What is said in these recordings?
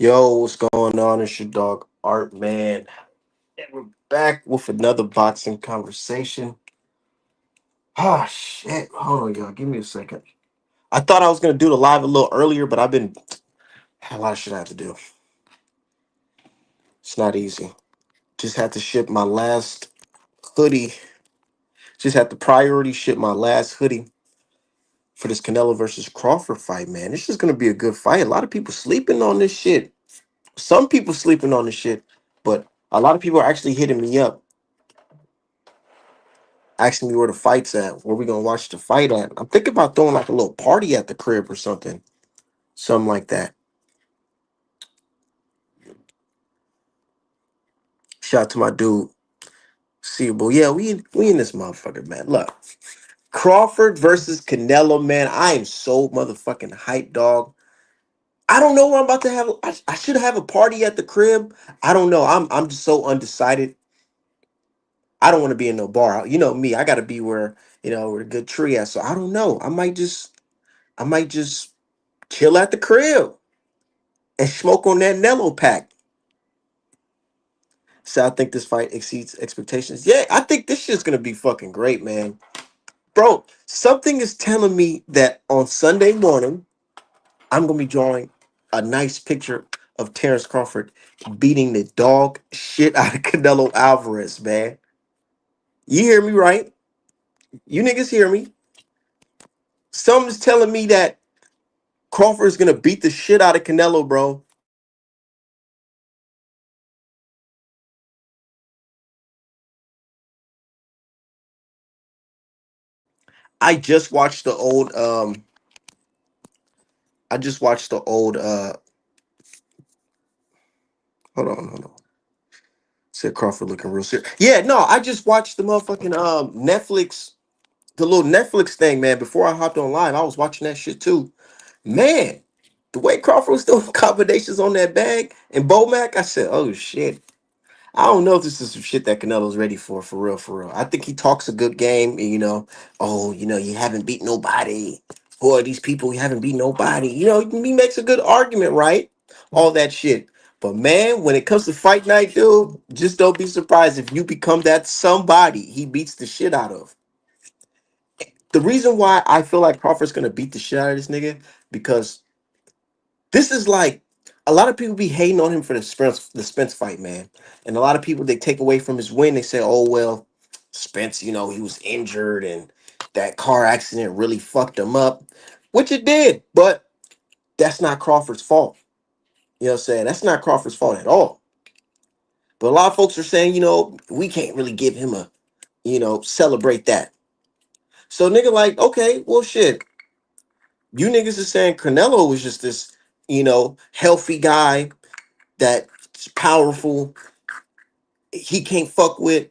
Yo, what's going on? It's your dog Art, man. And we're back with another boxing conversation. Ah, shit. Hold on, y'all. Give me a second. I thought I was gonna do the live a little earlier, but I've been had a lot of shit I have to do. It's not easy. Just had to ship my last hoodie. Just had to priority ship my last hoodie for this Canelo versus Crawford fight, man. This is gonna be a good fight. A lot of people sleeping on this shit. Some people sleeping on this shit, but a lot of people are actually hitting me up asking me where the fight's at, where we gonna watch the fight at. I'm thinking about throwing like a little party at the crib or something like that. Shout out to my dude, Seeable. Yeah, we in this motherfucker, man. Look, Crawford versus Canelo, man. I am so motherfucking hyped, dog. I don't know where I'm about to have. I should have a party at the crib. I don't know. I'm just so undecided. I don't want to be in no bar. You know me. I got to be where a good tree at. So I don't know. I might just chill at the crib and smoke on that Nello pack. So I think this fight exceeds expectations. Yeah, I think this shit's gonna be fucking great, man. Bro, something is telling me that on Sunday morning, I'm gonna be drawing a nice picture of Terrence Crawford beating the dog shit out of Canelo Alvarez, man. You hear me right? You niggas hear me? Something's telling me that Crawford is gonna beat the shit out of Canelo, bro. I just watched the old I just watched the old hold on. Said Crawford looking real serious. Yeah, no, I just watched the motherfucking Netflix, the little Netflix thing, man. Before I hopped on live, I was watching that shit too. Man, the way Crawford was doing combinations on that bag and Bomac, I said, oh shit. I don't know if this is some shit that Canelo's ready for real, for real. I think he talks a good game, and you haven't beat nobody. Who are these people? You haven't beat nobody. He makes a good argument, right? All that shit. But man, when it comes to fight night, dude, just don't be surprised if you become that somebody he beats the shit out of. The reason why I feel like Crawford's gonna beat the shit out of this nigga, because this is like a lot of people be hating on him for the Spence fight, man. And a lot of people they take away from his win. They say, "Oh well, Spence, he was injured and that car accident really fucked him up," which it did. But that's not Crawford's fault. You know what I'm saying? That's not Crawford's fault at all. But a lot of folks are saying, we can't really give him celebrate that. So nigga, like, okay, well, shit. You niggas is saying Canelo was just this, healthy guy that's powerful, he can't fuck with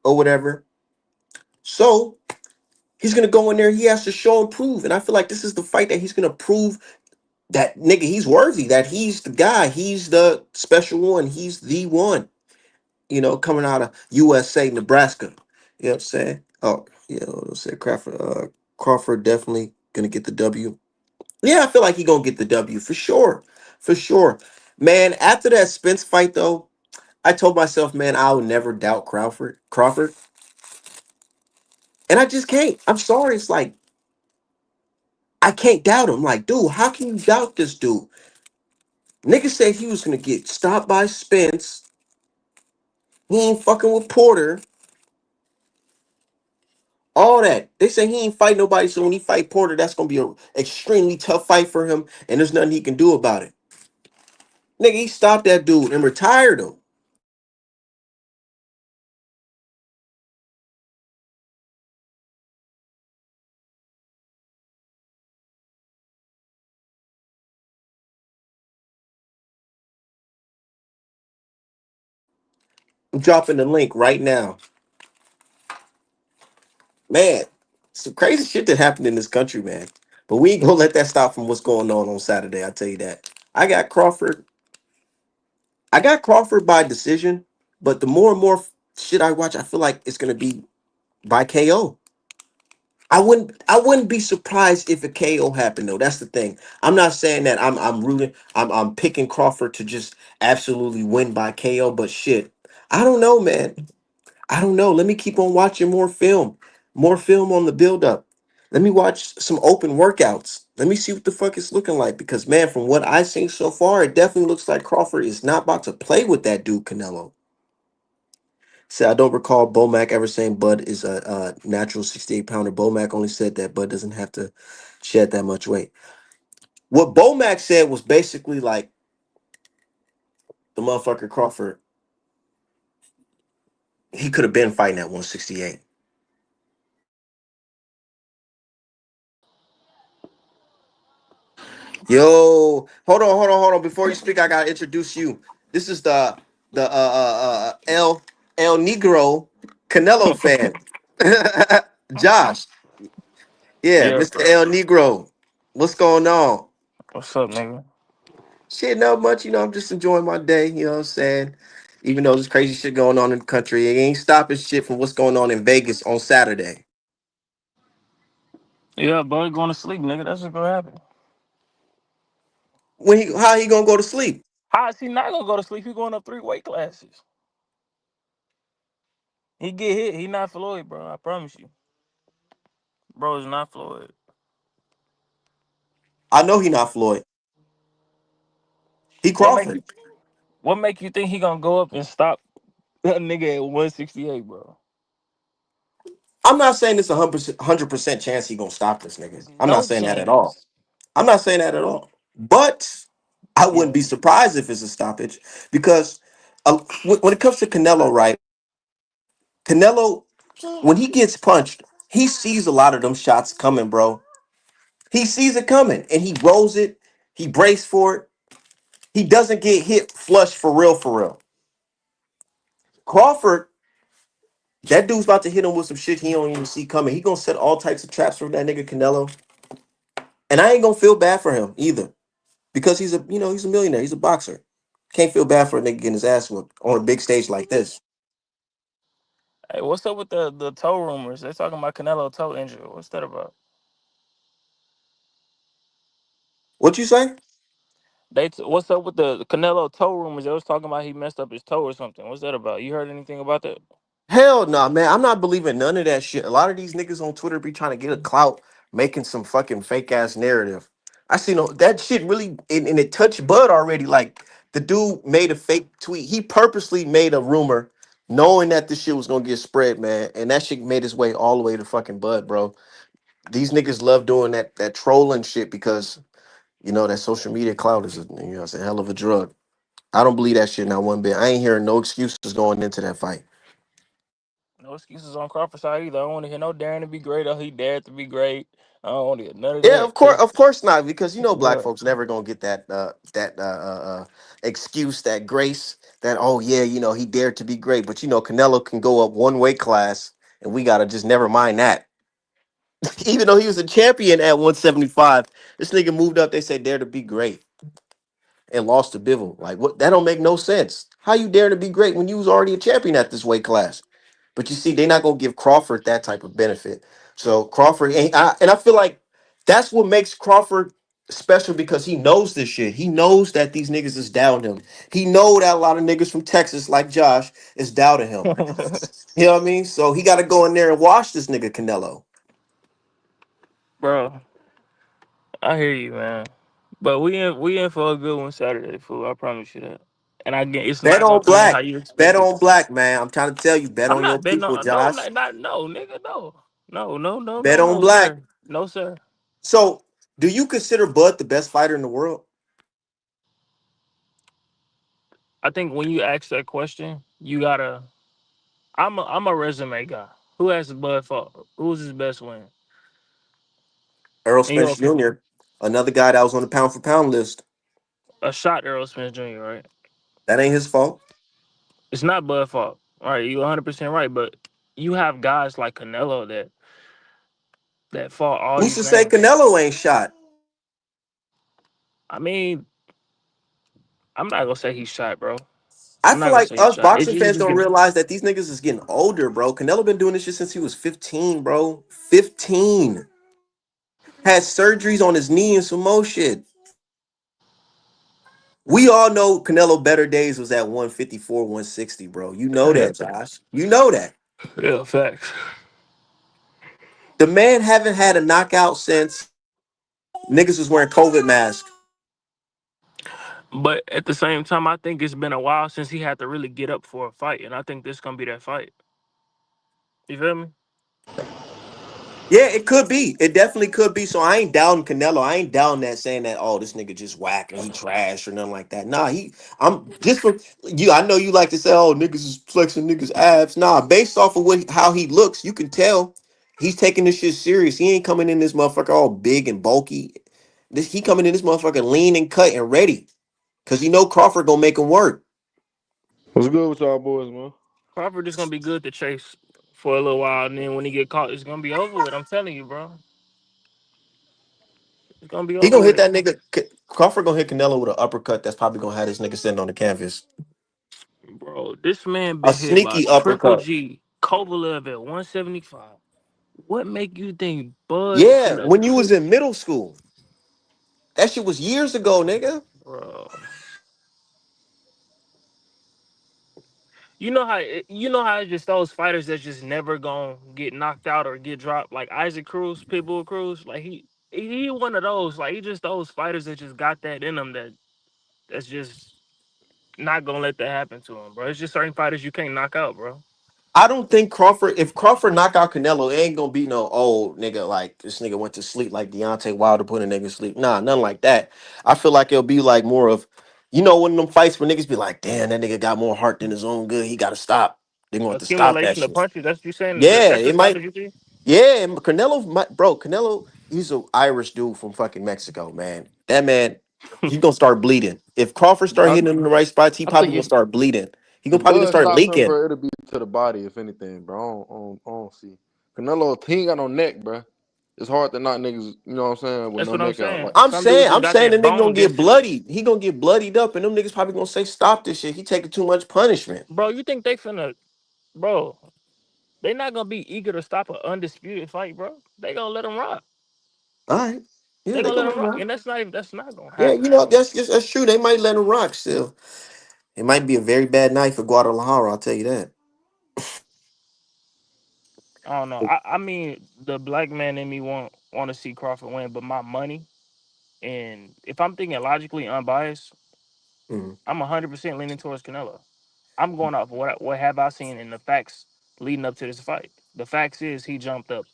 or whatever. So he's gonna go in there. He has to show and prove, and I feel like this is the fight that he's gonna prove that nigga he's worthy. That he's the guy. He's the special one. He's the one. Coming out of USA, Nebraska. You know what I'm saying? Oh, yeah. Let's say Crawford. Crawford definitely gonna get the W. Yeah, I feel like he gonna get the W for sure, for sure. Man, after that Spence fight though, I told myself, man, I'll never doubt Crawford. Crawford. And I just can't. I'm sorry. It's like I can't doubt him. Like, dude, how can you doubt this dude? Nigga said he was gonna get stopped by Spence. He ain't fucking with Porter. All that. They say he ain't fight nobody. So when he fight Porter, that's gonna be a extremely tough fight for him. And there's nothing he can do about it. Nigga, he stopped that dude and retired him. I'm dropping the link right now. Man, some crazy shit that happened in this country, man. But we ain't gonna let that stop from what's going on Saturday. I tell you that. I got Crawford I got Crawford by decision, but the more and more shit I watch, I feel like it's gonna be by KO. I wouldn't be surprised if a KO happened though. That's the thing. I'm not saying that I'm rooting I'm picking Crawford to just absolutely win by KO, but shit. I don't know, man. I don't know. Let me keep on watching more film. More film on the build up. Let me watch some open workouts. Let me see what the fuck it's looking like because man, from what I've seen so far, it definitely looks like Crawford is not about to play with that dude Canelo. Say, I don't recall Bomac ever saying Bud is a natural 68 pounder. Bomac only said that Bud doesn't have to shed that much weight. What Bomac said was basically like the motherfucker Crawford, he could have been fighting at 168. Yo, hold on. Before you speak, I gotta introduce you. This is the El Negro Canelo fan. Josh. Yeah, Yeah, Mr. bro. El Negro. What's going on? What's up, nigga? Shit, not much. I'm just enjoying my day. You know what I'm saying? Even though there's crazy shit going on in the country, it ain't stopping shit from what's going on in Vegas on Saturday. Yeah, bud, going to sleep, nigga. That's what's gonna happen. How he gonna go to sleep? How is he not gonna go to sleep? He going up 3 weight classes. He get hit. He not Floyd, bro. I promise you, bro. Is not Floyd. I know he not Floyd. He What make Crawford. you? What make you think he gonna go up and stop a nigga at 168, bro? I'm not saying it's a 100% chance he gonna stop this nigga. There's I'm not no saying that at all. chance. I'm not saying that at all. But I wouldn't Yeah. be surprised if it's a stoppage because when it comes to Canelo, right? Canelo, when he gets punched, he sees a lot of them shots coming, bro. He sees it coming and he rolls it. He braced for it. He doesn't get hit flush for real, for real. Crawford, that dude's about to hit him with some shit he don't even see coming. He gonna set all types of traps for that nigga Canelo, and I ain't gonna feel bad for him either because he's a millionaire. He's a boxer. Can't feel bad for a nigga getting his ass whooped on a big stage like this. Hey, what's up with the toe rumors? They talking about Canelo toe injury. What's that about? What you say? What's up with the Canelo toe rumors? They was talking about he messed up his toe or something. What's that about? You heard anything about that? Hell no, man. I'm not believing none of that shit. A lot of these niggas on Twitter be trying to get a clout, making some fucking fake ass narrative. I see no that shit really and it touched Bud already. Like the dude made a fake tweet. He purposely made a rumor, knowing that this shit was gonna get spread, man. And that shit made its way all the way to fucking Bud, bro. These niggas love doing that trolling shit because that social media clout is it's a hell of a drug. I don't believe that shit not one bit. I ain't hearing no excuses going into that fight. No excuses on Crawford's side either. I don't want to hear no daring to be great or he dared to be great. I don't want to hear none of Yeah, that. of course not, because black Yeah. folks never gonna get that excuse, that grace, that oh yeah, he dared to be great, but Canelo can go up one weight class, and we gotta just never mind that. Even though he was a champion at 175, this nigga moved up. They said dare to be great and lost to Bivol. Like what? That don't make no sense. How you dare to be great when you was already a champion at this weight class? But you see, they're not gonna give Crawford that type of benefit. So Crawford ain't, and I feel like that's what makes Crawford special because he knows this shit. He knows that these niggas is doubting him. He know that a lot of niggas from Texas, like Josh, is doubting him. You know what I mean? So he got to go in there and wash this nigga Canelo. Bro, I hear you, man. But we in for a good one Saturday, fool. I promise you that. And I get it's Bet not gonna on come in how black. you Bet expect it. on black, man. I'm trying to tell you, bet I'm on your not betting people, on no, Josh. not no, nigga, no. No, no, no, Bet no, on no, black. sir. No, sir. So, do you consider Bud the best fighter in the world? I think when you ask that question, you gotta I'm a resume guy. Who has Bud fought? Who's his best win? Errol In your Spence opinion. Jr., another guy that was on the pound for pound list. A shot Earl Smith Jr., right? That ain't his fault. It's not Bud fault. All right, you 100% right, but you have guys like Canelo that fought all Who's these to say names. Canelo ain't shot? I mean, I'm not gonna say he's shot, bro. I I'm not feel gonna like say us shot. It boxing just fans be don't getting, realize that these niggas is getting older, bro. Canelo been doing this shit since he was 15, bro. 15. Had surgeries on his knee and some more shit. We all know Canelo better days was at 154, 160, bro. You know yeah, that, Josh. You know that. yeah, facts. The man haven't had a knockout since niggas was wearing COVID masks. But at the same time, I think it's been a while since he had to really get up for a fight, and I think this gonna be that fight. You feel me? Yeah, it could be. It definitely could be. So I ain't down Canelo. I ain't down that saying that, oh, this nigga just whack and he trash or nothing like that. Nah, I'm just for you. I know you like to say, oh, niggas is flexing niggas abs. Nah, based off of how he looks, you can tell he's taking this shit serious. He ain't coming in this motherfucker all big and bulky. He coming in this motherfucker lean and cut and ready. Cause you know Crawford gonna make him work. What's good with y'all boys, man? Crawford is gonna be good to chase for a little while, and then when he get caught, it's gonna be over with. I'm telling you, bro, it's gonna be He over gonna hit with, that nigga. Crawford gonna hit Canelo with an uppercut that's probably gonna have this nigga sitting on the canvas. bro. This man A been hit by sneaky Triple uppercut. G, Kovalev at 175. What make you think Bud Yeah, finna, when you was in middle school. That shit was years ago, nigga. bro? You know how it's just those fighters that just never gonna get knocked out or get dropped, like Isaac Cruz, Pitbull Cruz. Like he one of those. Like he just those fighters that just got that in them that's just not gonna let that happen to him, bro. It's just certain fighters you can't knock out, bro. I don't think Crawford, if Crawford knock out Canelo, it ain't gonna be no old nigga like this nigga went to sleep like Deontay Wilder put a nigga to sleep. Nah, nothing like that. I feel like it'll be like more of, one of them fights where niggas be like, damn, that nigga got more heart than his own good. He gotta stop. They going to stop that Accumulation of shit. punches. That's what you saying. Yeah, That's the it might. fighters you see. Yeah, and Canelo, bro, Canelo, he's an Irish dude from fucking Mexico, man. That man, he gonna start bleeding. If Crawford start I hitting him in the right spots, he I probably think gonna start bleeding. He gonna if probably gonna Bud start stops him, leaking. bro, it'll be to the body, if anything, bro. I don't see. Canelo, he ain't got no neck, bro. It's hard to knock niggas, you know what I'm saying, with That's no what I'm neck out. saying. Like, I'm Some dudes saying, just I'm got saying the that nigga gonna bone get density, bloodied. He gonna get bloodied up, and them niggas probably gonna say, "Stop this shit." He taking too much punishment. bro. You think they finna, bro? They not gonna be eager to stop an undisputed fight, bro. They gonna let him rock. All right, yeah, They they gonna let gonna him let him rock, rock. and that's not gonna Yeah, happen, bro. that's true. They might let him rock still. It might be a very bad night for Guadalajara. I'll tell you that. I don't know. I mean, the black man in me want to see Crawford win, but my money, and if I'm thinking logically unbiased, Mhm. I'm 100% leaning towards Canelo. I'm going off what have I seen in the facts leading up to this fight. The facts is he jumped up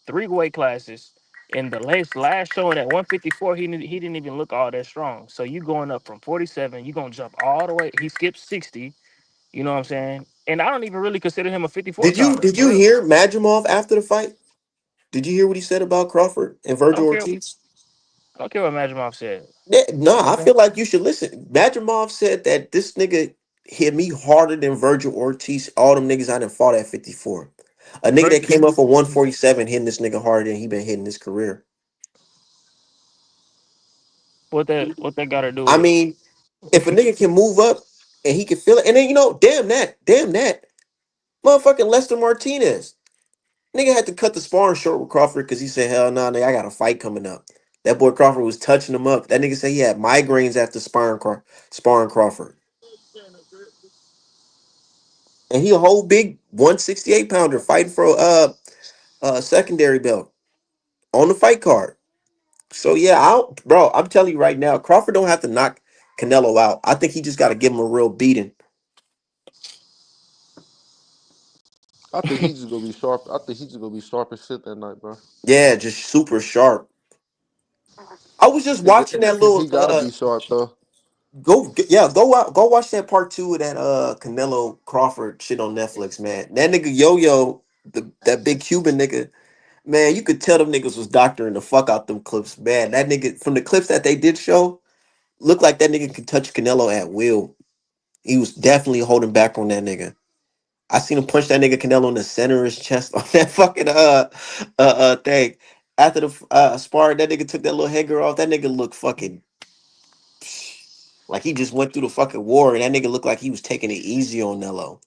three weight classes. In the last showing at 154, he didn't even look all that strong. So you going up from 47, you gonna jump all the way. He skipped 60. You know what I'm saying? And I don't even really consider him a 54 Did you pounder did for you real. hear Madrimov after the fight? Did you hear what he said about Crawford and I Virgil don't care. Ortiz? I don't care what Majimov said. Yeah, no, You know I what I'm saying? feel like you should listen. Madrimov said that this nigga hit me harder than Virgil Ortiz. All them niggas I done fought at 54. A nigga that Virgil, came up for 147 hitting this nigga harder than he been hitting his career. what that got to do I with it? mean, if a nigga can move up and he can feel it, and then damn that, motherfucking Lester Martinez, nigga had to cut the sparring short with Crawford because he said, "Hell no, nigga, I got a fight coming up." That boy Crawford was touching him up. That nigga said he had migraines after sparring Crawford, and he a whole big 168 pounder fighting for a secondary belt on the fight card. So yeah, bro, I'm telling you right now, Crawford don't have to knock Canelo out. I think he just got to give him a real beating. I think he's just gonna be sharp. I think he's just gonna be sharp as shit that night, bro. Yeah, just super sharp. I was just watching that He little gotta be sharp though. go watch that part two of that Canelo Crawford shit on Netflix, man. That nigga Yo, that big Cuban nigga, man, you could tell them niggas was doctoring the fuck out them clips, man. That nigga from the clips that they did show, looked like that nigga could touch Canelo at will. He was definitely holding back on that nigga. I seen him punch that nigga Canelo in the center of his chest on that fucking thing. After the spar, that nigga took that little headgear off. That nigga looked fucking. Like he just went through the fucking war, and that nigga looked like he was taking it easy on Nello.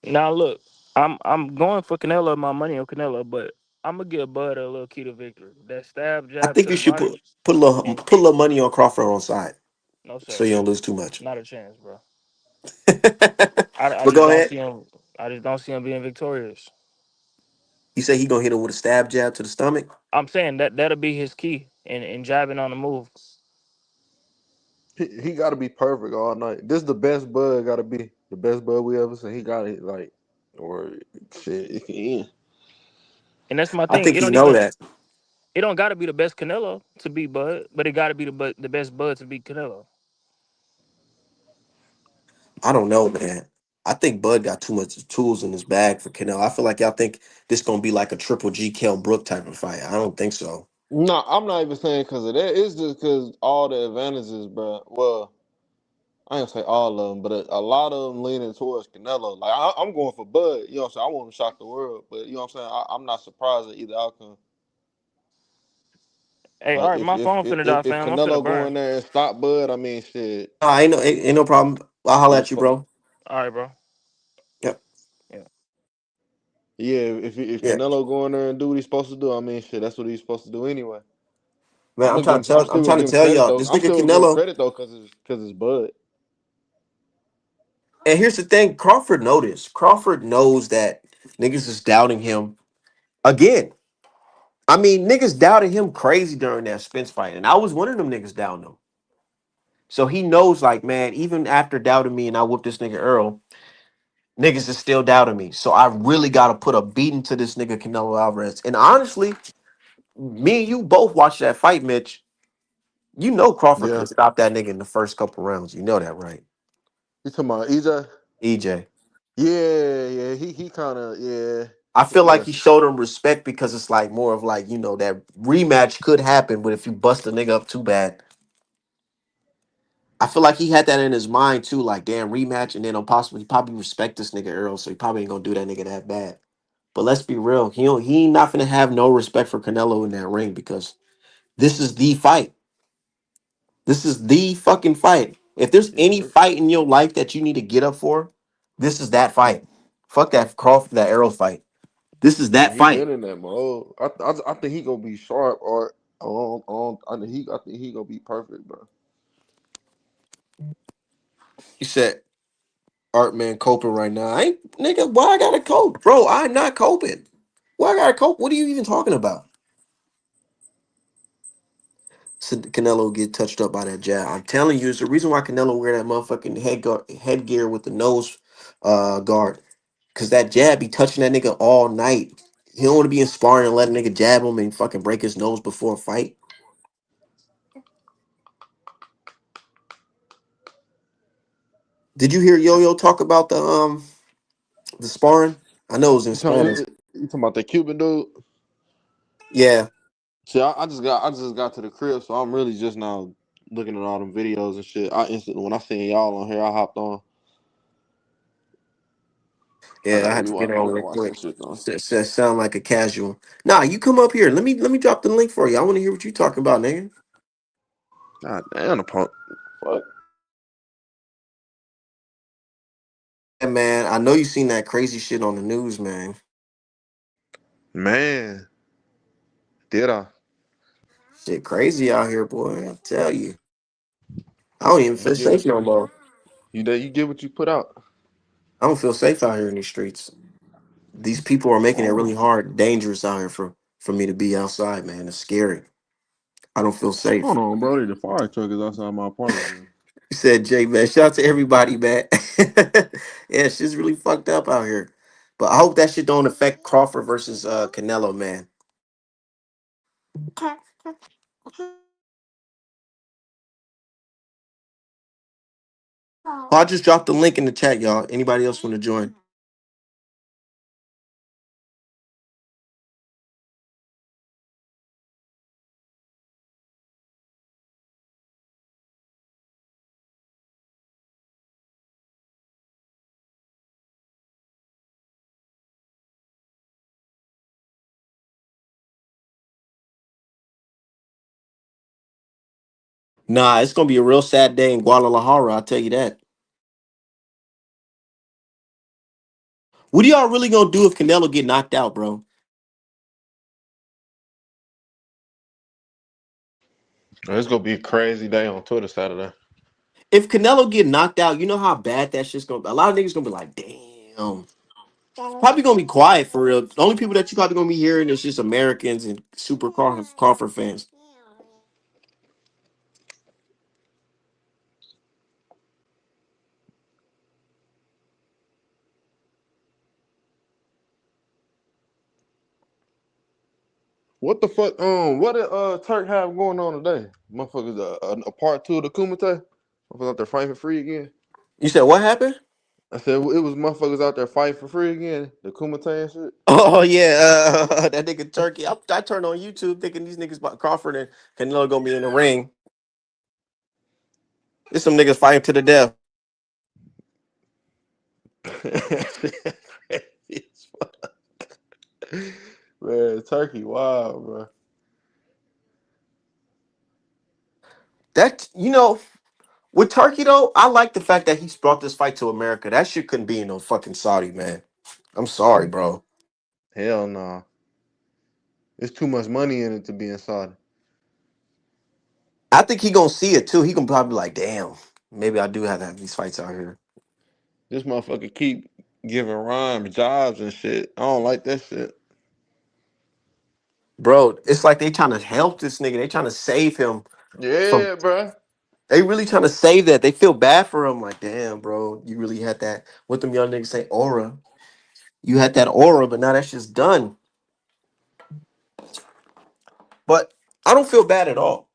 Now look, I'm going for Canelo, my money on Canelo, but I'm gonna give Bud a little key to victory. That stab I jab think to you the should body, and put a little money on Crawford on side, no so sir, you don't lose too much. not a chance, bro. I But just go don't ahead. see him. I just don't see him being victorious. You say he gonna hit him with a stab jab to the stomach? I'm saying that that'll be his key in jabbing on the move. He got to be perfect all night. This the best Bud. Got to be the best Bud we ever seen. He got it like or shit. Yeah. And that's my I thing. think he know that. It don't got to be the best Canelo to beat Bud, but it got to be the best Bud to beat Canelo. I don't know, man. I think Bud got too much tools in his bag for Canelo. I feel like y'all think this gonna be like a triple G Kell Brook type of fight. I don't think so. No, I'm not even saying because of that. It's just because all the advantages, bro. Well, I ain't gonna say all of them, but a lot of them leaning towards Canelo. Like I'm going for Bud. You know what I'm saying? I want to shock the world, but you know what I'm saying? I'm not surprised at either outcome. Hey, all Like right, my phone finna die, if fam. I'm finna Canelo go burn. in there and stop Bud, I mean shit. Ain't no problem. I'll holler Yeah, at you, bro. All right, bro. Yep. Yeah. yeah. If Yeah. Canelo go in there and do what he's supposed to do, I mean shit. That's what he's supposed to do anyway. Man, I'm I'm still gonna trying to give him tell credit y'all, though. this I'm nigga still gonna give him Canelo. credit though because it's Bud. And here's the thing, Crawford noticed. Crawford knows that niggas is doubting him again. I mean, niggas doubted him crazy during that Spence fight, and I was one of them niggas down him. So he knows, like, man, even after doubting me and I whooped this nigga Earl, niggas is still doubting me. So I really got to put a beating to this nigga Canelo Alvarez. And honestly, me and you both watched that fight, Mitch. You know Crawford could Yeah. have stopped that nigga in the first couple rounds. You know that, right? You talking about EJ? EJ. Yeah, yeah. He kind of yeah, I feel like yeah. he showed him respect because it's like more of like, that rematch could happen, but if you bust a nigga up too bad, I feel like he had that in his mind too, like damn rematch, and then on possibly he probably respect this nigga Earl, so he probably ain't gonna do that nigga that bad. But let's be real, he ain't not gonna have no respect for Canelo in that ring because this is the fight. This is the fucking fight. If there's any Yeah. fight in your life that you need to get up for, this is that fight. Fuck that Crawford, that Arrow fight. This is Yeah, that he fight. been in that mode. I think he gonna be sharp or I think he gonna be perfect, bro. You said Art man coping right now. I ain't nigga. Why I gotta cope, bro? I'm not coping. Why I gotta cope? What are you even talking about? Said Canelo get touched up by that jab. I'm telling you, it's the reason why Canelo wear that motherfucking headgear with the nose guard. Cause that jab be touching that nigga all night. He don't want to be inspiring and let a nigga jab him and fucking break his nose before a fight. Did you hear Yo Yo talk about the sparring? I know it was in Spanish. You talking about the Cuban dude? Yeah, See, I just got to the crib, so I'm really just now looking at all them videos and shit. I instantly when I seen y'all on here, I hopped on. I yeah, I gotta had to get rewatch. I on gotta real watch quick. that shit though. Sound like a casual. Nah, you come up here. Let me drop the link for you. I want to hear what you talking about, nigga. God damn the punk. Fuck. Yeah, man, I know you seen that crazy shit on the news, man. Man, did I? Shit crazy out here, boy. I tell you. I don't even You feel get safe what no more. you get what you put out. I don't feel safe out here in these streets. These people are making it really hard, dangerous out here for me to be outside, man. It's scary. I don't feel Hold safe. on, bro. The fire truck is outside my apartment, bro. You said Jay, man. Shout out to everybody, man. Yeah, shit's really fucked up out here. But I hope that shit don't affect Crawford versus Canelo, man. Oh, I just dropped the link in the chat, y'all. Anybody else want to join? Nah, it's gonna be a real sad day in Guadalajara. I'll tell you that. What are y'all really gonna do if Canelo get knocked out, bro? It's gonna be a crazy day on Twitter Saturday. If Canelo get knocked out, you know how bad that shit's gonna be. A lot of niggas gonna be like, damn. Probably gonna be quiet for real. The only people that you probably gonna be hearing is just Americans and super Crawford fans. What the fuck? What did Turk have going on today? Motherfuckers, a part two of the Kumite. Motherfuckers out there fighting for free again. You said what happened? I said it was motherfuckers out there fighting for free again. The Kumite and shit. Oh yeah, that nigga Turkey. I turned on YouTube thinking these niggas about Crawford and Canelo gonna be in the ring. There's some niggas fighting to the death. Man, Turkey, wow, bro. That with Turkey though, I like the fact that he's brought this fight to America. That shit couldn't be in no fucking Saudi, man. I'm sorry, bro. Hell no. There's too much money in it to be inside. I think he gonna see it too. He gonna probably be like, damn, maybe I do have to have these fights out here. This motherfucker keep giving Rhyme jobs and shit. I don't like that shit. Bro, it's like they trying to help this nigga. They trying to save him from Yeah, bro. they really trying to save that. They feel bad for him. Like, damn, bro, you really had that. What them young niggas say, aura. You had that aura, but now that's just done. But I don't feel bad at all.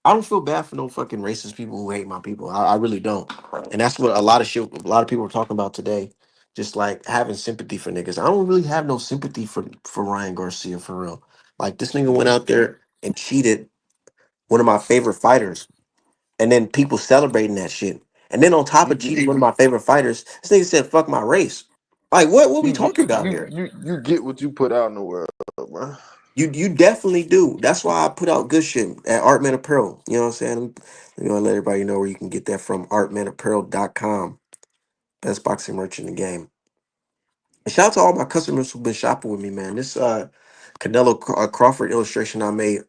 I don't feel bad for no fucking racist people who hate my people. I really don't. And that's what a lot of people are talking about today. Just like having sympathy for niggas. I don't really have no sympathy for Ryan Garcia for real. Like this nigga went out there and cheated one of my favorite fighters, and then people celebrating that shit. And then on top You of get cheating one of my favorite fighters, this nigga said, "Fuck my race." Like what we you get talking about you here? you you get what you put out in the world, bro. You definitely do. That's why I put out good shit at Artman Apparel. You know what I'm saying? Let everybody know where you can get that from. ArtmanApparel.com. Best boxing merch in the game. And shout out to all my customers who've been shopping with me, man. This Canelo Crawford illustration I made,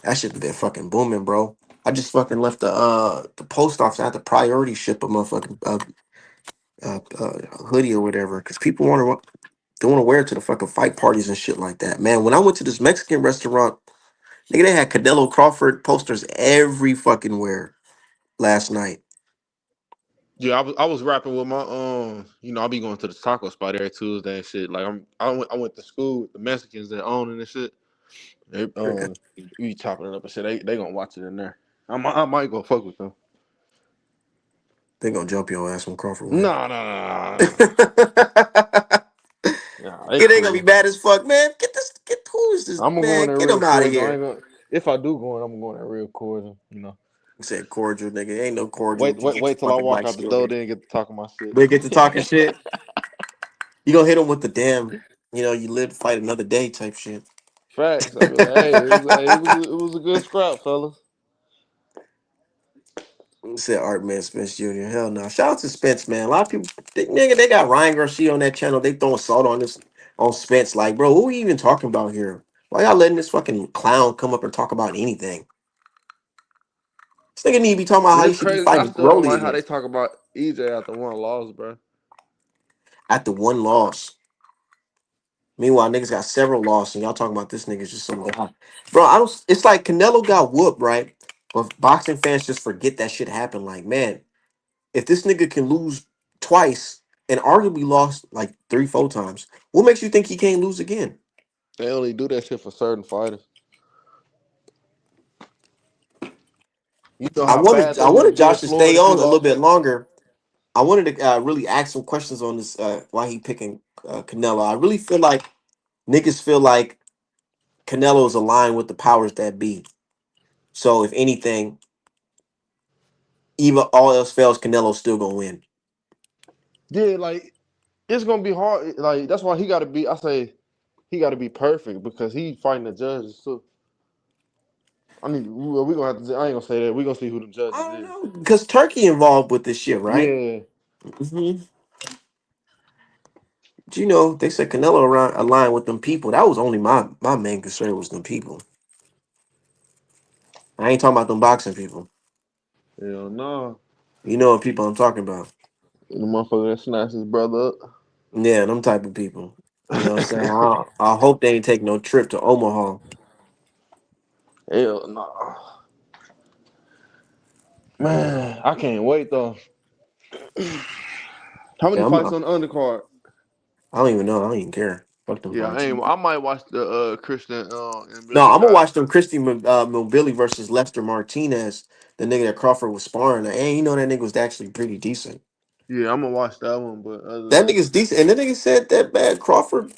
that shit been fucking booming, bro. I just fucking left the post office. I had to priority ship a motherfucking hoodie or whatever because people want to they want to wear it to the fucking fight parties and shit like that. Man, when I went to this Mexican restaurant, nigga, they had Canelo Crawford posters every fucking where last night. Yeah, I was rapping with my I'll be going to the taco spot every Tuesday and shit. Like I went to school with the Mexicans that own it and shit. They we chopping it up and shit. They gonna watch it in there. I might go fuck with them. They gonna jump your ass when Crawford win. Nah, nah, nah, nah. It Nah, they ain't gonna be cool. bad as fuck, man. Get who is this I'm gonna go in man? there Get real him out of cordial. I here. ain't gonna. If I do go in, I'm going there real cordial. You know. He said cordial, nigga. Ain't no cordial. Wait, You wait, get your wait till I fucking walk mic out the still door, here. then get to talking my shit. They get to talking shit. You gonna hit him with the damn, you live to fight another day type shit. Facts. I be like, hey, it was a good scrap, fellas. Said Art Man Spence Jr. Hell no. Shout out to Spence, man. A lot of people, nigga, they got Ryan Garcia on that channel. They throwing salt on Spence. Like, bro, who we even talking about here? Why y'all letting this fucking clown come up and talk about anything? This nigga need to be talking about And how he it's should be crazy. I fighting still don't Broly like how they again talk about EJ after one loss, bro. after one loss. Meanwhile, niggas got several losses, and y'all talking about this nigga's just some guy. Bro, I don't. It's like Canelo got whooped, right? But boxing fans just forget that shit happened. Like, man, if this nigga can lose twice and arguably lost like three, four times, what makes you think he can't lose again? They only do that shit for certain fighters. You know I how wanted bad I they would wanted have been Josh to Floyd stay if he on a little lost. bit longer. I wanted to really ask some questions on this. Why he picking Canelo? I really feel like niggas feel like Canelo is aligned with the powers that be. So if anything, even all else fails, Canelo's still gonna win. Yeah, like it's gonna be hard. Like that's why he got to be. I say he got to be perfect because he fighting the judges too. I need. Well, we gonna have to. I ain't gonna say that. We gonna see who the I judges don't is. know because Turkey involved with this shit, right? Yeah. hmm But you know, they said Canelo around aligned with them people. That was only my main concern was them people. I ain't talking about them boxing people. Hell no. You know what people I'm talking about. The motherfucker that snatched his brother Yeah, them type of people. You know what I'm up. saying? I hope they ain't take no trip to Omaha. Hell no. Man, I can't wait though. How many Yeah, fights on the undercard? I don't even know. I don't even care. Fuck them Yeah, I fights. ain't. I might watch the Christian and No, Billy I'm gonna guy. watch them Christy Mobility versus Lester Martinez, the nigga that Crawford was sparring. And you know that nigga was actually pretty decent. Yeah, I'm gonna watch that one. But other That than nigga's decent. And the nigga said that bad Crawford.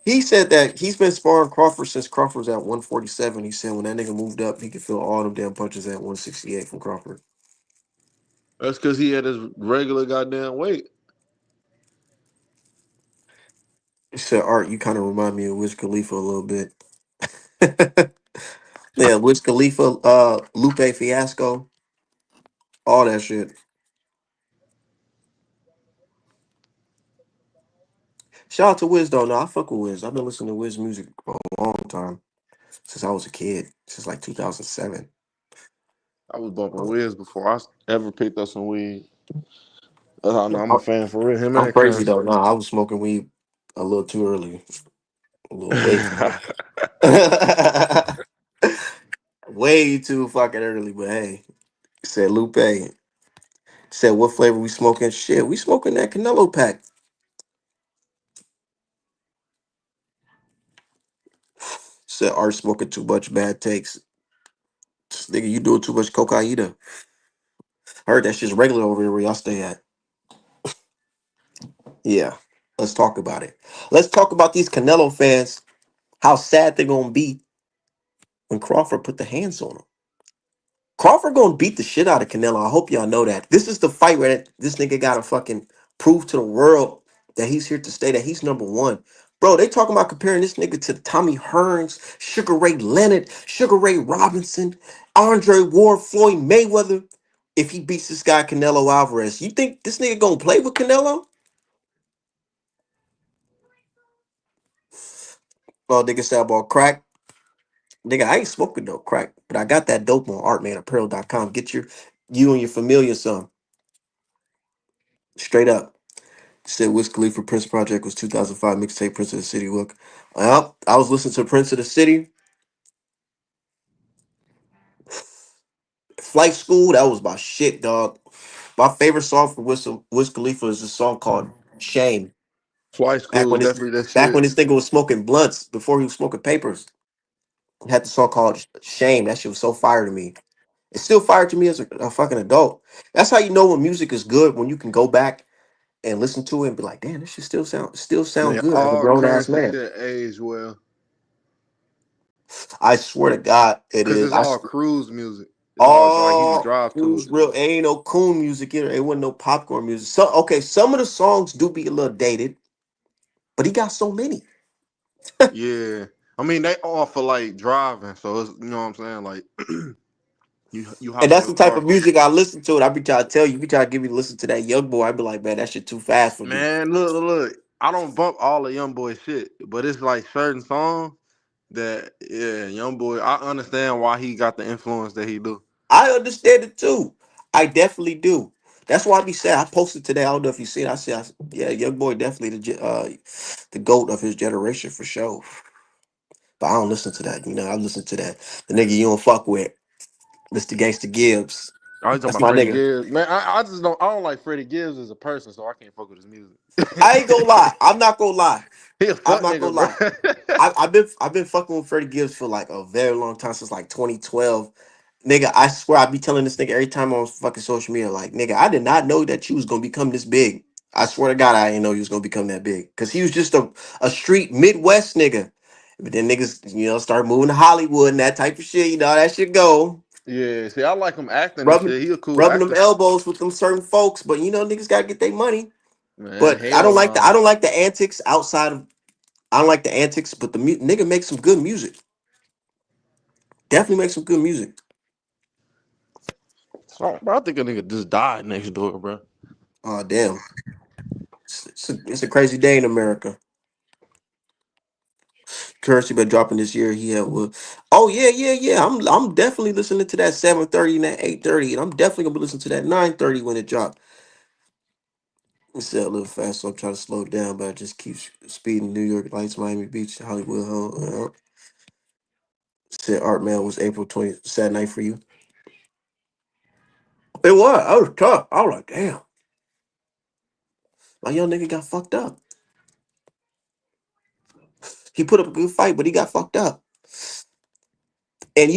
He said that he's been sparring Crawford since Crawford was at 147. He said when that nigga moved up, he could feel all them damn punches at 168 from Crawford. that's because he had his regular goddamn weight. He said, Art, you kind of remind me of Wiz Khalifa a little bit. Yeah, Wiz Khalifa, Lupe Fiasco, all that shit. Shout out to Wiz though. No, I fuck with Wiz. I've been listening to Wiz music for a long time. Since I was a kid, since like 2007. I was bumping Wiz before I ever picked up some weed. That's how I know I'm a I'm fan for real. Him I'm and crazy Cass. though. Nah, I was smoking weed a little too early, a little way, way too fucking early. But hey, said Lupe, said what flavor we smoking? Shit, we smoking that Canelo pack. Said Art smoking too much bad takes. Nigga, you doing too much cocaine. Heard that shit's regular over here where y'all stay at. Yeah, let's talk about it. Let's talk about these Canelo fans. How sad they're gonna be when Crawford put the hands on him. Crawford gonna beat the shit out of Canelo. I hope y'all know that. This is the fight where this nigga gotta fucking prove to the world that he's here to stay, that he's number one. Bro, they talking about comparing this nigga to Tommy Hearns, Sugar Ray Leonard, Sugar Ray Robinson, Andre Ward, Floyd Mayweather. If he beats this guy Canelo Alvarez, you think this nigga gonna play with Canelo? Oh, nigga said about crack. Nigga, I ain't smoking no crack, but I got that dope on artmanapparel.com. Get you and your familiar some. Straight up. Said Wiz Khalifa Prince Project was 2005 mixtape Prince of the City. Look, well, I was listening to Prince of the City. Flight School, that was my shit, dog. My favorite song from Wiz Khalifa is a song called Shame. Flight Back school is when this definitely that back shit. when this nigga was smoking blunts before he was smoking papers. He had the song called Shame. That shit was so fire to me. It's still fire to me as a fucking adult. That's how you know when music is good, when you can go back and listen to it and be like, damn, this shit still sound Man, good as a all grown ass currency man. shit aged well. I swear to God, it Cause is. it's all cruise music. It's all like he would Oh, drive it to was it. real. Ain't no coon music either. It wasn't no popcorn music. So okay, some of the songs do be a little dated, but he got so many. Yeah. I mean they all for like driving, so it's you know what I'm saying? Like you And hop in that's your the type of car. music I listen to. And I be trying to tell you, be trying to give me to listen to that young boy. I be like, man, that shit too fast for me. Man, look. I don't bump all the young boy shit, but it's like certain songs that yeah, young boy. I understand why he got the influence that he do. I understand it too. I definitely do. That's why I be saying I posted today. I don't know if you see it. Yeah, young boy definitely the goat of his generation for sure. But I don't listen to that. You know, I listen to that the nigga you don't fuck with, Mr. Gangsta Gibbs. I was talking That's about my Freddie nigga. Gibbs. Man, I just don't. I don't like Freddie Gibbs as a person, so I can't fuck with his music. I ain't gonna lie. I'm not gonna lie. He a I'm fuck not gonna nigga, bro. lie. I've been fucking with Freddie Gibbs for like a very long time since like 2012. Nigga, I swear I be telling this nigga every time on fucking social media, like, nigga, I did not know that you was gonna become this big. I swear to God, I didn't know you was gonna become that big. Cause he was just a street Midwest nigga. But then niggas, start moving to Hollywood and that type of shit. You know, that shit go. Yeah, see, I like him acting and Rubbing shit. He a cool rubbing them actor. elbows with them certain folks. But niggas gotta get their money. Man, But I don't hell like the no. I don't like the antics outside of I don't like the antics, but the nigga makes some good music. Definitely make some good music. So, bro, I think a nigga just died next door, bro. Oh damn, it's a crazy day in America. Currency been dropping this year. He had oh yeah. I'm definitely listening to that 7:30 and that 8:30, and I'm definitely gonna be listening to that 9:30 when it dropped. It's a little fast, so I'm trying to slow it down, but I just keep speeding. New York Lights, Miami Beach, Hollywood. Said Art Mail was April 20th. Sad night for you. It was. I was tough. I was like, damn, my young nigga got fucked up. He put up a good fight, but he got fucked up. And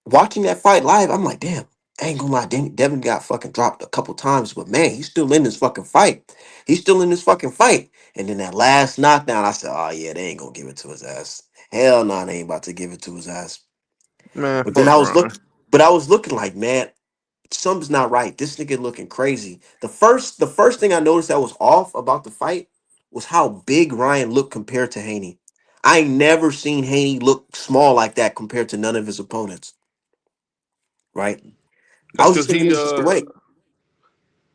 watching that fight live, I'm like, damn, I ain't gonna lie, Devin got fucking dropped a couple times, but man, he's still in this fucking fight. He's still in this fucking fight. And then that last knockdown, I said, oh yeah, they ain't gonna give it to his ass. Hell no, they ain't about to give it to his ass. Man, But then fuck Ryan. I was looking like, man, something's not right. This nigga looking crazy. The first thing I noticed that was off about the fight was how big Ryan looked compared to Haney. I ain't never seen Haney look small like that compared to none of his opponents. Right? I That's was just cause thinking he it's just the weight.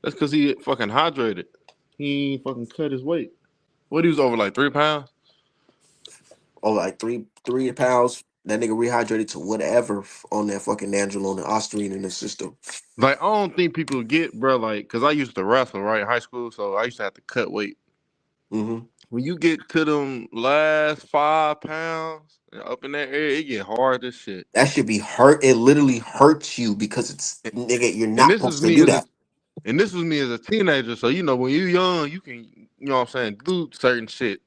that's cause he fucking hydrated. He ain't fucking cut his weight. What, he was over like 3 pounds? Oh, like three pounds. That nigga rehydrated to whatever on that fucking Nandrolone and Ostarine in the system. Like, I don't think people get, bro, like, cause I used to wrestle, right, in high school, so I used to have to cut weight. Hmm. When you get to them last 5 pounds up in that area, it get hard as shit. That should be hurt. It literally hurts you because it's nigga. You're And not this is supposed to me do as a that. and this was me as a teenager. So when you young, you can, what I'm saying, do certain shit.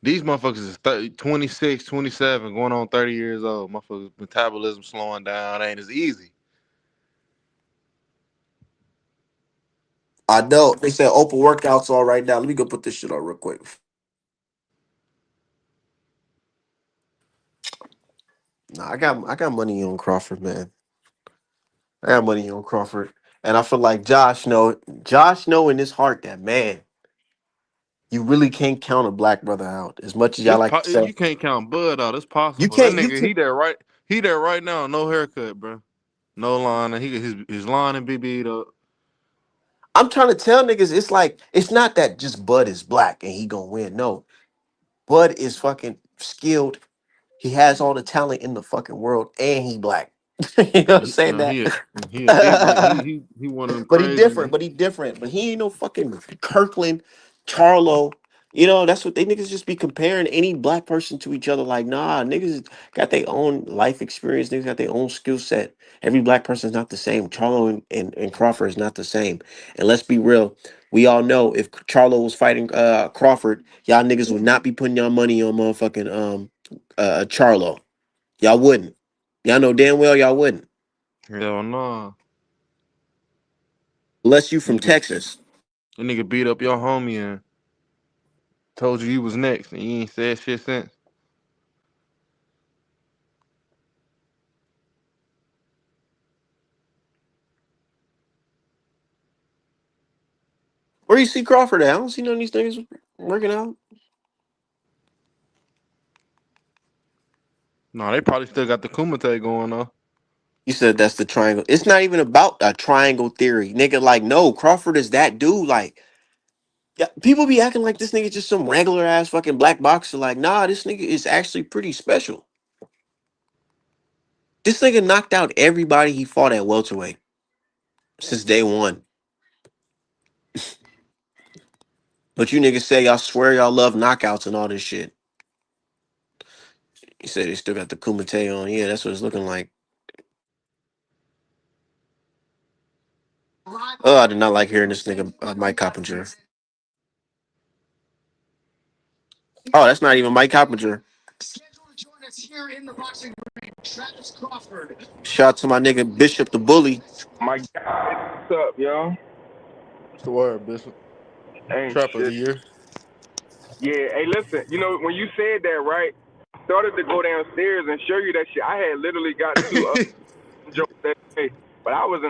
These motherfuckers is 30, 26, 27, going on 30 years old. Motherfuckers metabolism slowing down. Ain't as easy. I know they said open workouts all right now. Let me go put this shit on real quick. Nah, I got money on Crawford, man. I got money on Crawford, and I feel like Josh know in his heart that man, you really can't count a black brother out as much as y'all like to say. You can't count Bud out. It's You possible. That can't. You nigga, can. he there right now. No haircut, bro. No line. And his line and BB'd up. I'm trying to tell niggas it's like it's not that just Bud is black and he gonna win. No, Bud is fucking skilled. He has all the talent in the fucking world, and he black. You know what I'm saying that? He a different. He one of them But he crazy. different. But he different. But he ain't no fucking Kirkland, Charlo. That's what they niggas just be comparing any black person to each other. Like, nah, niggas got their own life experience. Niggas got their own skill set. Every black person is not the same. Charlo and Crawford is not the same. And let's be real. We all know if Charlo was fighting Crawford, y'all niggas would not be putting y'all money on motherfucking Charlo. Y'all wouldn't. Y'all know damn well y'all wouldn't. Hell no. Unless you from Nigga, Texas. that nigga beat up your homie and told you was next, and you ain't said shit since. Where you see Crawford at? I don't see none of these niggas working out. No, they probably still got the Kumite going on. You said that's the triangle. It's not even about a triangle theory. Nigga, like, no, Crawford is that dude. Like, yeah, people be acting like this nigga just some regular ass fucking black boxer. Like, nah, this nigga is actually pretty special. This nigga knocked out everybody he fought at welterweight since day one. But you niggas say y'all swear y'all love knockouts and all this shit. You said they still got the Kumite on. Yeah, that's what it's looking like. Oh, I did not like hearing this nigga Mike Coppinger. Oh, that's not even Mike Coppinger. Shout out to my nigga Bishop the Bully. My guy, what's up, yo? What's the word, Bishop? Ain't Trap of the shit. year. Yeah, hey, listen, when you said that, right, I started to go downstairs and show you that shit. I had literally got to jokes that day, but I was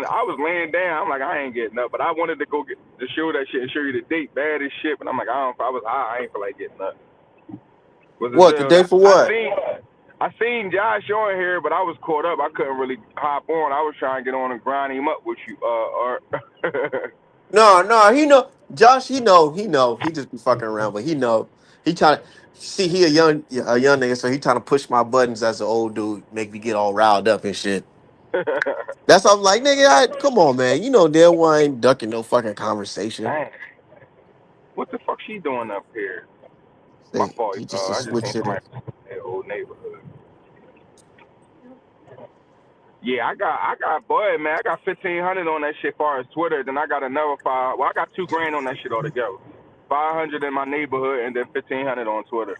laying down. I'm like, I ain't getting up, but I wanted to go get to show that shit and show you the date, bad as shit. But I'm like, I was high, I ain't feel like getting up. Was it What the day for I what? seen I seen Josh on here, but I was caught up. I couldn't really hop on. I was trying to get on and grind him up with you. Or No, no, he know Josh. He know. He just be fucking around, but he know. He trying to see he a young nigga, so he trying to push my buttons as an old dude, make me get all riled up and shit. That's why I'm like, nigga, come on, man. You know damn well I ain't ducking no fucking conversation. dang, what the fuck she doing up here? My Say fault. he just a I just switch seen hitter. somebody in the old neighborhood. Yeah, I got, boy, man, I got 1,500 on that shit far as Twitter. Then I got another five. Well, I got 2 grand on that shit altogether. 500 in my neighborhood and then 1,500 on Twitter.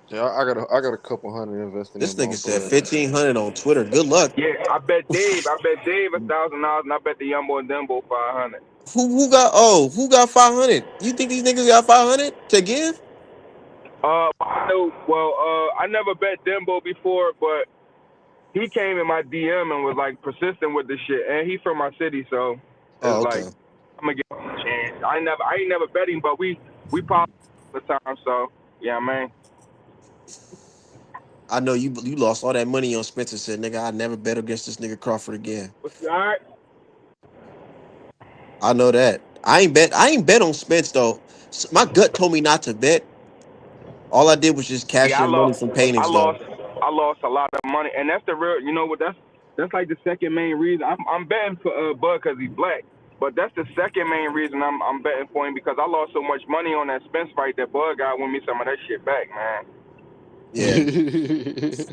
Yeah, I got a couple hundred investing This in my nigga said bud. 1,500 on Twitter. Good luck. Yeah, I bet Dave $1,000, and I bet the young boy Dembo 500. Who got 500? You think these niggas got 500 to give? I know. Well, I never bet Dembo before, but he came in my DM and was like persistent with this shit, and he from my city, so Oh, it's like okay. I'm gonna give him a chance. I ain't never bet him, but we pop the time, so yeah, man. I know you lost all that money on Spencer. Said, nigga, I never bet against this nigga Crawford again. What's all right? I know that. I ain't bet on Spence though. My gut told me not to bet. All I did was just cash Yeah, in money from I paintings though. lost, I lost a lot of money, and that's the real. You know what? That's like the second main reason. I'm betting for Bud because he's black, but that's the second main reason I'm betting for him because I lost so much money on that Spence fight that Bud got with me some of that shit back, man. Yeah.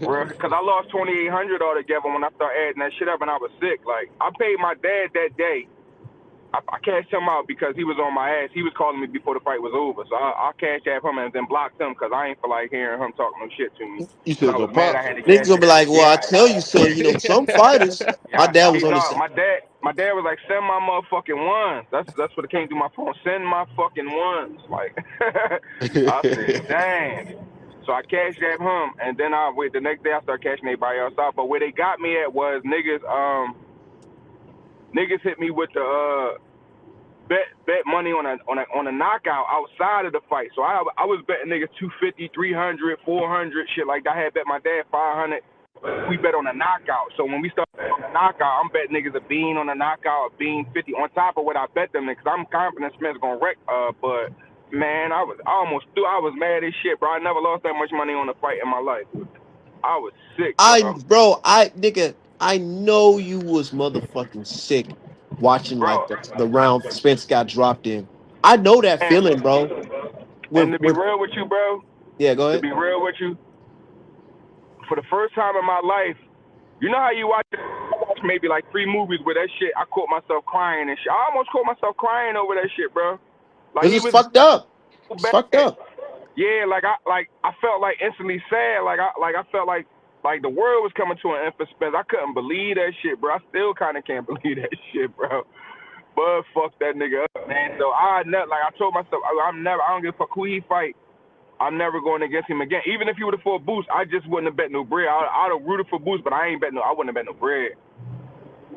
Because I lost 2,800 altogether when I started adding that shit up, and I was sick. Like I paid my dad that day. I cashed him out because he was on my ass. He was calling me before the fight was over, so I cashed out him and then blocked him because I ain't feel like hearing him talking no shit to me. You And said I your was mad. I pops. had to Niggas cash gonna it be out. like, well, I Yeah, tell you, son. Some fighters. My yeah. dad was on No, this. my dad was like, send my motherfucking ones. That's what it came through my phone. Send my fucking ones. Like, I said, dang. So I cashed at him, and then I wait. The next day I started cashing everybody else out. But where they got me at was niggas hit me with the bet money on a knockout outside of the fight. So I was betting niggas 250, 300, 400, shit like that. I had bet my dad 500. We bet on a knockout. So when we start on a knockout, I'm betting niggas a bean on a knockout, a bean 50 on top of what I bet them because I'm confident Smith's gonna wreck. But man, I was mad as shit, bro. I never lost that much money on a fight in my life. I was sick, bro. I know you was motherfucking sick watching like Bro, the round Spence got dropped in. I know that and, feeling, bro. and When to be when real with you, bro, yeah, go to ahead. be real with you, for the first time in my life, you know how you watch maybe like 3 movies where that shit, I caught myself crying and shit. I almost caught myself crying over that shit, bro. Like Cause he it's was fucked up. so It's bad. fucked up. Yeah, like I felt like instantly sad. I felt like the world was coming to an end for Spence. I couldn't believe that shit, bro. I still kind of can't believe that shit, bro. Bud fucked that nigga up, man. So I told myself, I don't give a fuck who he fight. I'm never going against him again. Even if he would have fought Boost, I just wouldn't have bet no bread. I'd have rooted for Boost, but I wouldn't have bet no bread.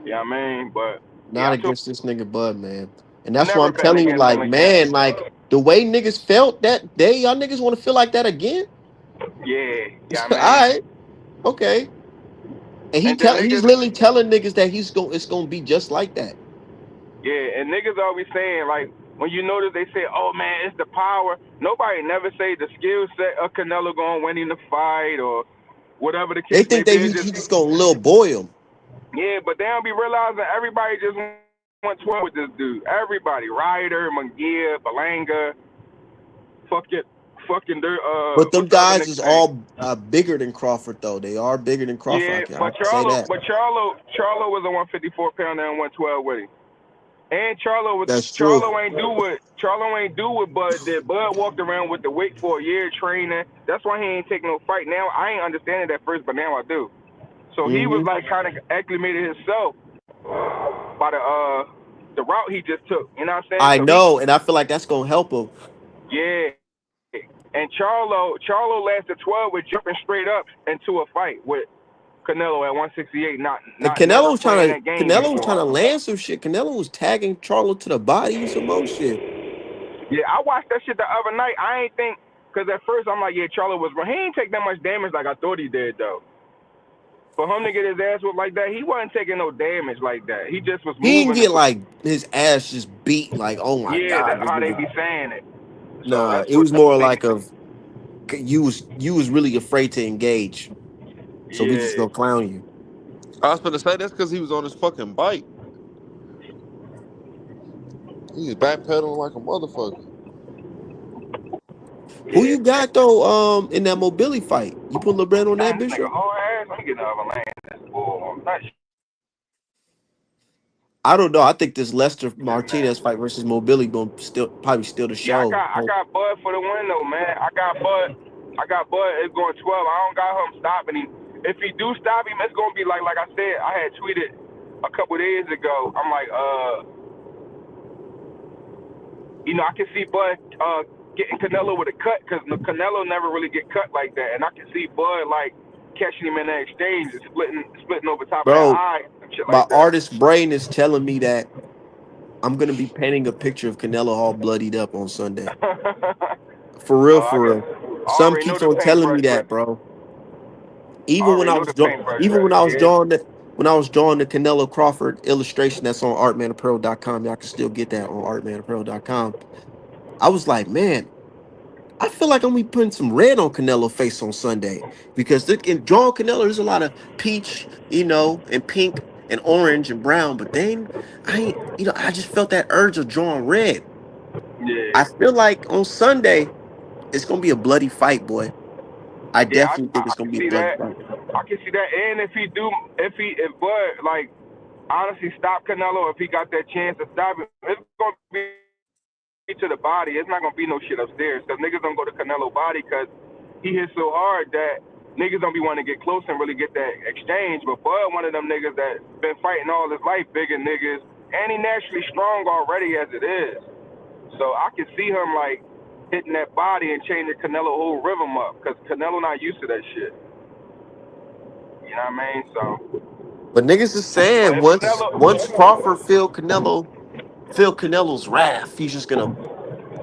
You know what I mean? But yeah, Not I told against this nigga Bud, man. And that's why never I'm betting telling you, against him like, again. man, like the way niggas felt that day, y'all niggas want to feel like that again? Yeah, yeah, I All mean, right, okay. And and then he's niggas, literally telling niggas that it's gonna be just like that. yeah, and niggas always saying like when you notice they say, oh man, it's the power. Nobody never say the skill set of Canelo going winning the fight or whatever the They case may think be. that It's he just just gonna little boy him. yeah, but they don't be realizing everybody just went 12 with this dude. Everybody, Ryder, Munguia, Balanga, fucking, But them what's the other guys nigga is name? all bigger than Crawford, though. They are bigger than Crawford. Yeah, I can say that. Charlo was a 154 pounder and 112 with him. And That's true. Charlo ain't do what Bud did. Bud walked around with the weight for a year training. That's why he ain't taking no fight. Now I ain't understand it at first, but now I do. So he was Hmm. like kind of acclimated himself by the route he just took. You know what I'm saying? I So he know, and I feel like that's gonna help him. yeah. And Charlo lasted 12 with jumping straight up into a fight with Canelo at 168, And not never playing that game Canelo was trying to before. land some shit. Canelo was tagging Charlo to the body and some more shit. Yeah, I watched that shit the other night. I ain't think Cause at first I'm like, yeah, Charlo was wrong. He ain't take that much damage like I thought he did though. For him to get his ass whooped like that, he wasn't taking no damage like that. He just was He didn't moving. get like his ass just beat. Like, oh my Yeah, god, that's this how they nigga. be saying it. So Nah, that's it what was more made like it. of you was really afraid to engage, so we just Yeah, gonna clown you. I was gonna say that's because he was on his fucking bike. He was backpedaling like a motherfucker. Who yeah. you got though? In that mobility fight, you put LeBron on that Damn, this nigga Bishop? whole ass. Let me get another lane. This bull. I'm not I don't know. I think this Lester sure, Martinez man. fight versus Mobility gonna still probably steal the Yeah, show. I got Bud for the win though, man. I got Bud. It's going 12. I don't got him stopping him. If he do stop him, it's gonna be like I said. I had tweeted a couple days ago. I'm like, I can see Bud getting Canelo with a cut because Canelo never really get cut like that, and I can see Bud like catching him in that exchange and splitting over top of that Bro, eye and shit my like that. artist brain is telling me that I'm gonna be painting a picture of Canelo all bloodied up on Sunday. For real, I for can real. I Some already know keeps the on telling me paintbrush, that, but bro. I Even when already I know was the draw, paintbrush even ready, kid. when I was drawing the Canelo Crawford illustration that's on artmanapparel.com, y'all can still get that on artmanapparel.com. I was like, man, I feel like I'm gonna be putting some red on Canelo face on Sunday because in drawing Canelo, there's a lot of peach, and pink and orange and brown, but then I ain't, I just felt that urge of drawing red. Yeah. I feel like on Sunday it's gonna be a bloody fight, boy. I Yeah, definitely think I it's gonna can be a see bloody that. fight. I can see that. And if Bud like honestly stop Canelo, if he got that chance to stop him, it's gonna be to the body. It's not gonna be no shit upstairs because niggas don't go to Canelo body because he hit so hard that niggas don't be wanting to get close and really get that exchange. But Bud, one of them niggas that been fighting all his life, bigger niggas, and he naturally strong already as it is. So I can see him like hitting that body and changing Canelo whole rhythm up because Canelo not used to that shit. You know what I mean? So, But niggas is but saying if once Crawford feel Canelo's wrath, he's just gonna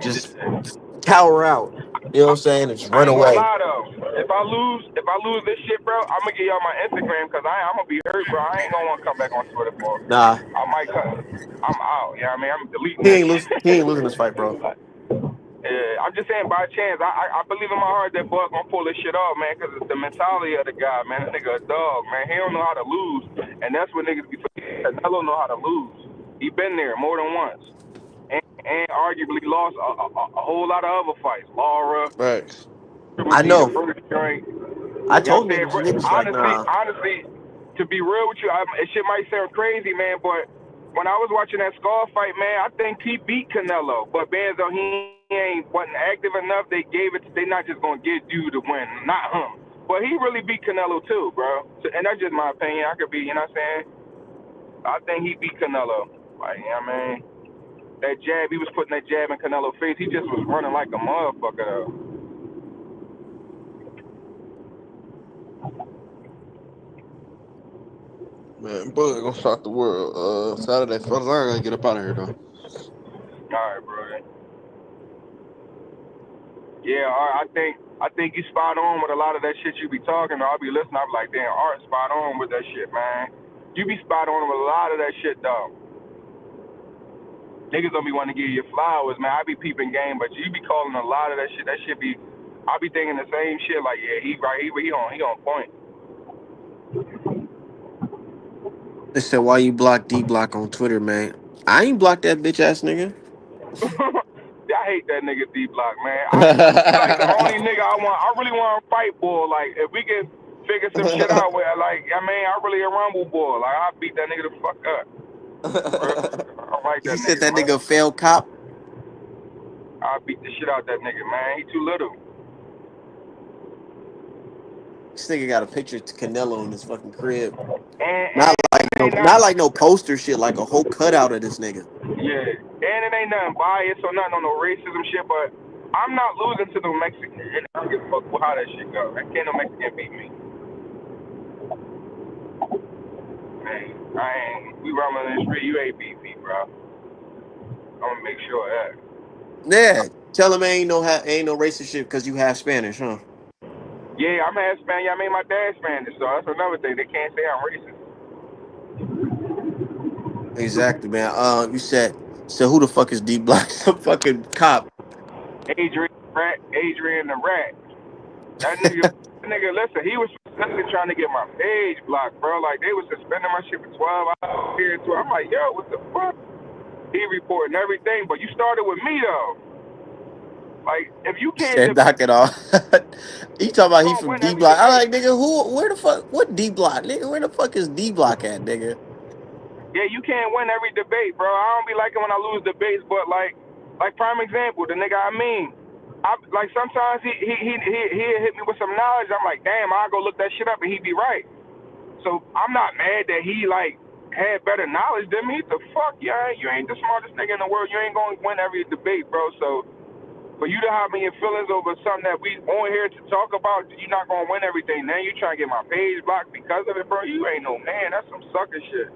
just cower out. You know what I'm saying? And just I run ain't gonna away. lie though, if I lose this shit, bro, I'm gonna get y'all my Instagram because I'm gonna be hurt, bro. I ain't gonna want to come back on Twitter for. Nah, I might cut. I'm out. You know what I mean? I'm deleting he that ain't lose. shit. He ain't losing this fight, bro. Yeah, I'm just saying by chance. I believe in my heart that Buck gonna pull this shit off, man, because it's the mentality of the guy, man. That nigga a dog, man. He don't know how to lose, and that's what niggas be forgetting. Canelo know how to lose. He been there more than once, and arguably lost a whole lot of other fights. Laura, Facts. Triple I G, the know. first joint. I You know what told I'm saying? niggas, and niggas like, nah. Honestly, to be real with you, it shit might sound crazy, man, but when I was watching that Skull fight, man, I think he beat Canelo. But being though he wasn't active enough, they gave it. They not just gonna give you the win, not him. But he really beat Canelo too, bro. So, and that's just my opinion. I could be, you know what I'm saying? I think he beat Canelo. Like, you know what I mean? That jab, he was putting that jab in Canelo's face. He just was running like a motherfucker. Though. Man, Bud gonna shock the world. Saturday, fellas. I gotta get up out of here though. All right, bro. Yeah, I think you spot on with a lot of that shit you be talking. I'll be listening. I'll be like, damn, Art spot on with that shit, man. You be spot on with a lot of that shit, though. Niggas don't be wanting to give you flowers, man. I be peeping game, but you be calling a lot of that shit. That shit be, I be thinking the same shit. Like, yeah, he right, he on point. They said, why you block D Block on Twitter, man? I ain't blocked that bitch ass nigga. I hate that nigga D Block, man. He like the only nigga I really want to fight, boy. Like, if we can figure some shit out where, like, I mean, I really a rumble boy. Like, I beat that nigga the fuck up. For real. I don't like He that said nigga, that nigga a man. failed cop. I beat the shit out that nigga, man. He too little. This nigga got a picture of Canelo in his fucking crib. And it ain't Not nothing. like no poster shit, like a whole cutout of this nigga. Yeah. And it ain't nothing biased or nothing on no racism shit, but I'm not losing to no Mexican. And I don't give a fuck how that shit go. Can't no Mexican beat me. Man, I ain't. We rolling in the street. You ain't beat me, bro. I'm gonna make sure of that. Yeah. Tell him ain't no racist shit because you half Spanish, huh? Yeah, I'm half Spanish. I mean, my dad's Spanish, so that's another thing. They can't say I'm racist. Exactly, man. You said so. Who the fuck is D Block? Some fucking cop. Adrian the rat. That nigga, listen, he was specifically trying to get my page blocked, bro. Like, they was suspending my shit for 12 hours here, too. I'm like, yo, what the fuck? He reporting everything, but you started with me, though. Like, if you can't Said knock it off. He talking about he don't from win D every Block. I debate. like nigga. Who? Where the fuck? What D Block? Nigga, where the fuck is D Block at, nigga? Yeah, you can't win every debate, bro. I don't be liking when I lose debates, but like prime example, the nigga I like sometimes he hit me with some knowledge. I'm like, damn, I'll go look that shit up and he be right. So I'm not mad that he like had better knowledge than me. The fuck, yeah, you ain't the smartest nigga in the world. You ain't gonna win every debate, bro. So for you to have me in feelings over something that we on here to talk about, you're not gonna win everything. Now you trying to get my page blocked because of it, bro. You ain't no man. That's some sucker shit.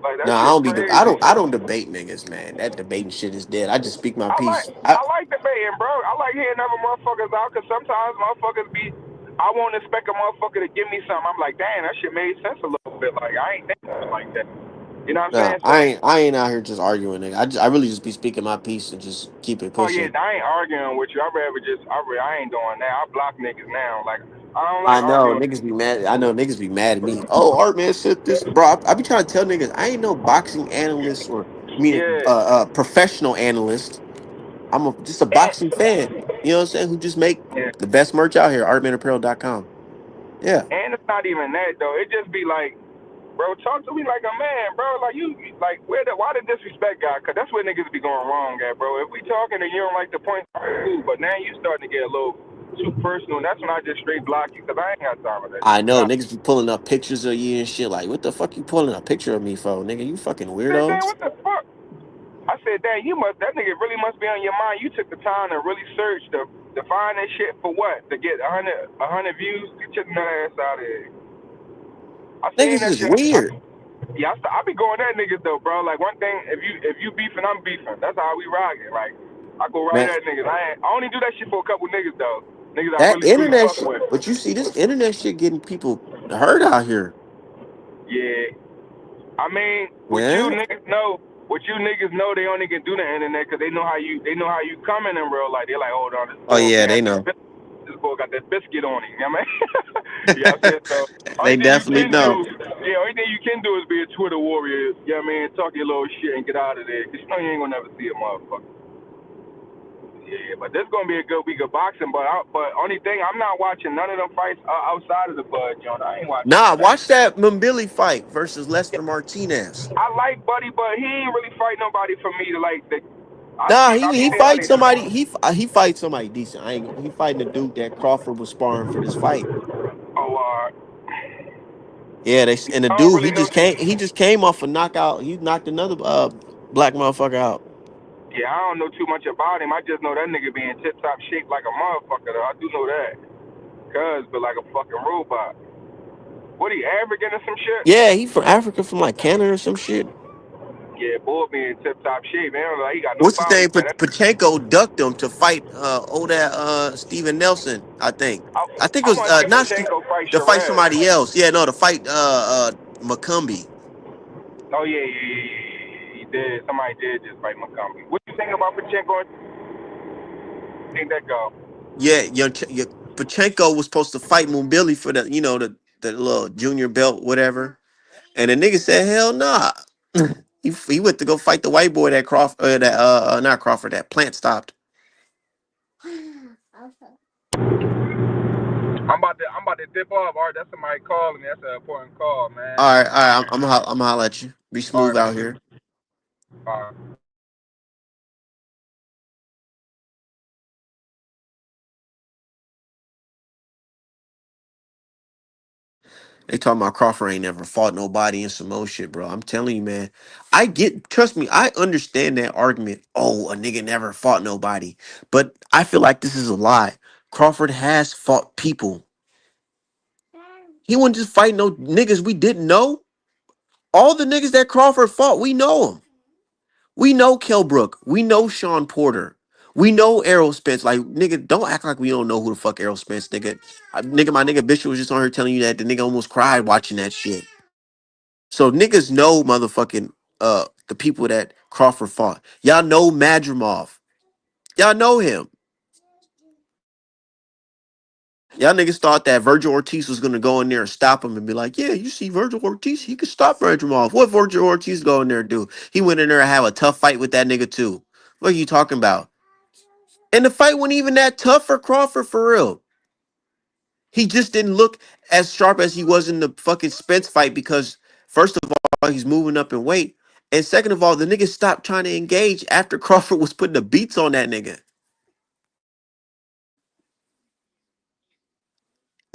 Like that No, I shit don't be. I crazy. don't. I don't debate niggas, man. That debating shit is dead. I just speak my piece. I like debating, bro. I like hearing other motherfuckers out because sometimes motherfuckers be. I won't expect a motherfucker to give me something. I'm like, damn, that shit made sense a little bit. Like I ain't thinking like that. You know what I'm Nah, saying? So, I ain't out here just arguing, nigga. I really just be speaking my piece and just keep it oh yeah, pushing. I ain't arguing with you. I rather just, I ain't doing that. I block niggas now. Like I don't like I know arguing. niggas be mad. I know niggas be mad at me. Oh, Art man said this, bro. I be trying to tell niggas I ain't no boxing analyst or meaning Yeah, professional analyst. I'm just a and boxing fan. You know what I'm saying? Who just make yeah, the best merch out here, artmanapparel.com. Yeah. and it's not even that though. It just be like. Bro, talk to me like a man, bro. Like you, like why the disrespect guy? Cause that's where niggas be going wrong at, bro. If we talking and you don't like the point, cool. But now you starting to get a little too personal. And that's when I just straight block you, cause I ain't got time for that I shit. know Nah. niggas be pulling up pictures of you and shit. Like, what the fuck you pulling a picture of me for, nigga? You fucking I said, damn, weirdos. what the fuck? I said, damn, that nigga really must be on your mind. You took the time to really search to find that shit for what? To get a hundred views? Get your nut ass out of here. I seen Niggas that is shit. weird. Yeah, I be going at niggas though, bro. Like one thing, if you beefing, I'm beefing. That's how we rockin'. Like I go right Man, at niggas. I only do that shit for a couple niggas though. Niggas I that really truly internet fuck shit, with. but you see this internet shit getting people hurt out here. Yeah, I mean, Yeah. what you niggas know, they only can do the internet because they know how you coming in real life. They're like, hold on, this Oh boy yeah, got they know. this boy got that biscuit on him. You know what I mean? Yeah, I'm saying so. They Only thing you definitely can do, know. yeah, only thing you can do is be a Twitter warrior. You know what I mean? Talk your little shit and get out of there. Cause you know you ain't gonna never see a motherfucker. Yeah, but this gonna be a good week of boxing. But only thing I'm not watching none of them fights outside of the Bud joint. I ain't watching Nah, none of that. watch that Mbili fight versus Lester Martinez. I like Buddy, but he ain't really fight nobody for me to like. Nah, I he see how fights they. somebody. He fights somebody decent. He fighting the dude that Crawford was sparring for this fight. Oh, Yeah, they and the I don't dude really know. he just came off a knockout. He knocked another black motherfucker out. Yeah, I don't know too much about him. I just know that nigga be in tip top shape like a motherfucker. Though. I do know that. Cuz, but like a fucking robot. What he African or some shit? Yeah, he from Africa, from like Canada or some shit. Yeah, boy be in tip top shape, man. Like he got no What's his body name? fat. Pachenko ducked him to fight that Steven Nelson, I think. I think it I was want to see not Pachenko fight to fight Shiraz. somebody else. Yeah, no, to fight McCumbee. Oh yeah. He did. Somebody did just fight McCombie. What you think about Pachenko? Think that go? Yeah, Pachenko was supposed to fight Mbili for the little junior belt, whatever. And the nigga said, hell nah. He went to go fight the white boy that Crawford, not Crawford, that Plant stopped. I'm about to dip off. All right, that's somebody calling me. That's an important call, man. All right, I'm gonna holler at you. Be All smooth right, out here. all right. They talking about Crawford ain't never fought nobody and some more shit, bro. I'm telling you, man. Trust me, I understand that argument. Oh, a nigga never fought nobody. But I feel like this is a lie. Crawford has fought people. He wasn't just fighting no niggas we didn't know. All the niggas that Crawford fought, we know them. We know Kell Brook. We know Sean Porter. We know Errol Spence. Like, nigga, don't act like we don't know who the fuck Errol Spence, nigga. Nigga, my nigga Bishop was just on here telling you that the nigga almost cried watching that shit. So niggas know motherfucking the people that Crawford fought. Y'all know Madrimov. Y'all know him. Y'all niggas thought that Virgil Ortiz was gonna go in there and stop him and be like, yeah, you see Virgil Ortiz, he could stop Madrimov. What Virgil Ortiz go in there and do? He went in there and have a tough fight with that nigga too. What are you talking about? And the fight wasn't even that tough for Crawford for real. He just didn't look as sharp as he was in the fucking Spence fight because first of all, he's moving up in weight. And second of all, the nigga stopped trying to engage after Crawford was putting the beats on that nigga.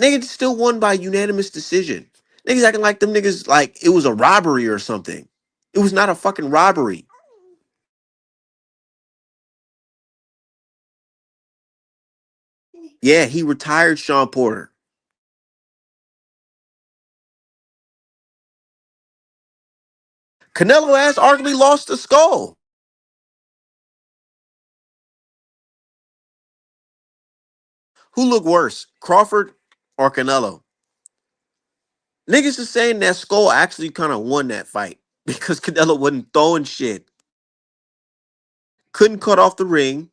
Nigga still won by unanimous decision. Niggas acting like them niggas like it was a robbery or something. It was not a fucking robbery. Yeah, he retired Sean Porter. Canelo has arguably lost the skull. Who looked worse, Crawford or Canelo? Niggas is saying that Skull actually kind of won that fight because Canelo wasn't throwing shit. Couldn't cut off the ring.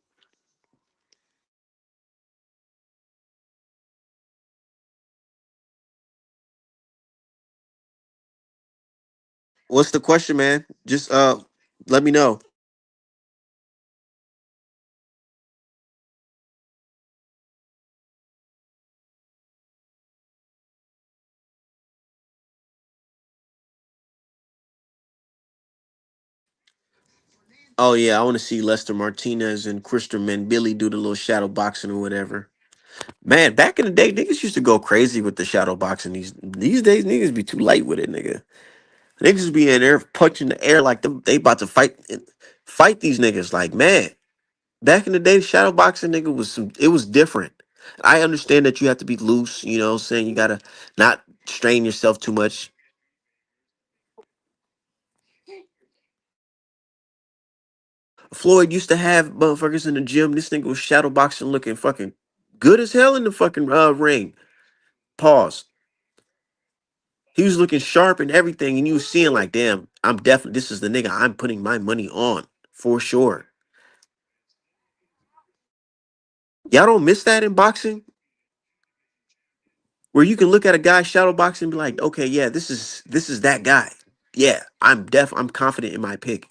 What's the question, man? Just let me know. Oh yeah, I want to see Lester Martinez and Christopher Billy do the little shadow boxing or whatever. Man, back in the day, niggas used to go crazy with the shadow boxing. These days, niggas be too light with it, nigga. Niggas be in there punching the air like them. They about to fight these niggas. Like man, back in the day, shadow boxing nigga was some. It was different. I understand that you have to be loose. You know, saying you gotta not strain yourself too much. Floyd used to have motherfuckers in the gym. This nigga was shadow boxing, looking fucking good as hell in the fucking ring. Pause. He was looking sharp and everything, and you was seeing like, damn, I'm definitely this is the nigga I'm putting my money on for sure. Y'all don't miss that in boxing, where you can look at a guy shadow boxing and be like, okay, yeah, this is that guy. Yeah, I'm confident in my pick.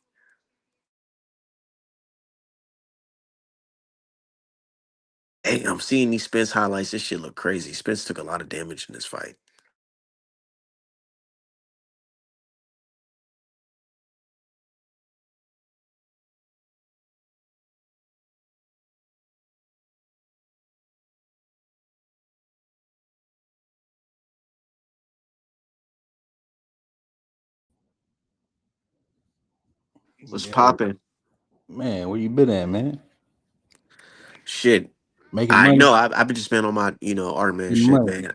Hey, I'm seeing these Spence highlights. This shit look crazy. Spence took a lot of damage in this fight. What's Yo, popping? man, where you been at, man? Shit. Making I money, know. I've been just been on my, art man getting shit, money. man.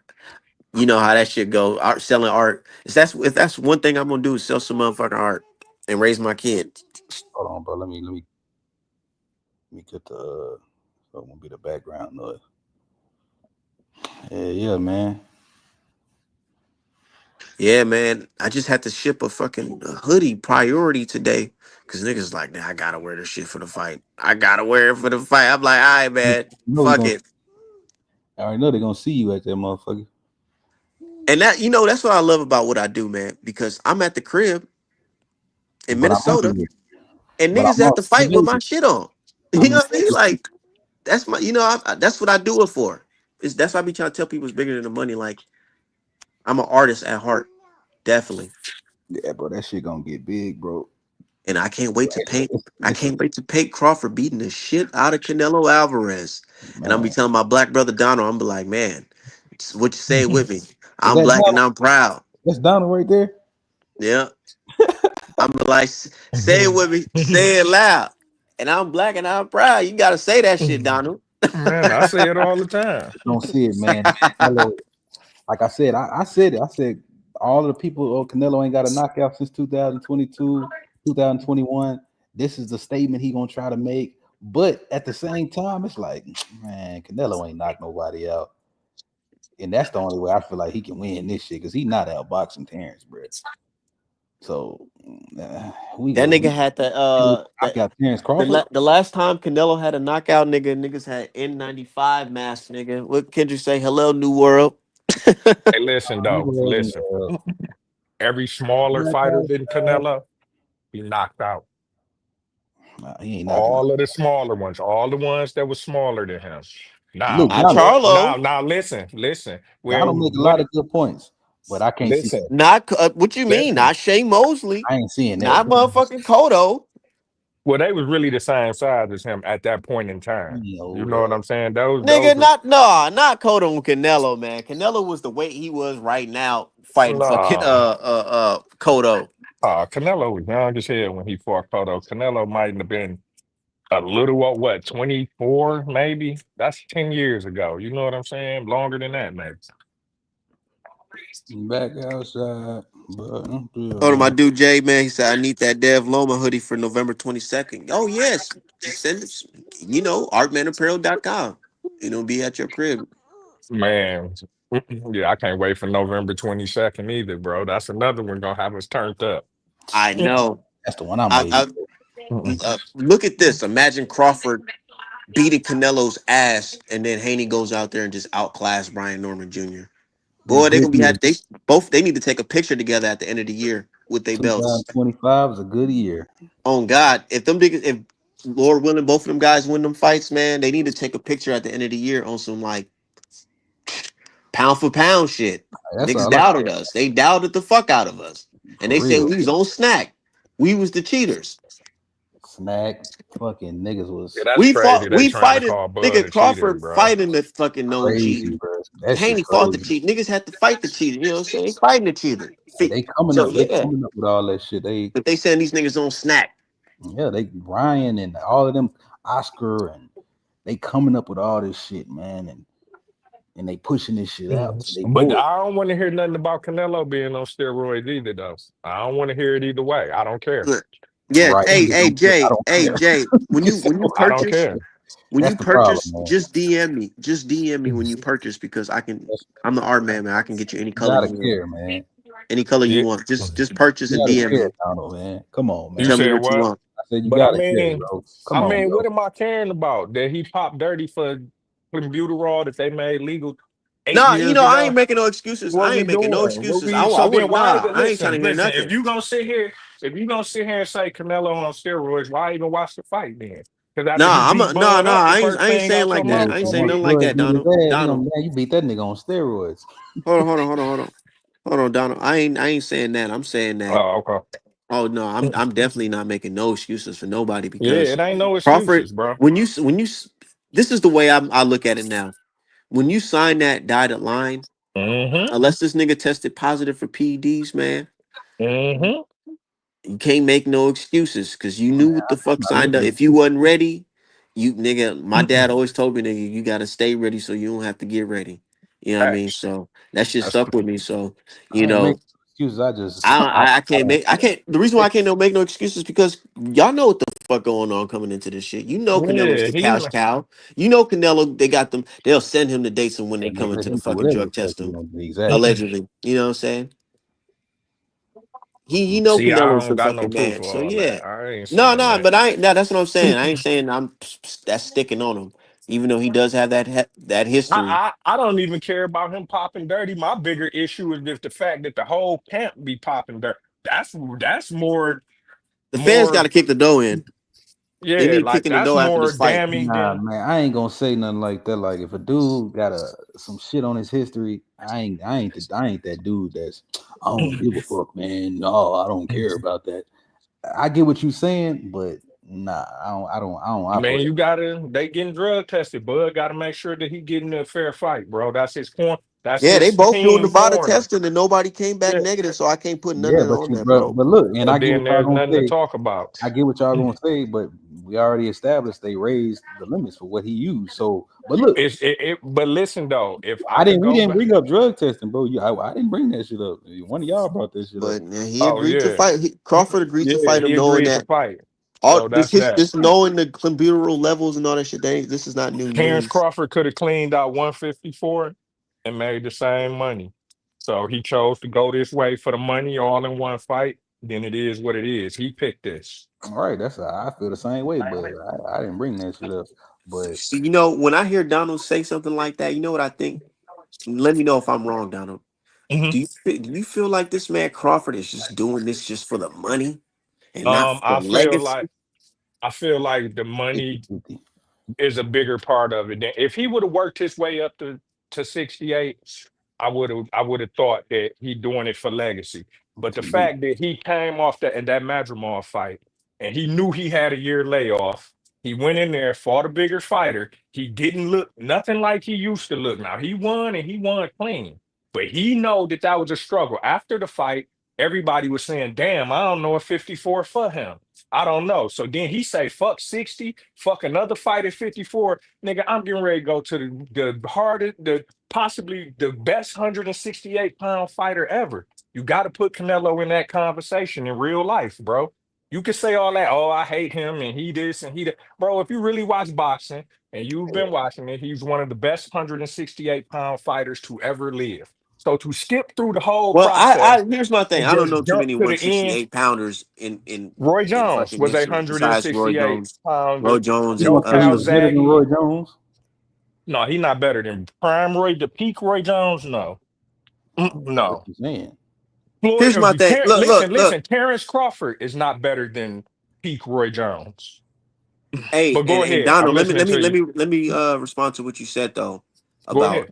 You know how that shit go. Art selling art. If that's one thing I'm gonna do is sell some motherfucking art and raise my kid. Hold on, bro. Let me get the. So it won't be the background noise. Yeah, man. Yeah, man. I just had to ship a fucking hoodie priority today. Cause niggas like, nah, I gotta wear this shit for the fight. I gotta wear it for the fight. I'm like, all right, You man. know we Fuck gonna. it. I already know they're gonna see you at that motherfucker. And that's what I love about what I do, man. Because I'm at the crib in But I'm Minnesota everywhere. and But niggas I'm at also the in fight with my Vegas. shit on. You I'm know in what I mean? Vegas. Like that's my, that's what I do it for. That's why I be trying to tell people it's bigger than the money. Like I'm an artist at heart, definitely, Yeah, bro. That shit gonna get big, bro. and I can't wait to It's, paint. it's, I it's a can't wait to paint Crawford beating the shit out of Canelo Alvarez, and I'm be man. telling my black brother Donald, I'm be like, man, what you say with me? Is I'm that black and Donald? I'm proud. That's Donald right there. Yeah, I'm like, say it with me, say it loud, and I'm black and I'm proud. You gotta say that shit, Donald. Man, I say it all the time. Don't see it, man. Canelo, like I said, I said it. I said all of the people, Canelo ain't got a knockout since 2022, 2021. this is the statement he gonna try to make. But at the same time, it's like, man, Canelo ain't knocked nobody out, and that's the only way I feel like he can win this shit because he not outboxing Terrence, bro. So we That go. nigga had I got Terrence Crawford. the last time Canelo had a knockout, nigga, niggas had N95 mask, nigga. What Kendrick say? Hello, New World. Hey, listen He though, was listen. Every smaller black fighter than outside. Canelo, he knocked out. Nah, he ain't knocking out. All of the smaller ones, all the ones that were smaller than him. Now, Look, Not Donald, Charlo. now, listen. Well, Donald make a lot of good points, but I can't see listen, that. Not what you mean? listen. Not Shane Mosley. I ain't seeing that, Not bro. motherfucking Kodo. Well, they was really the same size as him at that point in time. He You old know what ass. I'm saying? Those Nigga, was not Kodo and Canelo, man. Canelo was the weight he was right now fighting fucking nah. Kodo. Canelo was young as hell when he fought Cotto. Canelo might have been a little what 24 maybe. That's 10 years ago. You know what I'm saying? Longer than that, maybe. Back outside, but I'm still Hold on, my man. dude Jay, man. He said I need that Dev Loma hoodie for November 22nd. Oh yes, just send it. Artmanapparel.com. Be at your crib. Man, yeah, I can't wait for November 22nd either, bro. That's another one gonna have us turned up. I know. That's the one I'm I, waiting I for. look at this. Imagine Crawford beating Canelo's ass, and then Haney goes out there and just outclass Brian Norman Jr. Boy, they Good gonna be year. had they both. They need to take a picture together at the end of the year with their belts. 2025 is a good year. On God, if Lord willing, both of them guys win them fights, man, they need to take a picture at the end of the year on some like pound for pound shit. That's Niggas all I doubted us. They doubted the fuck out of us, and for they said real. we was on snack. We was the cheaters. Snack, fucking niggas Yeah, was that's crazy. They We trying to fighted call Bud nigga a cheater, Crawford bro. fighting the fucking known crazy, cheater. bro. That shit Haney fought the crazy. cheat. Niggas had to fight the cheater. You know what I'm saying? They fighting the cheater. Like, they coming So up, they yeah, coming up with all that shit. They but they saying these niggas on snack. yeah, they Ryan and all of them, Oscar, and they coming up with all this shit, man, and they pushing this shit out. Mhm. They But bored. I don't want to hear nothing about Canelo being on steroids either, though. I don't want to hear it either way. I don't care. Look, yeah, Right. hey, Niggas don't care. I don't Hey, care. Jay, I don't care. when That's you the problem, purchase, man. just DM me. Just DM me when you purchase because I'm the art man, man. I can get you any You color gotta you want. care, man. Any color you Yeah. want. Just purchase You and gotta DM care, me. Donald, man. Come on, You Tell man. me said what you what? want. I said you But gotta care, bro. Come on, what bro. am I caring about? That he popped dirty for clenbuterol that they made legal eight Nah, years I ain't ago? making no excuses. What I we ain't making no doing? What excuses. we I so then wouldn't. why is Nah, it? I ain't trying to hear Listen. nothing. If you gonna sit here and say Canelo on steroids, why even watch the fight then? Because after he Nah, beat nah, Bud nah. up, the I first ain't thing saying out like your Yeah, that. mouth I ain't was so saying once nothing shit. like Bud that, beat his Donald. ass, Donald. man, you beat that nigga on steroids. Hold on, Donald. I ain't saying that. I'm saying that. Oh, okay. Oh no, I'm definitely not making no excuses for nobody Yeah, because it ain't no Crawford. excuses, bro. This is the way I look at it now. When you sign that dotted line, Mm-hmm. unless this nigga tested positive for PEDs, man, Mm-hmm. you can't make no excuses because you knew what the fuck I'm not signed up. making If you it. wasn't ready, you nigga. My dad always told me, nigga, you gotta stay ready so you don't have to get ready. You know what I mean? Facts. So that shit That's stuck with me. So you I ain't know. making excuses. I just I can't don't make I can't the reason why I can't no make no excuses because y'all know what the fuck going on coming into this shit. You know Canelo's yeah. the cash cow. You know Canelo, they got them, they'll send him the dates and when they and come nigga, into he the do fucking whatever drug the fuck test he him. gonna do. Exactly. Allegedly. You know what I'm saying? He know See, I Canelo's don't the got no fucking proof man. of So all yeah. that. I ain't No, saying no, that. but I ain't no, that's what I'm saying. I ain't saying that's sticking on him. Even though he does have that history. I don't even care about him popping dirty. My bigger issue is just the fact that the whole camp be popping dirt. That's The fans more gotta kick the dough in. They yeah, need like kicking the that's dough after more this fight. damning Nah, than man, I ain't gonna say nothing like that. Like if a dude got some shit on his history, I ain't that dude that's I don't give a fuck, man. No, I don't care about that. I get what you saying, but nah, I don't man, operate. they getting drug tested. Bud gotta make sure that he getting a fair fight, bro. That's Yeah, they his both doing the team body corner. testing and nobody came back Yeah. negative, so I can't put none Yeah, of it but on you, that, bro, bro. but look, and I But get then what y'all there's gonna nothing to say. talk about. I get what y'all gonna say, but we already established they raised the limits for what he used. So, but look, But listen though, if I I could didn't. We go didn't back, bring up drug testing, bro. I didn't bring that shit up. One of y'all brought that shit up. But he oh agreed to yeah, fight. Crawford agreed to yeah, fight he him, knowing agreed to that fight. All So this that's his that. this knowing the clenbuterol levels and all that shit. This is not new Terrence news. Crawford could have cleaned out 154 and made the same money. So he chose to go this way for the money all in one fight. Then it is what it is. He picked this. All right, that's I feel the same way, but I didn't bring that shit up. But See, when I hear Donald say something like that, you know what I think? Let me know if I'm wrong, Donald. Mhm. Do you feel like this man Crawford is just doing this just for the money and not for the I feel like legacy? the money 50-50. is a bigger part of it. If he would have worked his way up to 68, I would have thought that he doing it for legacy. But the fact that he came off that Madrimov fight and he knew he had a year layoff, he went in there, fought a bigger fighter. He didn't look nothing like he used to look. Now he won and he won clean, but he know that was a struggle. After the fight, everybody was saying, "Damn, I don't know if 54 for him." I don't know. So then he say, fuck 60, fuck another fight at 54. Nigga, I'm getting ready to go to the hardest, possibly the best 168-pound fighter ever. You got to put Canelo in that conversation in real life, bro. You can say all that, oh, I hate him and he this and he that. Bro, if you really watch boxing and you've been watching it, he's one of the best 168-pound fighters to ever live. So to skip through the whole Well, process here's my thing. and I don't know just too jump many to the end. 168 pounders in Roy in Jones fucking was a history besides Roy 168 Jones. Roy pounder. Jones You and gonna Joe say he was better than Calzaghe. Roy Jones? No, he not better than prime Roy, the peak Roy Jones. No, What no. you saying? Floyd, here's my thing. Look, look, look. listen. Terrence Crawford is not better than peak Roy Jones. Hey, But go and ahead. I'm Donald, let me listening let me to let you. me let me respond to what you said though Go about ahead.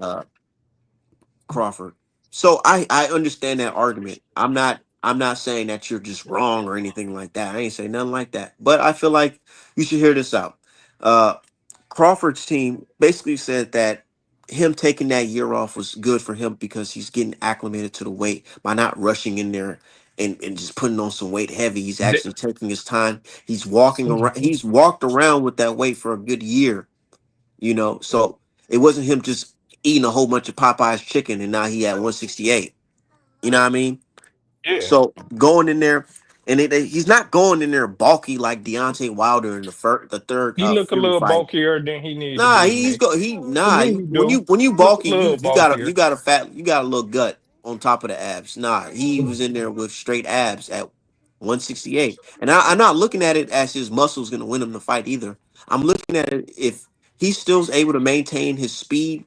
Crawford. So I understand that argument. I'm not saying that you're just wrong or anything like that. I ain't saying nothing like that. But I feel like you should hear this out. Uh Crawford's team basically said that him taking that year off was good for him because he's getting acclimated to the weight by not rushing in there and just putting on some weight heavy. He's Th- actually taking his time. He's walking around. He's walked around with that weight for a good year, so it wasn't him just eating a whole bunch of Popeye's chicken and now he at 168. You know what I mean? yeah, So going in there, and he's not going in there bulky like Deontay Wilder in the third he look a Fury little fight. bulkier than he need to Nah, be, he's man. go he To nah. me, he When do you look a bulky, you little you got a you bulkier. got a fat you got a little gut on top of the abs. Nah, he was in there with straight abs at 168. And I'm not looking at it as his muscles gonna win him the fight either. I'm looking at it if he's still able to maintain his speed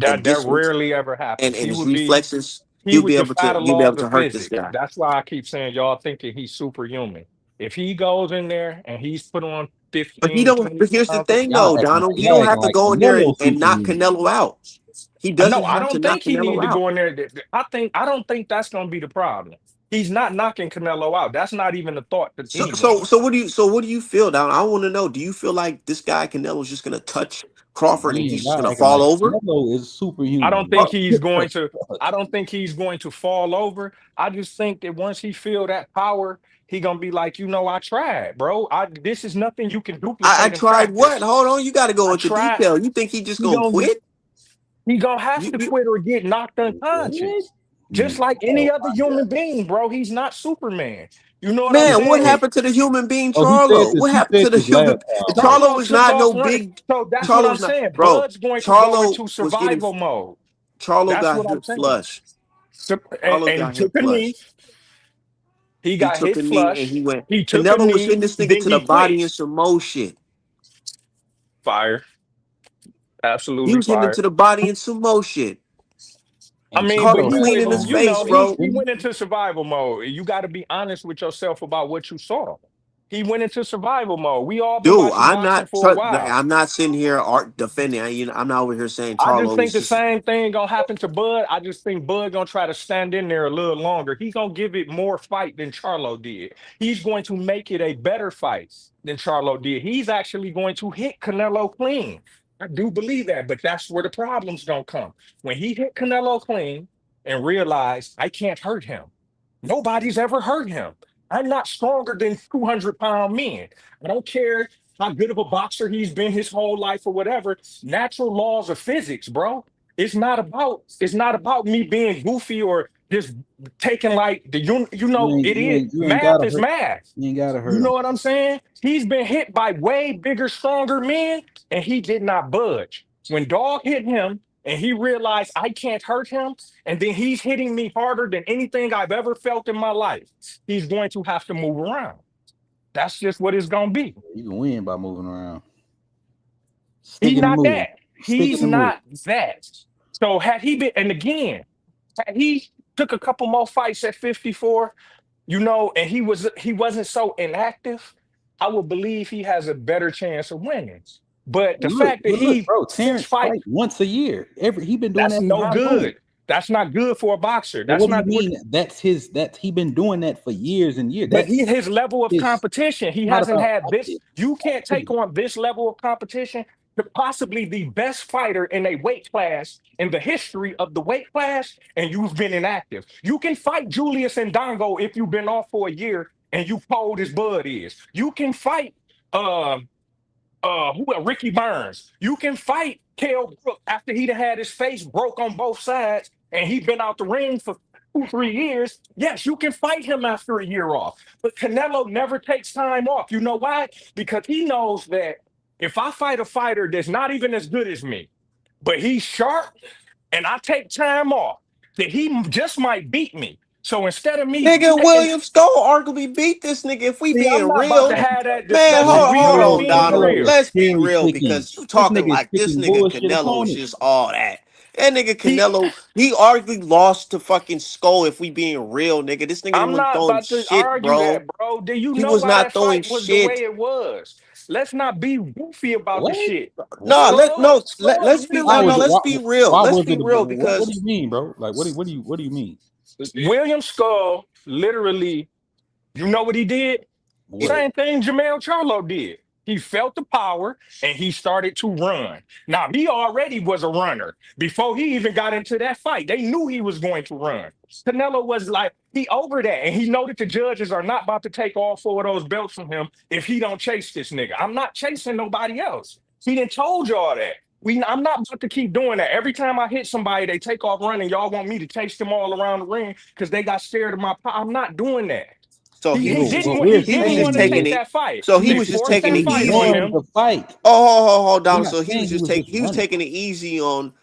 and That distance rarely ever and, happens. and his reflexes, He would defy the he'll be able laws to of hurt this physics. guy. That's why I keep saying y'all thinking he's superhuman. If he goes in there and he's put on But he 15, don't. 20 But here's the pounds, thing, though, Donald. He Y'all don't acting have to like go in there Canelo and knock superhuman. Canelo out. He no, doesn't I have to don't knock think he Canelo need to out. go in there. I don't think that's gonna be the problem. He's not knocking Canelo out. That's not even a thought to So so anyone. so what do you feel, Donald? I want to know. Do you feel like this guy Canelo's just gonna touch Crawford and Man, he's just y'all gonna acting fall like over? Canelo is I don't superhuman, think bro. he's going to. I don't think he's going to fall over. I just think that once he feel that power, he gonna be like, I tried, bro. This is nothing you can I duplicate in tried what? practice. Hold on, you got to go I into tried. detail. You think he just He gonna gonna quit? he gonna have to You quit or get knocked What? unconscious. Just like any Oh other my god. human being, bro. He's not Superman. You know what I'm man, what saying? Okay. happened to the human being Oh, he said Charlo? this. What He happened said to the this last human? time, bro. Charlo Charlo was took not no off running. big. So that's what Charlo I'm was not, saying. bro. Bud's going to go Charlo into was getting. survival mode. Charlo That's got what I'm hit saying. flush. So, Charlo and he got hit took a knee. flush. He He got took hit a knee and he flush. went. He took a Canelo was hitting knee. this nigga Then to the he body quit. and some more shit. Fire. He Absolutely was hitting him fire. to the body and some more shit. I And mean, Caught but him Charlo he had clean went, in it his on him face, first, bro. he didn't went into survival mode. You got to be honest with yourself about what you saw. He went into survival mode. We all been Dude, watching boxing for a while. I'm not sitting here art defending. I'm not over here saying I just Charlo think was the just. same thing gonna happen to Bud. I just think Bud gonna try to stand in there a little longer. He's gonna give it more fight than Charlo did. He's going to make it a better fight than Charlo did. He's actually going to hit Canelo clean. I do believe that, but that's where the problems gonna come. When he hit Canelo clean and realized I can't hurt him. Nobody's ever hurt him. I'm not stronger than 200-pound men. I don't care how good of a boxer he's been his whole life or whatever. Natural laws of physics, bro. It's not about me being goofy or just taking like it is You ain't math gotta is hurt. math. You ain't gotta You hurt know him. what I'm saying? He's been hit by way bigger, stronger men, and he did not budge. When Dog hit him and he realized I can't hurt him, and then he's hitting me harder than anything I've ever felt in my life, he's going to have to move around. That's just what it's gonna be. You can win by moving around. Stick He's in the not move. that. Stick in He's the move. not that. So had he been, and again, had he took a couple more fights at 54, and he wasn't so inactive, I would believe he has a better chance of winning. But the fact that But look, he bro. six Terrence fight, fight once a year. He been doing that's that for no how long? good. That's not good for a boxer. But That's what do you not what. mean? That's his. That he been doing that for years and years. But That's his level of his. competition, he It's not hasn't about had this. practice. You I can't take agree. on this level of competition to possibly the best fighter in a weight class in the history of the weight class, and you've been inactive. You can fight Julius and Dongo if you've been off for a year and you cold as Bud is. You can fight um Ricky Burns. You can fight Kell Brook after he done had his face broke on both sides and he been out the ring for 2, 3 years. Yes, you can fight him after a year off. But Canelo never takes time off. You know why? Because he knows that if I fight a fighter that's not even as good as me, but he's sharp and I take time off, that he just might beat me. So instead of me Nigga, taking, William Skull arguably beat this nigga. If we see, I'm being not about to real, have that man, discussion. We hold not on, being Donald. Canelo real. is Let's be cherry real picking. because you This talking nigga is like this picking nigga bullshit Canelo is opponents. just all that. That nigga He Canelo, he arguably lost to fucking Skull. If we being real, nigga, this nigga I'm wasn't not throwing about to shit, argue bro. that, bro. Do you He know was why not that throwing fight was the way shit. it was? Let's not be goofy about the What? shit. What? No, Skull let's be Why was it? literally let's be real. Why Let's was be it? real What do because you mean, bro? Like, what do you mean? William Skull literally, you know what he did? What? Same thing Jamel Charlo did. He felt the power and he started to run. Now, he already was a runner before he even got into that fight. They knew he was going to run. Canelo was like, he over that. And he know that the judges are not about to take all four of those belts from him if he don't chase this nigga. I'm not chasing nobody else. He done told y'all that. I'm not about to keep doing that. Every time I hit somebody, they take off running. Y'all want me to chase them all around the ring because they got scared of my power. I'm not doing that. so He he he was No, just didn't what wa- we're he he was didn't just want to saying taking take is it. that fight. So he he They was just forced taking that it he fight easy. on won him. the fight. Hold We're Donald. not So saying he was just he was running. taking it easy on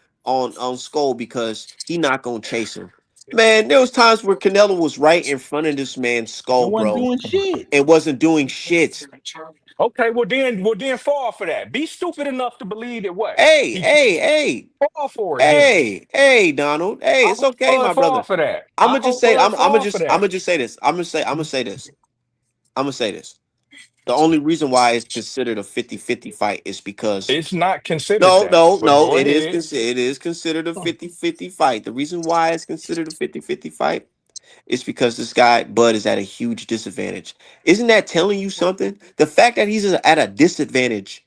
Skull because he not gonna chase him. Man, there was times where Canelo was right in front of this man's And skull, wasn't bro, doing shit. and wasn't doing shit. Okay, well then fall for that. Be stupid enough to believe that what Hey, he hey, hey, fall for it. Then hey, Donald. Hey, I it's hope okay, Bud my fall brother. for that. I'm I gonna just hope say Bud fall for I'm that. gonna just say this. I'm gonna say this. I'm gonna say this. The only reason why it's considered a 50-50 fight is because It's not considered no, that, no, but no. go ahead. It is considered a 50-50 fight. The reason why it's considered a 50-50 fight is because this guy Bud is at a huge disadvantage. Isn't that telling you something? The fact that he's at a disadvantage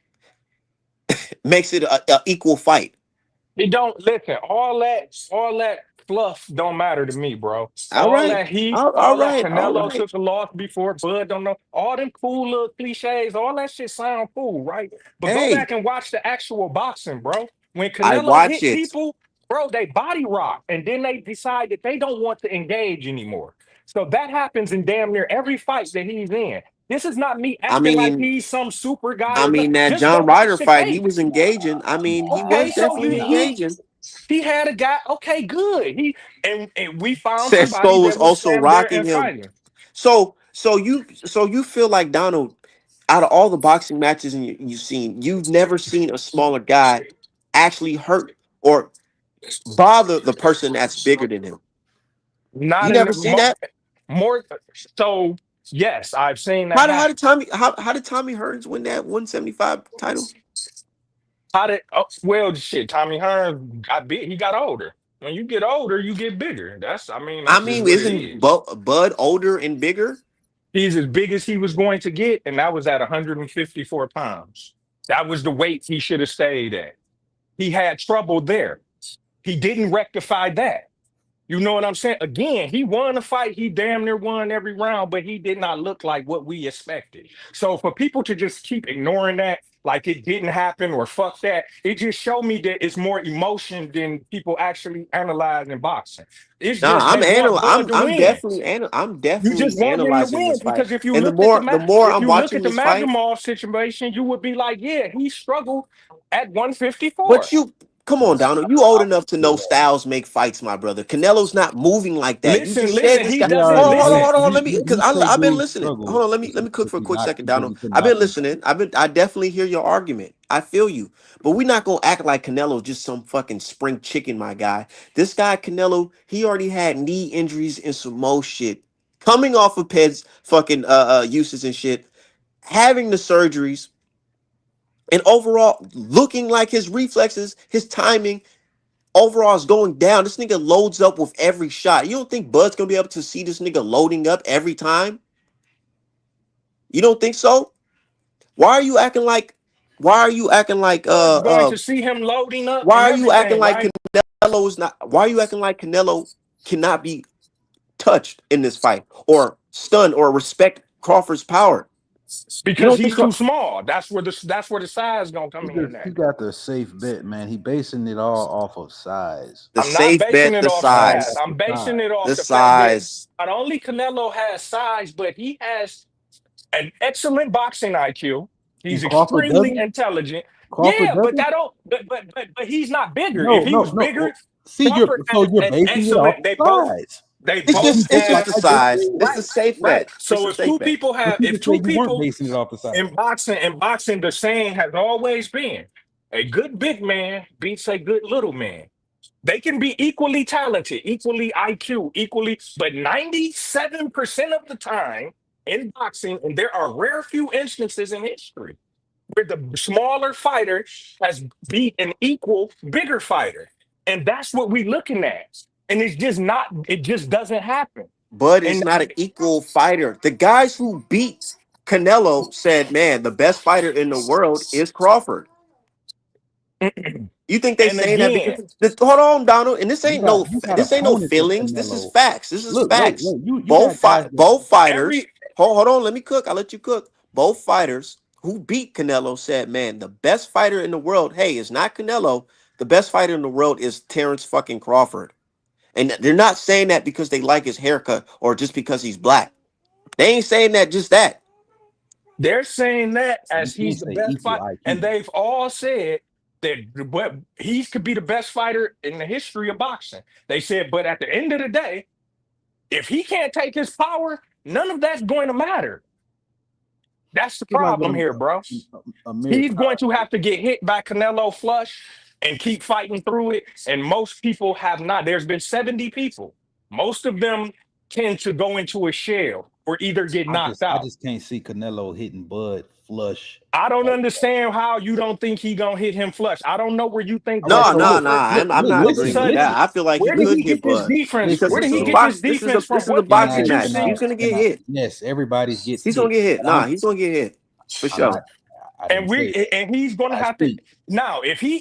makes it a equal fight. It don't listen. All that fluff don't matter to me, bro. All right. All All that right. All Canelo right. took a loss before Bud don't know. All them cool little cliches, all that shit sound cool, right? But go Hey, back and watch the actual boxing, bro. When I Canelo watch hit it. people, bro, they body rock, and then they decide that they don't want to engage anymore. So that happens in damn near every fight that he's in. This is not me I acting like mean, he's some super guy or something. that Just John go watch Ryder the fight, he tape. was engaging. I mean, he was Okay, so definitely engaging. he had a guy. Okay, good. And we found Said somebody Skull was that will also stand there rocking and him. fight him. So you feel like Donald, out of all the boxing matches you've seen, you've never seen a smaller guy actually hurt or bother the person that's bigger than him. Not You in never the seen that? more. So yes, I've seen that How did happen. Tommy Hearns win that 175 title? How did? Oh, well, shit. Tommy Hearns got big. He got older. When you get older, you get bigger. I mean, I that's just mean, what it isn't is. Bud older and bigger? He's as big as he was going to get, and that was at 154 pounds. That was the weight he should have stayed at. He had trouble there. He didn't rectify that. You know what I'm saying? Again, he won a fight. He damn near won every round, but he did not look like what we expected. So for people to just keep ignoring that, like it didn't happen or fuck that, it just showed me that it's more emotion than people actually analyze in boxing. It's Nah, just they want Bud to win. I'm You definitely just want him to analyzing win this fight. because if you And looked at the more if I'm you look watching at the this fight, Magomov situation, you would be like, yeah, he struggled at but 154. you come on, Nah, Donald. You old I enough to feel know that. Styles make fights, my brother. Canelo's not moving like that. You Listen, just said listen, this he guy. He doesn't already listen. Hold on. Let me, because he say I've been dude listening. Hold struggled on. Let me cook because for a quick second, because Donald. he couldn't I've been knock him. listening. I definitely hear your argument. I feel you, but we're not gonna act like Canelo's just some fucking spring chicken, my guy. This guy Canelo, he already had knee injuries and some more shit. Coming off of Ped's fucking uses and shit, having the surgeries, and overall looking like his reflexes, his timing overall is going down. This nigga loads up with every shot. You don't think Bud's gonna be able to see this nigga loading up every time? You don't think so? Why are you acting like? Why are you acting like? Was going to see him loading up Why and are you acting everything, like right? Canelo is not? Why are you acting like Canelo cannot be touched in this fight or stunned or respect Crawford's power? You Because don't think he's too so? small. That's where the size gonna come in He at. got the safe bet, man. He basing it all off of size. The I'm not safe basing bet, it the off size. All size, off I'm the basing size. it off the the fact that size. not only Canelo has size, but he has an excellent boxing IQ. And He's Crawford extremely doesn't. intelligent. Crawford Yeah, but doesn't. that don't. But he's not bigger. If No, he no, was no. bigger, See, Crawford has you're an basing it off excellent. the size. It's Like just Have the I just size. said. It's the right, safe right. bet. It's So a safe bet. But you if just said two you weren't people basing it off the size. in boxing, the saying has always been a good big man beats a good little man. They can be equally talented, equally IQ, equally, but 97% of the time in boxing, and there are rare few instances in history where the smaller fighter has beat an equal bigger fighter. And that's what we're looking at. And it's just not, it just doesn't happen. Bud is And not an equal fighter. The guys who beat Canelo said, "Man, the best fighter in the world is Crawford." You think they and saying that again, because hold on, Donald, and You got this ain't no opponents of feelings. This is Canelo. facts. This is facts. Look. You got guys that Both fighters. every Hold on, let me cook. I'll let you cook. Both fighters who beat Canelo said, "Man, the best fighter in the world. Hey, it's not Canelo. The best fighter in the world is Terrence fucking Crawford." And they're not saying that because they like his haircut or just because he's black. They ain't saying that just that. they're saying that you as he's can't the say best equal fight, and IQ. they've all said that he could be the best fighter in the history of boxing. They said, but at the end of the day, if he can't take his power, none of that's going to matter. That's the Just like with problem here, bro. Amir He's Khan. going to have to get hit by Canelo flush and keep fighting through it. And most people have not. There's been 70 people. Most of them tend to go into a shell or either get knocked I out. just can't see Canelo hitting Bud flush. I don't Like, understand how you don't think he gonna hit him flush. I don't know where you think all right, that No, so no, look, no. Crawford look, I'm look, not all of a agreeing with listen, sudden. that. I feel like he Where did could he listen, get hit this Bud defense? because Where listen. did this he is a So get box. this defense from? What Boxing did you match. He's see? gonna get hit. Yes, everybody gets He's gonna hit. get hit. But Nah, he's gonna get hit for I'm sure. not, I And didn't say that. he's gonna I have to speak. now. If he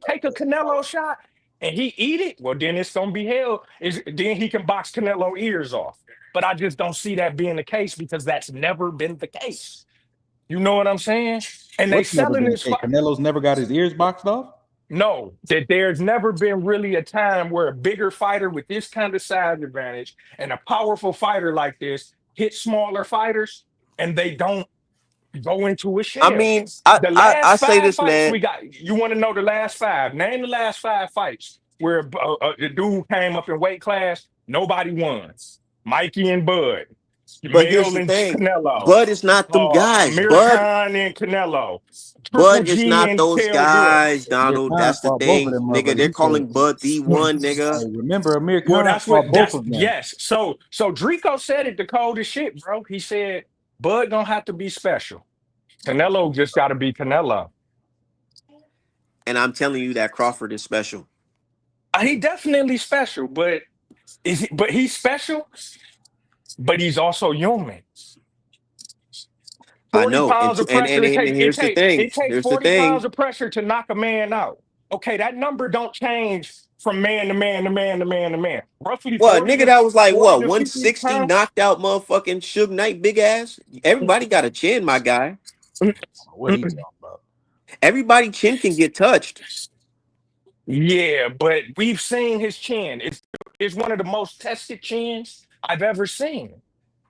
take a Canelo shot and he eat it, well then it's gonna be hell. Is then he can box Canelo ears off. But I just don't see that being the case because that's never been the case. You know what I'm saying? And they What's never selling been this the case? fight. Canelo's never got his ears boxed off. No, that there's never been really a time where a bigger fighter with this kind of size advantage and a powerful fighter like this hit smaller fighters and they don't go into a I shell. mean, The last I say five this, fights man. we got, you want to know the last five? Name the last five fights where the dude came up in weight class. Nobody won. Mikey and Bud, But here's Mel the and thing: Canelo, Bud is not them guys. Amir Khan and Canelo, Triple Bud is G not and those Kell Brook. guys, Amir Donald. Khan That's the fought both of thing, them nigga. motherfuckers. They're He said, calling Bud the one, nigga. hey, remember Amir Well, Khan fought both of them. yes. So Drico said it the coldest shit, bro. He said Bud gonna have to be special. Canelo just got to be Canelo. And I'm telling you that Crawford is special. He definitely special, but but he's special, but he's also human. I 40 know. pounds of pressure. And It here's the take thing. it takes Here's the 40 pounds thing. of pressure to knock a man out. Okay, that number don't change from man to man to man to man to man. Roughly What 40 nigga to that was like 40 what to 50 160 pounds. knocked out motherfucking Suge Knight big ass? Everybody got a chin, my guy. What he talking about? Everybody chin can get touched. Yeah, but we've seen his chin. It's one of the most tested chins I've ever seen.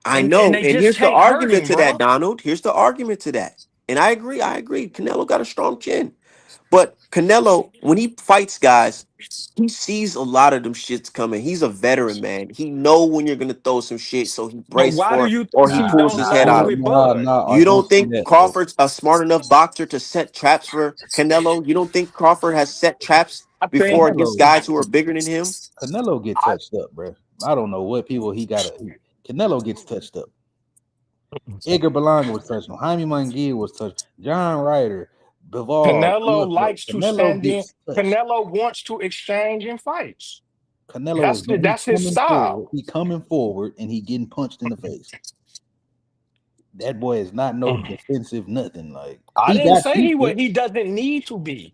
I And know. they And just here's the can't hurt argument him, to that, bro. Donald. Here's the argument to that. And I agree. I agree. Canelo got a strong chin. But Canelo, when he fights guys, he sees a lot of them shits coming. He's a veteran, man. He know when you're gonna throw some shit, so he But brace why do for it, you or think he he Nah, pulls don't his nah, head know out. with Bud? I You don't don't see think that though. Crawford's a smart enough boxer to set traps for Canelo? You don't think Crawford has set traps I think before against Canelo, guys who are bigger than him? Canelo get I touched up, bro. I don't know what people he got. Canelo gets touched up. Edgar Berlanga was touched. Jaime Munguia was touched. John Ryder, Bivol, Canelo likes to Canelo stand in. gets touched. Canelo wants to exchange in fights. Canelo is he That's his coming forward. style. He coming forward and he getting punched in the face. That boy is not no defensive nothing. Like I he didn't got say feet. he doesn't need to be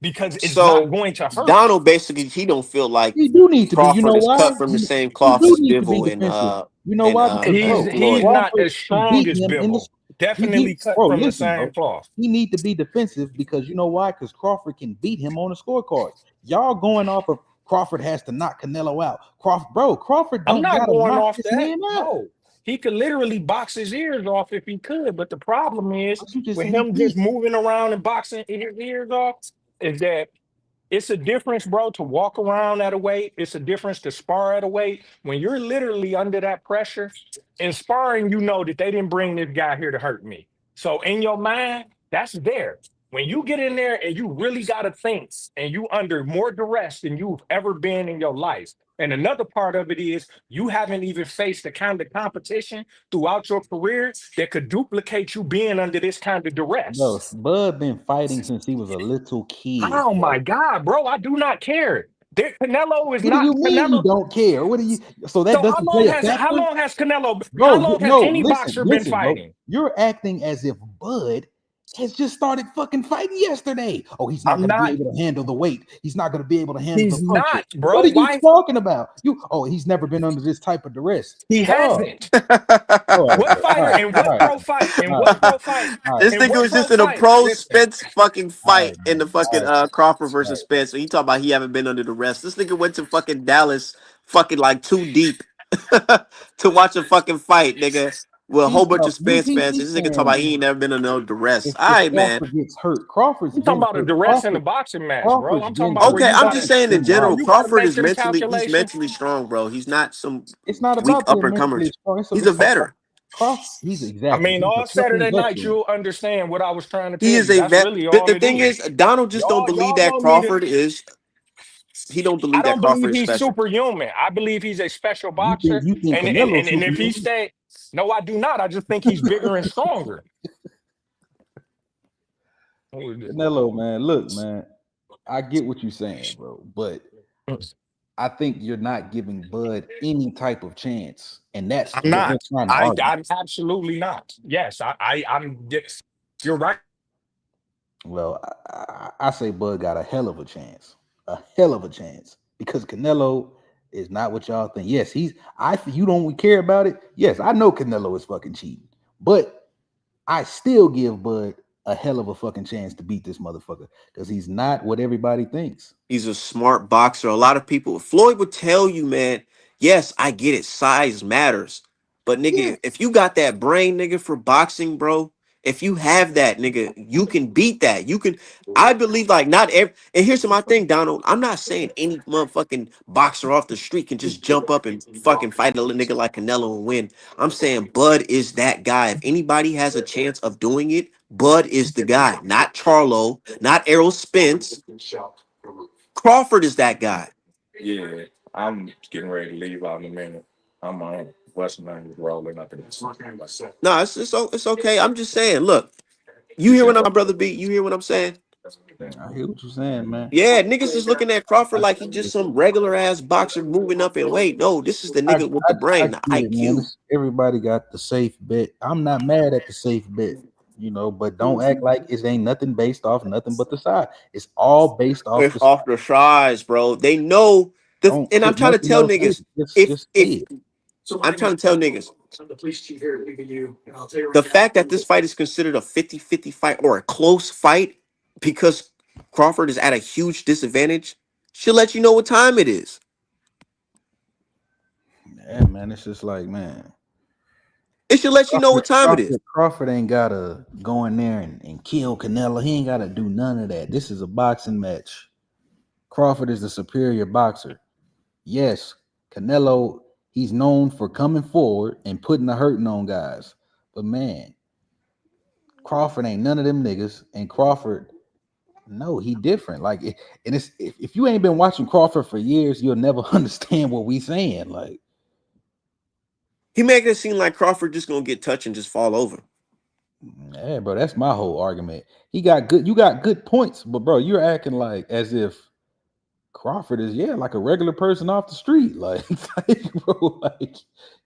because it's not So going to hurt. Donald basically he don't feel like He do need to be. You Crawford know is why? cut from the same He cloth do as need to be Bivol defensive. You know why? Because He's bro, he's Floyd. not Crawford as can strong beat as him in the Bivol. Definitely cut bro. from the Listen, same bro. cloth. He need to be defensive because you know why? Because Crawford can beat him on the scorecards. Y'all going off of Crawford has to knock Canelo out. Crawford I'm don't not gotta going knock off this that. man out. No, he could literally box his ears off if he could. But the problem is But you just with said he him just can't. moving around and boxing his ears off is that it's a difference, bro, to walk around at a weight. It's a difference to spar at a weight. When you're literally under that pressure, in sparring, you know that they didn't bring this guy here to hurt me. So in your mind, that's there. When you get in there and you really got to think and you under more duress than you've ever been in your life. And another part of it is you haven't even faced the kind of competition throughout your career that could duplicate you being under this kind of Bro, duress. Bud been fighting since he was a little kid, Oh bro. my God, bro, I do not care. Canelo is What do not you mean you Canelo. don't care? What do you so that So doesn't play a how factor? long has Canelo Bro, how long has no, any boxer been listen, bro. fighting? You're acting as if Bud has just started fucking fighting yesterday. Oh, he's not I'm gonna be not, able to handle the weight. He's not gonna be able to handle the he's punches. not, What bro. are you Why talking about? He's never been under this type of duress. he Dog. hasn't? All right, What bro. fighter in All what right, pro fight? In all right, what pro fight? all right, This In nigga what was just pro in a fight? pro Listen, Spence fucking all right, fight in man. the fucking Crawford All versus right. Spence. So you talk about he haven't been under the rest. This nigga went to fucking Dallas fucking like too deep to watch a fucking fight, nigga. With a whole bunch of Spence fans. He's This nigga talk about saying he ain't never been under no duress. All if right, man. Crawford gets hurt, Crawford's I'm talking been about a hurt. duress in a boxing match, bro. Crawford's I'm talking been about where hurt. Okay, you I'm gotta just saying in All general, right. you gotta Crawford make is them mentally he's calculations. mentally strong, bro. He's not some It's not weak about up being and comers. mentally strong. He's a It's about veteran. Crawford. He's I exactly. mean, He's a all fucking Saturday night veteran. you'll understand what I was trying to He tell is you. a That's vet. really But all the it thing is, is. Donald just don't believe Y'all that want me to Crawford is. He don't I believe that don't believe Crawford is he's special. superhuman. I believe he's a special boxer. You think Canelo's And if he superhuman? stay, no, I do not. I just think he's bigger and stronger. Canelo, man, look, man, I get what you're saying, bro, but I think you're not giving Bud any type of chance, and that's I'm what we're not. trying to argue. I'm absolutely not. Yes, I'm. Yes, you're right. Well, I say Bud got a hell of a hell of a chance, because Canelo is not what y'all think. Yes, he's. You don't care about it. Yes, I know Canelo is fucking cheating, but I still give Bud a hell of a fucking chance to beat this motherfucker because he's not what everybody thinks. He's a smart boxer. A lot of people, Floyd would tell you, man, yes, I get it. Size matters. But Yeah, nigga, if you got that brain, nigga, for boxing, bro, if you have that, nigga, you can beat that. You can, I believe like not every, and here's my thing, Donald. I'm not saying any motherfucking boxer off the street can just jump up and fucking fight a little nigga like Canelo and win. I'm saying Bud is that guy. If anybody has a chance of doing it, Bud is the guy, not Charlo, not Errol Spence. Crawford is that guy. Yeah, I'm getting ready to leave out in a minute. I'm on Western Line rolling up in this. No, it's okay. I'm just saying. Look, you hear what my brother B? You hear what I'm saying? I hear what you're saying, man. Yeah, niggas is looking at Crawford I, like he just some regular ass boxer moving up in weight. No, this is the nigga with the I brain, the get it, man. IQ. Everybody got the safe bet. I'm not mad at the safe bet. You know, but don't act like it ain't nothing based off nothing but the side. It's all based off It's the off side. the size, bro. They know the, Don't and I'm put trying to nothing tell else with niggas, it. Just say if it. I'm trying to tell niggas, the fact that this fight is considered a 50-50 fight or a close fight because Crawford is at a huge disadvantage should let you know what time it is. Yeah, man. It's just like, man. It should let you know Crawford, what time it is. Crawford ain't gotta go in there and kill Canelo. He ain't gotta do none of that. This is a boxing match. Crawford is the superior boxer. Yes, Canelo, he's known for coming forward and putting the hurting on guys. But man, Crawford ain't none of them niggas. And Crawford, no, he different. Like, and it's if you ain't been watching Crawford for years, you'll never understand what we saying. Like, He making it seem like Crawford just gonna get touched and just fall over. yeah, bro, that's my whole argument. He got good, you got good points, but bro, you're acting like as if Crawford is like a regular person off the street. Like, bro, like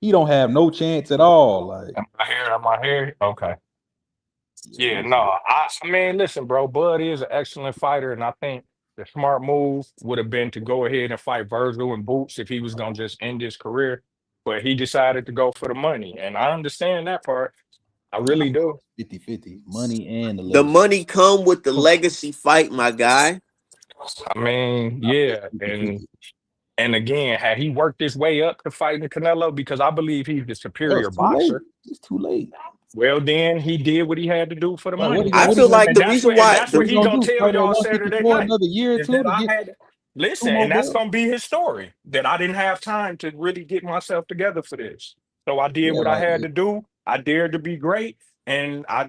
he don't have no chance at all. Like, Am I here? Am I here? Okay. yeah, Yeah, this no, is I mean, listen, bro, Bud is an excellent fighter, and I think the smart move would have been to go ahead and fight Virgil and Boots if he was gonna just end his career. But he decided to go for the money, and I understand that part. I nah, really do. 50-50. Money and the The legacy. money come with the legacy fight, my guy. I mean, yeah, 50-50. and again, had he worked his way up to fighting Canelo, because I believe he's the Hell, it's superior too late. boxer. It's too late. Well, then he did what he had to do for the Like, what he money. gonna I what he feel gonna like do? the reason And why that's What what the he he gonna gonna do? tell Fight at y'all Saturday 154 night. another year or Is two that to I get had two listen, more and that's belts? gonna be his story. That I didn't have time to really get myself together for this. So I did Yeah, what I like had to do. I dared to be great. And yeah,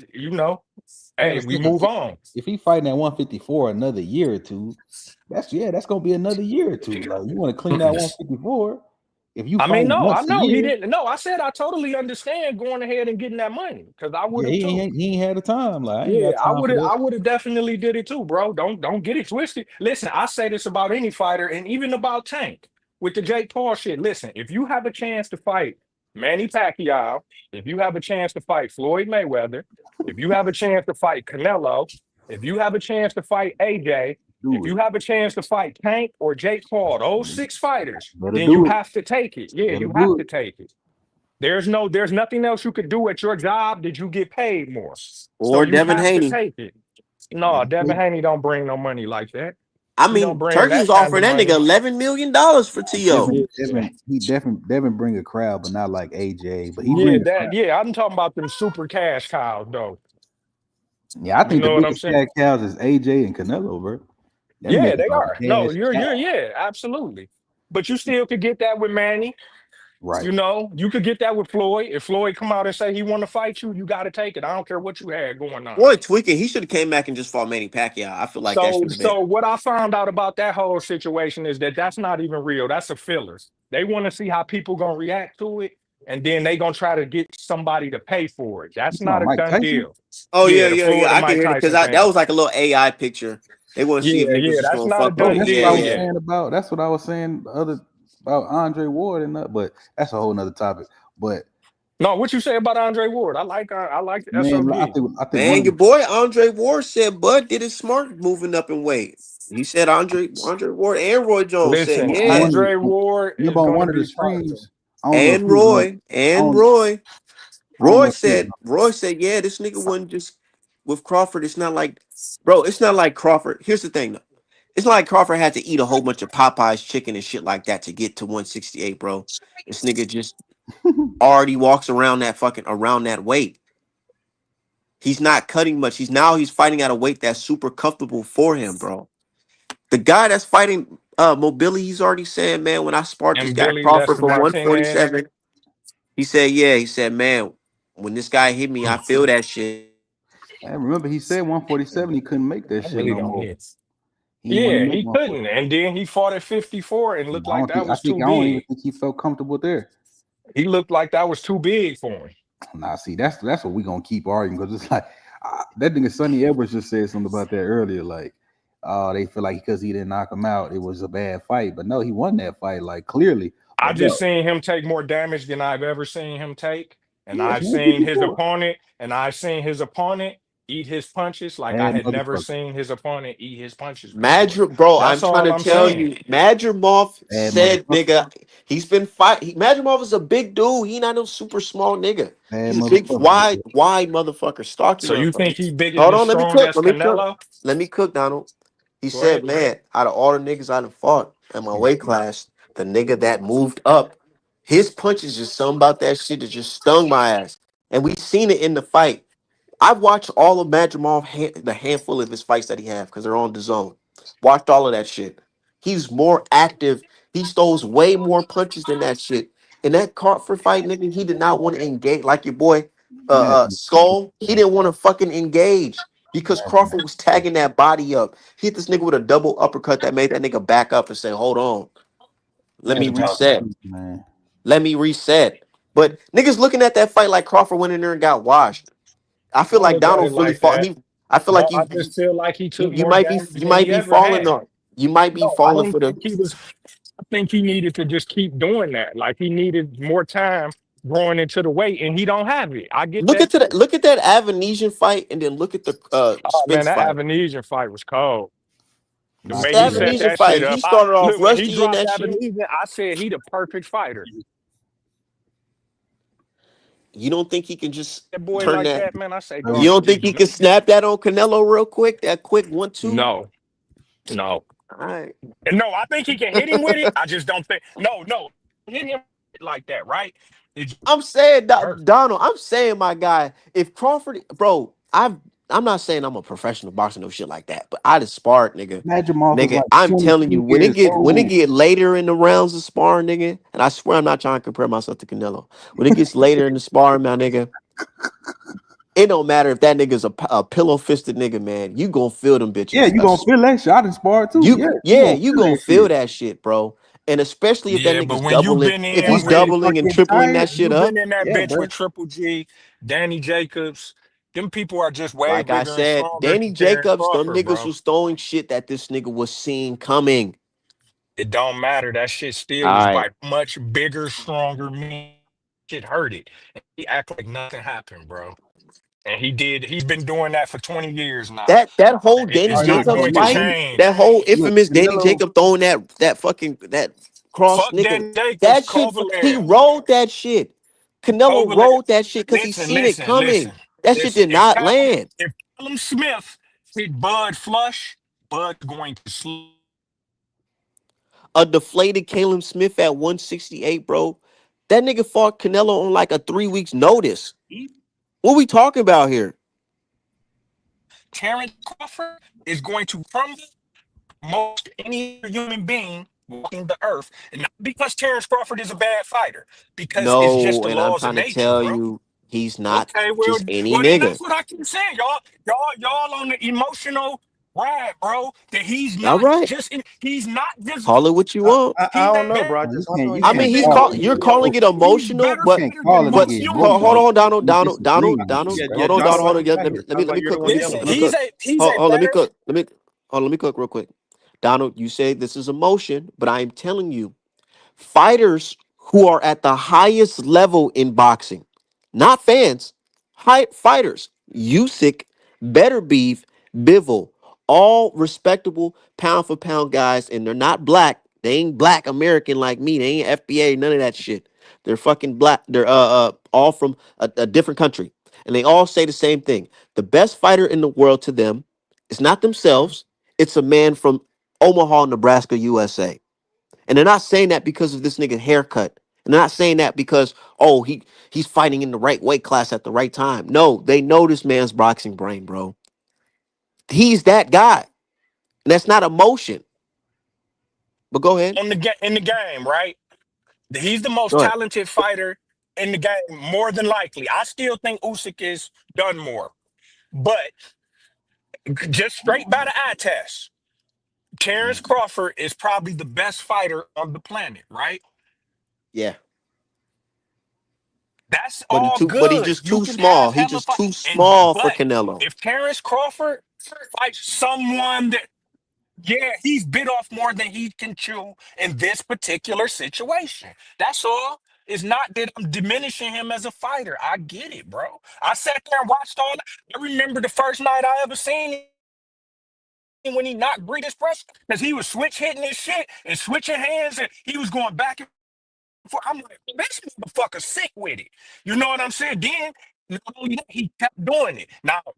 hey, we listen, move on. if he fighting at 154 another year or two, that's gonna be another year or two. Like, you want to clean out 154. If you I mean, fighting no, I once a know he year, didn't. No, I said I totally understand going ahead and getting that money because I would yeah, have too. he ain't had the time. Like, I ain't Yeah, got time for that. I would have definitely did it too, bro. Don't get it twisted. Listen, I say this about any fighter and even about Tank with the Jake Paul shit. Listen, if you have a chance to fight Manny Pacquiao, if you have a chance to fight Floyd Mayweather, if you have a chance to fight Canelo, if you have a chance to fight AJ, if Do it. you have a chance to fight Tank or Jake Paul, those six fighters, Better then you do it. have to take it. Yeah, Better you have do to it. take it. There's nothing else you could do at your job that you get paid more. So or you Devin have to Haney. take it. Yeah, No, Devin Haney don't bring no money like that. I He don't mean, bring Turkey that was kind offering of that nigga money. $11 million for To. Yeah, Devin bring a crowd, but not like AJ. But he yeah, bring a crowd. I'm talking about them super cash cows though. Yeah, I You think the know what I'm biggest saying? cat cows is AJ and Canelo, bro. Them Yeah, niggas they are are. No, cash cows. yeah, absolutely. But you still could get that with Manny. Right. You could get that with Floyd. If Floyd come out and say he want to fight you, you got to take it. I don't care what you had going on. Boy, tweaking. He should have came back and just fought Manny Pacquiao. I feel like that So, should have been. so what I found out about that whole situation is that that's not even real. That's a filler. They want to see how people gonna react to it, and then they gonna try to get somebody to pay for it. You That's talking not about a Mike done Tyson? deal. Oh yeah, Yeah, the yeah, yeah. Florida I can Mike hear it because Tyson that thing. was like a little AI picture. They want to see if niggas was That's gonna not a fuck with Bro, done it. that's Yeah, what I deal was yeah. yet. saying about. That's what I was saying about Andre Ward and that. But that's a whole nother topic. But No, what you say about Andre Ward? I like the man, SOG. I think one Man, of your the boy Andre Ward said Bud did it smart moving up in weight. He said Andre Ward and Roy Jones said, Listen, on yeah. one of Andre the, Ward remember is on gonna one of the be fighting. streams. I don't know if he was on. I And don't. Roy. I don't know if he was Roy said, yeah, this nigga wasn't just with Crawford. It's not like, bro, it's not like Crawford. Here's the thing, though. It's not like Crawford had to eat a whole bunch of Popeyes chicken and shit like that to get to 168, bro. This nigga just on. already walks around that fucking around that weight. He's not cutting much. He's fighting at a weight that's super comfortable for him, bro. The guy that's fighting mobility, he's already saying, man, when I sparred this And guy Billy, that's Crawford the for Martinez. 147, he said, yeah, he said, man, when this guy hit me, I feel that shit. And remember, he said 147. He couldn't make that I shit really no don't more. need. He didn't want to Yeah, make he couldn't. 147. And then he fought at 54 and looked I like don't that think. was too I don't even big. think he felt comfortable there. He looked like that was too big for him. Nah, see, that's what we gonna keep arguing because it's like that nigga Sonny Edwards just said something about that earlier. Like, they feel like because he didn't knock him out, it was a bad fight. But no, he won that fight like clearly. I But bro, just seen him take more damage than I've ever seen him take. And Yeah, I've man, get seen the his fuck. opponent, and I've seen his opponent eat his punches like I Bad had never motherfucker. seen his opponent eat his punches before. Madrid, bro, I'm That's trying all to I'm tell saying. you, Madrimov Bad said, motherfucker. nigga, he's been fight. Madrimov is a big dude. He not no super small nigga. Bad He's a big, motherfucker, wide, bro. wide motherfucker, stocky So you think motherfucker. he big Hold and on, let me strong cook. as Let me cook. Canelo? Let me cook, Donald. He Go ahead. said, man, out of all the niggas I done fought in my weight class, the nigga that moved up, his punches just something about that shit that just stung my ass. And we seen it in the fight. I've watched all of Madrimov, the handful of his fights that he have because they're on the zone. Watched all of that shit. He's more active. He throws way more punches than that shit. In that Crawford fight, nigga, he did not want to engage like your boy Imagine, Skull. He bro. didn't want to fucking engage because Imagine, Crawford was tagging that body up. He hit this nigga with a double uppercut that made that nigga back up and say, "Hold on, let me imagine talking reset. truth, man. Let me reset." But niggas looking at that fight like Crawford went in there and got washed. I I feel don't like look at it Donald really like fought. that. He. I feel like No, I just feel like he took you more might be damage than he ever falling had. on. You might be No, I falling don't for the. think he was. I think he needed to just keep doing that. Like he needed more time growing into the weight, and he don't have it. I get that too. Look at that Avanesian fight, and then look at the Oh man, Spence that fight. Avanesian fight was cold. The I way The he see that. set Avanesian that shit fight. He up. started off Look, when he rusty in dropped that shit. Avanesian, I said he the perfect fighter. You don't think he can just That boy turn like that? that, man. I say, That You dog, was he don't think just he do can snap that on Canelo real quick? That quick 1-2. no, no. All right. And no, I think he can hit him with it. I just don't think. No, no, hit him like that, right? It just I'm saying, hurt. Donald. I'm saying, my guy. If Crawford, bro, I'm not saying I'm a professional boxer, no shit like that. But I just sparred, nigga. Madrimov is Nigga, like I'm telling you, 22 years when it old. get later in the rounds of sparring, nigga, and I swear I'm not trying to compare myself to Canelo. When it gets later in the sparring, my nigga, it don't matter if that nigga's a pillow fisted nigga, man. You gonna feel them Yeah, bitches. you gonna feel that shit. I done sparred too. You Yeah, you yeah, gonna you feel gonna that feel shit. that shit, bro. And especially if that Yeah, but nigga's when you doubling, been if in he's Once that with, doubling start and getting tripling that tired, when shit you been up, in that yeah, bitch bro. with Triple G, Danny Jacobs, them people are just way like I bigger and said, stronger Danny than Terrence Jacobs, them Crawford, niggas bro. was throwing shit that this nigga was seeing coming. It don't matter. That shit still All was right. by much bigger, stronger men. Shit hurt it. And he act like nothing happened, bro. And he did. He's been doing that for 20 years now. That whole It- Danny All it's right, not listen Jacobs though. going to Look, fight, change. that whole look, infamous Danny Canelo. Jacob throwing that fucking that cross Fuck nigga, Danny Jacobs, that shit he Kovalev. rolled that shit. Canelo Kovalev. rolled that shit because he Listen, seen it listen, coming. listen, That shit listen. did not land. If Callum Smith hit Bud flush, Bud's going to sleep. A deflated Caleb Smith at 168, bro. That nigga fought Canelo on like a 3 weeks notice. What we talking about here? Terrence Crawford is going to crumble most any other human being walking the earth. And not because Terrence Crawford is a bad fighter, because it's just No, the and I'm laws of trying to nature, tell bro. you, he's not Okay, well, just any well, then nigga. that's what I keep saying, y'all on the emotional ride, bro. That he's All not right, just he's not just call it what you want. I he's don't a know, bro. better I Man, just you I can't told you you I he's mean, can't he's call call. it You're emotional. calling yo, it he's emotional, better You but can't fighter than call it but most again humans, hold bro. emotional. on, Donald, You Donald, Donald, disagreeing with Donald. me, yeah, bro. yeah, Hold on, Donald Donald, hold like on. a Yeah, fighter. let me Sounds let like me you don't cook. want Let to me yell let on me him. He's cook. a he's Hold, a let me better cook. Let me cook real quick. Donald, you say this is emotion, but I am telling you. Fighters who are at the highest level in boxing, not fans, high fighters. Usyk, Beterbiev, Bivol, all respectable pound for pound guys, and they're not black. They ain't black American like me. They ain't FBA, none of that shit. They're fucking black. They're all from a different country, and they all say the same thing. The best fighter in the world to them is not themselves. It's a man from Omaha, Nebraska, USA. And they're not saying that because of this nigga haircut. And they're not saying that because, oh, he's fighting in the right weight class at the right time. No, they know this man's boxing brain, bro. He's that guy. And that's not emotion. But go ahead. on the in the game, right? He's the most Go ahead. talented fighter in the game, more than likely. I still think Usyk is done more, but just straight by the eye test, Terrence Crawford is probably the best fighter on the planet, right? Yeah. That's But all he's good. just You too can have small. He's hella just fight, too and small for but Canelo. if Terrence Crawford fights someone that, yeah, he's bit off more than he can chew in this particular situation. That's all. It's not that I'm diminishing him as a fighter. I get it, bro. I sat there and watched all that. I remember the first night I ever seen him when he knocked Breed his press because he was switch hitting his shit and switching hands and he was going back and forth. I'm like, this motherfucker's sick with it. You know what I'm saying? Not only that, he kept doing it. Now, I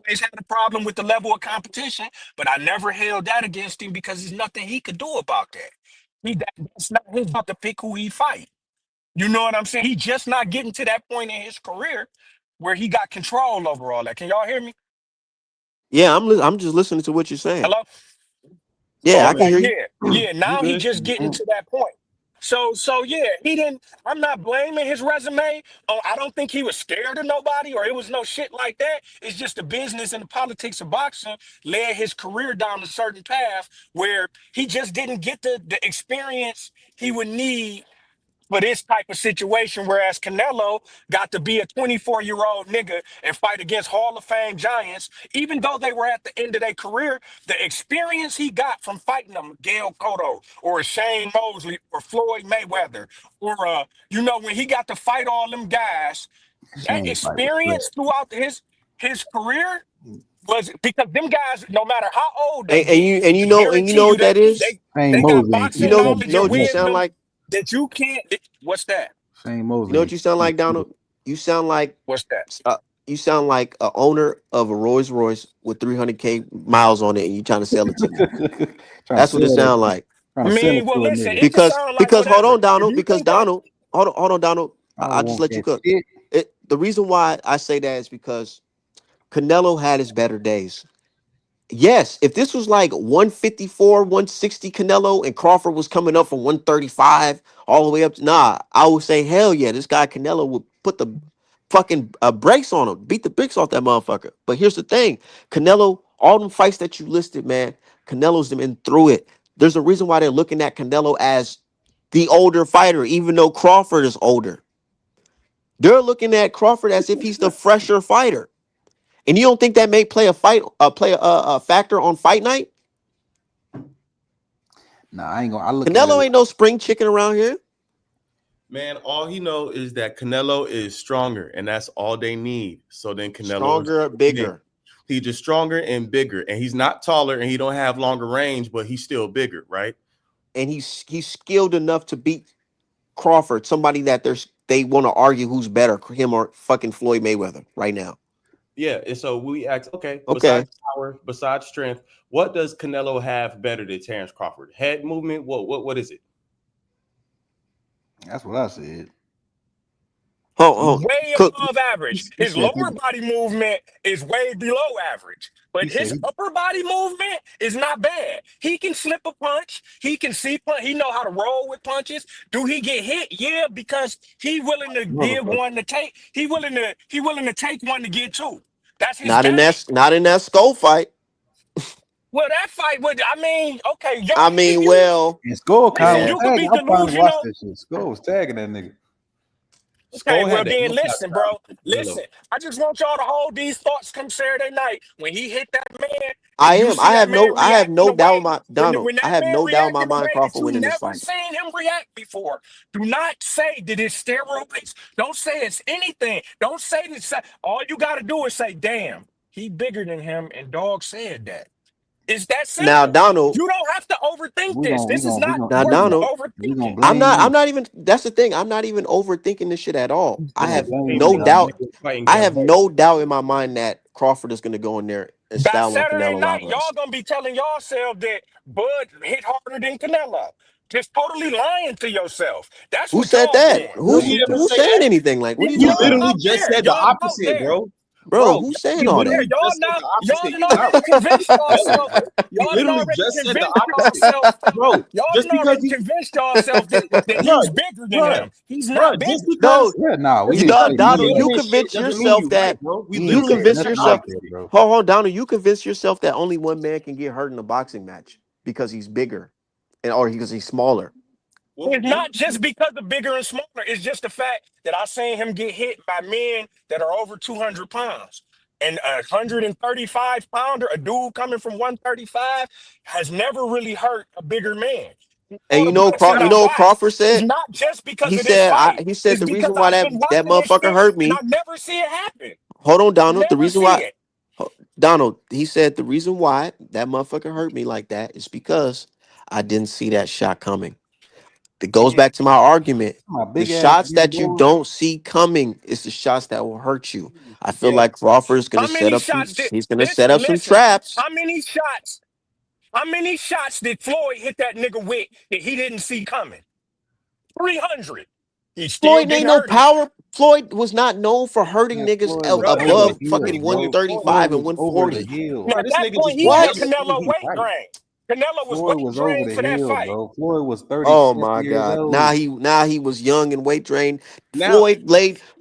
always had a problem with the level of competition, but I never held that against him because there's nothing he could do about that. That's not his job to pick who he fight. You know what I'm saying? He just not getting to that point in his career where he got control over all that. Can y'all hear me? Yeah, I'm just listening to what you're saying. Hello? Yeah, I can Okay, hear you. yeah. Yeah, You now he good? just getting to that point. So yeah, he didn't. I'm not blaming his resume. Oh, I don't think he was scared of nobody or it was no shit like that. It's just the business and the politics of boxing led his career down a certain path where he just didn't get the experience he would need for this type of situation. Whereas Canelo got to be a 24-year-old nigga and fight against Hall of Fame giants, even though they were at the end of their career, the experience he got from fighting them, Gail Cotto or Shane Mosley or Floyd Mayweather, or when he got to fight all them guys, that Shane fight was experience trash. throughout his career was because them guys, no matter how old they And get, you and you I know and you guarantee know you what that is? Shane they got Mosley ain't You boxing can't know never knowledge know and what you never. sound wisdom like? that you can't. What's that? Shane You know Mosley what ain't you sound can't like, never. Donald? You sound like What's that? uh, you sound like a owner of a Rolls Royce with 300K miles on it, and you trying to sell it to me. Trying to That's sell what it that sound shit. like. Trying I to sell it mean, well, to a listen, nigga. it can Because sound like because hold whatever. on, If Donald. you Because think that, Donald, hold on, Donald. I don't I'll just want let you that cook. shit. The reason why I say that is because Canelo had his better days. Yes, if this was like 154, 160 Canelo and Crawford was coming up from 135 all the way up to I would say hell yeah, this guy Canelo would put the fucking brakes on him, beat the bricks off that motherfucker. But here's the thing, Canelo, all them fights that you listed, man, Canelo's been through it. There's a reason why they're looking at Canelo as the older fighter, even though Crawford is older. They're looking at Crawford as if he's the fresher fighter. And you don't think that may play a factor on fight night? Nah, I ain't gonna. I look at it Canelo ain't like no spring chicken around here. Man, all he know is that Canelo is stronger, and that's all they need. So then Canelo is Stronger, going to win. bigger, He's just stronger and bigger, and he's not taller, and he don't have longer range, but he's still bigger, right? and he's skilled enough to beat Crawford, somebody that they want to argue who's better, him or fucking Floyd Mayweather right now. Yeah. And so we ask, okay, besides Okay. power, besides strength, what does Canelo have better than Terrence Crawford? Head movement? What is it? that's what I said. way Cook. above average. He His said lower body movement is way below average, he but said his upper body movement is not bad. He can slip a punch. He can see punch. He know how to roll with punches. Do he get hit? Yeah, because he willing to give motherfucker. one to take. He willing to take one to get two. That's his Not in game. that skull fight. Well, that fight would. I mean, okay, y'all. I If mean, you well, And Skull kind listen, was man. you could tagging. be I finally watched delusional. that shit. Skull was tagging that nigga. Okay, Skull well had the then inside listen, travel bro. to Canelo. Listen. I just want y'all to hold these thoughts come Saturday night. When he hit that man I and you am. see that man I have react in no a doubt in way, my when Donald. when I that have man no doubt in react my in a mind way that Crawford you winning this never fight. seen him react before, do not say that it's steroids. Don't say it's anything. Don't say that. All you got to do is say, damn, he bigger than him, and dog said that. It's that Now, simple. Donald. You don't have to overthink We this. gonna we This is gonna we not gonna Now, worth Donald. we gonna overthinking. blame I'm you. not even. That's the thing. I'm not even overthinking this shit at all. We I gonna have blame Even you, no in his Donnie. doubt. bigger fighting I have campaign. no doubt in my mind that Crawford is going to go in there and By style on Saturday Canelo night, y'all Alvarez. gonna be telling yourself that Bud hit harder than Canelo. Just totally lying to yourself. That's Who what said y'all that? doing. Did That's he what ever Who's say saying that? anything? Like, what are you He Y'all talking about, literally out just there. said the Y'all out opposite, there. bro. bro? Bro, Who's saying he all Yeah, that? literally y'all just said now, the y'all opposite. done You not already convinced telling. yourself. He Y'all done literally already just said the convinced opposite. yourself. Bro, Y'all just done because already he convinced yourself that bruh, he's bigger than bruh, him. He's bruh, not just bigger. because No, yeah, nah, we just didn't because say we none of Donald, that. you saying shit convince doesn't mean yourself you right, that bro. We We ain't you literally said convince said the nothing like yourself. that, opposite. bro. Donald, you convince yourself that only one man can get hurt in a boxing match because he's bigger, and or because he's smaller. It's What not just because of bigger and smaller. It's just the fact that I seen him get hit by men that are over 200 pounds. And a 135 pounder, a dude coming from 135, has never really hurt a bigger man. And all the bullshit You about know what why Crawford is said? not just because of this fight. He said It's the because reason why I've been that watching this motherfucker shit hurt and me. I never see it happen. Hold on, Donald. The Never reason see why it. Donald, he said the reason why that motherfucker hurt me like that is because I didn't see that shot coming. It goes Yeah, back to my argument. my The big ass shots big that you boy. don't see coming is the shots that will hurt you. I feel Yeah. like Crawford is gonna How set many up some shots did he's gonna set listen, up some listen? traps. How many shots? How many shots did Floyd hit that nigga with that he didn't see coming? 300. He still Floyd didn't ain't no hurt him. power. Floyd was not known for hurting Man, niggas Floyd was Bro, over this the above nigga hill, fucking just Floyd, bro. 135 Floyd and was over the 140. And hill. at this that nigga point, just he be had What? yelling as soon Canelo as he weight fight. drained. Canelo was Floyd weight was over drained the for that hill, fight. bro. Floyd was Oh 36 my years God. old. Now he was young and weight drained. Now,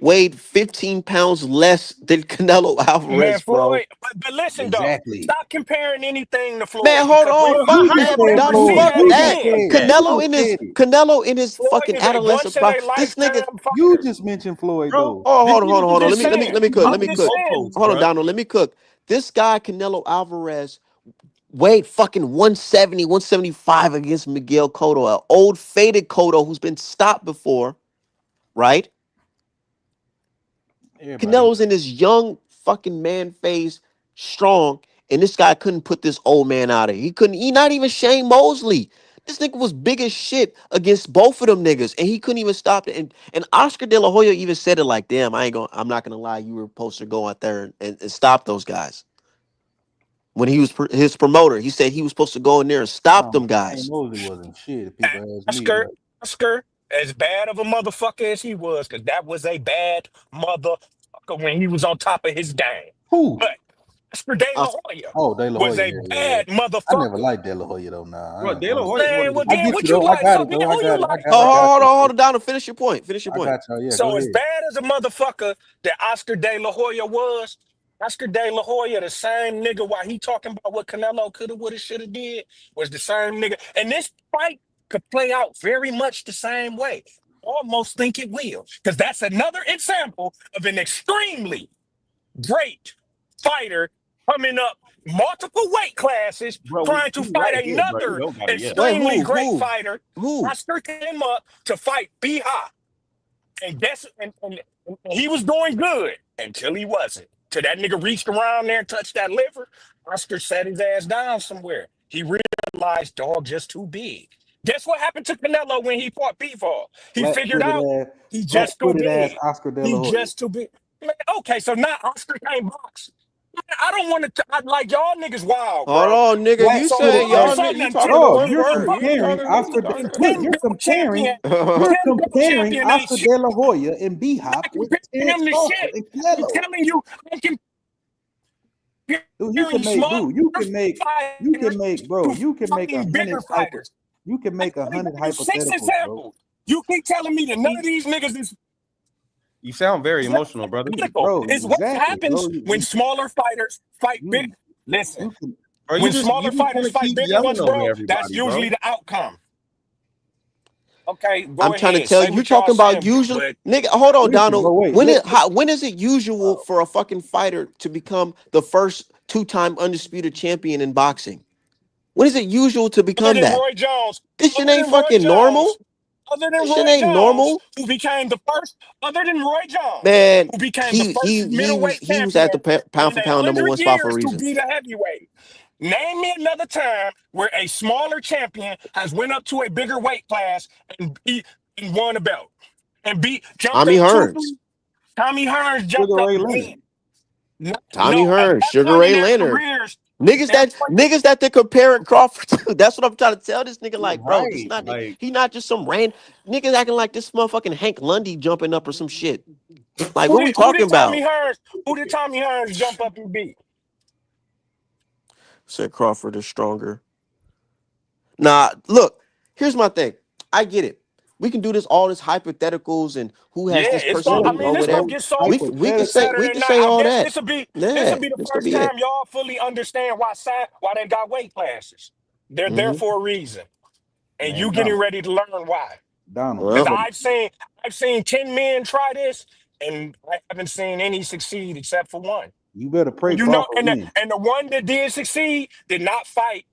Weighed 15 pounds less than Canelo Man, Alvarez, bro. Floyd, but listen though, Exactly. stop comparing anything to Man, Floyd hold because on. we bro, Fuck You how just that. y'all said gonna never Donald. see Floyd. Fuck that You just that. again. said it. You Canelo just said it. In his Floyd fucking is a adolescent once in prime. a This nigga. lifetime You fighter. just mentioned Floyd bro, though. Oh, this nigga I'm hold on. just just Let me saying. cook. moving Let I'm me the just cook. saying. goalposts, Hold on, bro. Donald. Let me cook. This guy, Canelo Alvarez, weighed fucking 170, 175 against Miguel Cotto, an old faded Cotto who's been stopped before, right? Everybody Canelo's in his young fucking man phase, strong, and this guy couldn't put this old man out of it. He couldn't. He not even Shane Mosley. This nigga was big as shit against both of them niggas, and he couldn't even stop it. And Oscar De La Hoya even said it like, "Damn, I'm not gonna lie. You were supposed to go out there and stop those guys." When he was his promoter, he said he was supposed to go in there and stop them Shane guys. Mosley wasn't shit. If people ask me, Oscar, but Oscar, as bad of a motherfucker as he was, because that was a bad motherfucker when he was on top of his game. who? But Oscar De La Os- Hoya Oh, De La was Hoya. a Yeah, yeah, yeah. bad I never motherfucker. liked De La Hoya though. Nah, Bro, I ain't De La gonna. Hoya is one Man, of the well I then get greatest. you what you though. I like? got So it then though. I who you got it. like? Hold on, Donald. Finish your point. Finish your Go So point. as ahead. bad as a motherfucker that Oscar De La Hoya was, Oscar De La Hoya, the same nigga while he talking about what Canelo coulda, woulda, shoulda did, was the same nigga. And this fight could play out very much the same way. Almost think it will. Because that's another example of an extremely great fighter coming up multiple weight classes, Bro, trying to we fight right here, bro. You another don't got it yet. Wait, extremely great who, fighter. who? Oscar came up to fight B Hop. And guess and he was doing good until he wasn't. Till that nigga reached around there and touched that liver. Oscar sat his ass down somewhere. He realized dog just too big. Guess what happened to Canelo when he fought Bivol? He figured out he Flat just too footed ass big. Oscar De La He Hoya. just too big. Man, okay, so now Oscar can't box. I don't want to. Like y'all niggas wild, Hold bro. on, nigga. Flat You So footed saying all of a ass. y'all nigga? sudden, You a talking 10, in Dog, one you're a word. You comparing talking? fucking You Oscar. talking? Look, 10 belt champion, you're 10 belt comparing champion ain't Oscar shit. De La Hoya and B I'm Hop with comparing Terrence him to Crawford shit. and I'm Canelo. telling you, I'm Dude, you can comparing make, small dude, fighters bro, to you can make fucking bigger fighters. you can I make a can hundred give you 6 hypotheticals, bro. examples. You keep telling me that none of these niggas You sound very is not emotional, brother. critical. Bro, It's what exactly, happens bro. when smaller fighters fight big. You, Listen, you can, Bro, when you smaller just fighters want to fight keep bigger yelling ones, over bro, that's everybody, bro. usually the outcome. Okay, go I'm trying to ahead. tell Say you. You what y'all talking about saying, usually, but nigga? Hold on, listen, Donald. bro. Wait, When is it usual for a fucking fighter to become the first two-time undisputed champion in boxing? When is it usual to other become than that? Roy Jones, This shit other ain't than Roy fucking Jones, normal. other than This shit Roy ain't Jones, normal, who became the first, other than Roy Jones, man. who became the first middleweight He was at the champion pound in for a pound number hundred one spot for a years to reason. be the heavyweight. Name me another time where a smaller champion has went up to a bigger weight class and won a belt and beat jumped Tommy up two, Hearns, three. Tommy Hearns jumped Sugar up Ray when? Leonard. No, Tommy no, at Hearns, that Sugar point in Ray their Leonard. careers, at Niggas that point, that they comparing Crawford to. That's what I'm trying to tell this nigga. Like, bro, this Right. not Like, he not just some niggas acting like this motherfucking Hank Lundy jumping up or some shit. Like, who what we did who talking did Tommy about? Hearns who did Tommy Hearns jump up and beat? Said Crawford is stronger. Nah, look, here's my thing. I get it. We can do this all this hypotheticals and who has Yeah, this it's person gonna. I Bro, mean, or this whatever. gonna bro, get so We Saturday can night. say I all guess that. this will Yeah, be the this could first be it. time y'all fully understand why they got weight classes. They're there Hmm. for a reason, and man, you getting ready to learn why. Donald, you Because Well, better, I've seen 10 men try this, and I haven't seen any succeed except for one. you better pray And you know, Crawford win. and the one that did succeed did not fight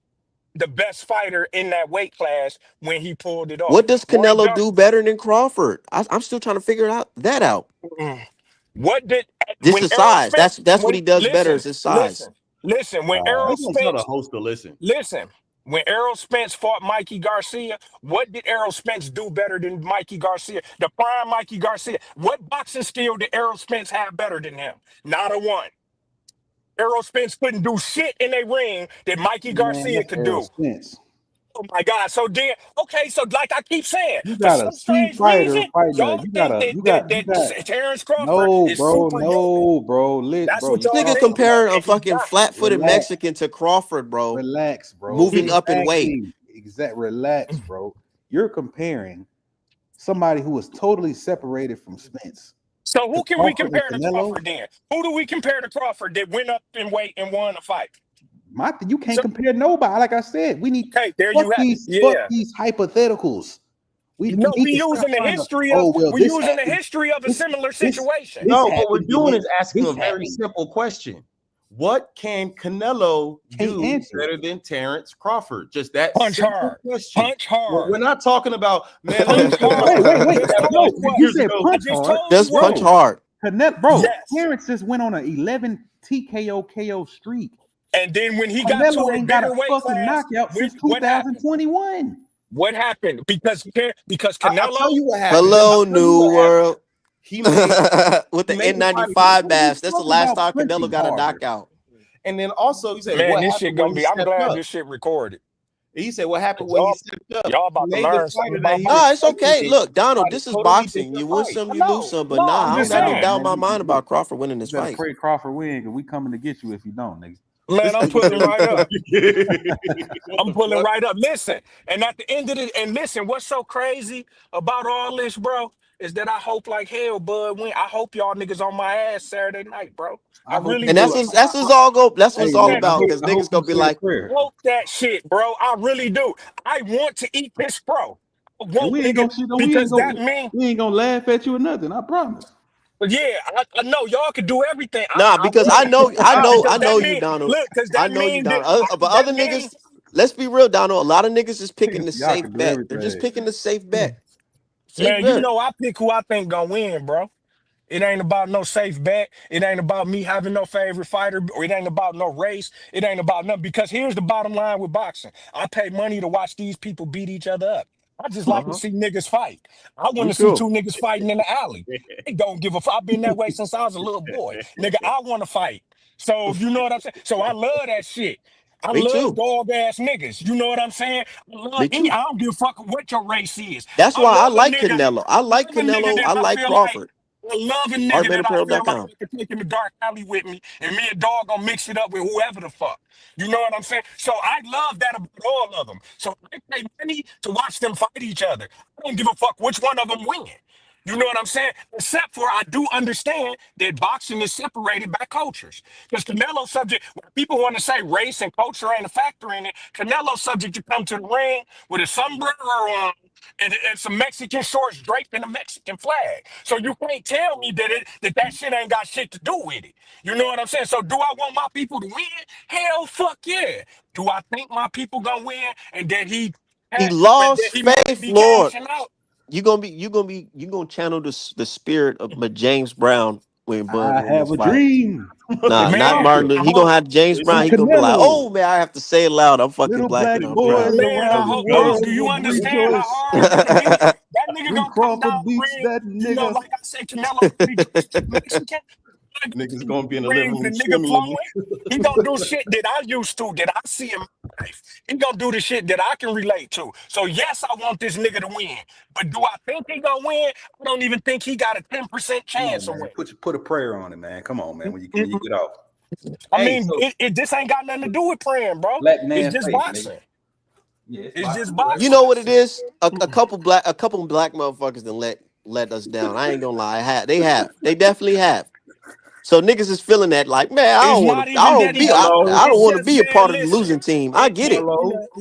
the best fighter in that weight class when he pulled it off. What does Roy Canelo Jones. do better than Crawford? I'm still trying to figure that out. Mm. What did Just when his Errol size. Spence That's what when he does better listen, is his size. listen, listen, when Uh, They Errol gonna tell the Spence host to listen. listen, when Errol Spence fought Mikey Garcia, what did Errol Spence do better than Mikey Garcia? The prime Mikey Garcia. What boxing skill did Errol Spence have better than him? Not a one. Errol Spence couldn't do shit in a ring that Mikey man, Garcia that's could Errol do. Spence. Oh my God. So then, okay, so like I keep saying, You for got a some C strange fighter reason, fighting y'all think that you that, got that Terrence Crawford no, is bro, superhuman. no, bro. That's Bro, what you This y'all nigga think, talking bro. comparing a And he's fucking not. flat-footed relax, Mexican to Crawford, bro. relax, bro. Moving up in weight. Relax, bro. You're comparing somebody who is totally separated from Spence So to who can we Crawford and compare to Canelo. Crawford then? Who do we compare to Crawford that went up in weight and won a fight? You can't So compare nobody. Like I said, we need okay, there you have. fuck Yeah. these hypotheticals. You We know, need to stop trying to. Oh well, we this using the happened. history of a similar This situation. this No, what we're happened. He doing went. is asking a This very happened. simple question. What can Canelo Can't do answer it. better than Terrence Crawford? Just that Punch simple hard. question. Punch hard. We're not talking about, man, look at Punch the fight hard. that I Wait. he just had told about No, you 2 what. you years said ago. I punch just hard, told you Just what. punch bro. hard. Bro, Yes. Terrence just went on an 11 TKO KO streak. And then when he got to Canelo a ain't got a bigger weight fucking class, knockout since what happened? 2021. What happened? Because I'll tell Canelo, you what happened. look, I'll Hello, tell you New what happened. World. He made With he the made the fight N95 What are you mask. That's the talking last about time Canelo punching got a hard? knockout. and then also he said man, what this happened shit when gonna he be. I'm stepped glad up. this shit recorded. He said what happened 'Cause when he y'all, stepped up. y'all He about to made the learn something fighter that about he was Nah, it's boxing. fighting okay. against Look, Donald, fight a this is totally boxing. different You win fight. some, I you lose know. some. But No, I'm nah, I don't just got no Nah, saying. doubt in man, my mind about Crawford winning you this better fight. pray Crawford win because we coming to get you if you don't, nigga. Man, This I'm nigga pulling said right up. what I'm the pulling fuck? right up. Listen, and at the end of it, and listen, what's so crazy about all this, bro, is that I hope like hell, Bud, win. I hope y'all niggas on my ass Saturday night, bro. I I hope really you And say that's do. what that's what's all go. That's what hey it's all Man, man, I about. Because I niggas hope you gonna be say a like, prayer. hope that shit, bro. I really do. I want to eat this, bro. I And want, we ain't nigga, gonna shit on because that mean, we ain't gonna laugh at you or nothing, I promise. yeah, I know y'all can do everything. nah, I because want I it. know, I know, Because I that know you, mean, Donald. look, because I that know you, mean that, Donald. But that other mean, niggas, let's be real, Donald. A lot of niggas is picking Niggas the y'all safe can do bet. They're just everything. picking the safe bet. Safe man, you bet. know I pick who I think gonna win, bro. It ain't about no safe bet. It ain't about me having no favorite fighter, or it ain't about no race. It ain't about nothing. Because here's the bottom line with boxing. I pay money to watch these people beat each other up. I just like to Uh-huh. see niggas fight. I want Me to see too. two niggas fighting in the alley. I don't give a fuck. I've been that way since I was a little boy. Nigga, I want to fight. So you know what I'm saying? So I love that shit. I Me love too. dog ass niggas. You know what I'm saying? I love Me any. too. I don't give a fuck what your race is. That's I why I love a like nigga. Canelo. I like Love a nigga Canelo. that I I like feel like Crawford. I love a nigga that I feel like ArtManApparel.com. I can take in the dark alley with me, and me and dog gonna mix it up with whoever the fuck. You know what I'm saying? So I love that about all of them. So I pay money to watch them fight each other. I don't give a fuck which one of them win. You know what I'm saying? Except for I do understand that boxing is separated by cultures. Because Canelo subject, when people want to say race and culture ain't a factor in it, Canelo subject to come to the ring with a sombrero on and some Mexican shorts draped in a Mexican flag. So you can't tell me that shit ain't got shit to do with it. You know what I'm saying? So do I want my people to win? Hell, fuck yeah. Do I think my people gonna win and that He that lost he might faith, be Lord. cashing out? You gonna channel the spirit of James Brown when Bud I win have this a fight. dream. Nah, not Man, Martin. Crawford I He gonna hope, have James It's Brown. and He gonna be like, Canelo, oh man, I have to say it loud. I'm fucking little black black and I'm boys proud. man, I around the hope, Los, yo, do world you would understand how rejoice hard that'll be? That nigga when gonna come down Crawford the beats ring, that you know, nigga. like I said, Canelo pretty crispy Mexican. Like, niggas come gonna be down in the the living ring room with a nigga swimming. flowing. He gonna do shit that I used to, that I see in my life. He gonna do the shit that I can relate to. So yes, I want this nigga to win. But do I think he gonna win? I don't even think he got a 10% Come on, chance of man. winning. Put a prayer on it, man. Come on, man. When you Mm-mm. get off. I Hey, mean, so this ain't got nothing to do with praying, bro. black It's man just faith, nigga. boxing. Yeah, it's It's just boxing. You right. You boxing. know what it is? A couple black motherfuckers that let us down. I ain't gonna lie. They have. They definitely have. So niggas is feeling that like, man, It's not I even that don't he be got. Hello, I don't It's want to just be a man. part of the Listen, losing team. I get it.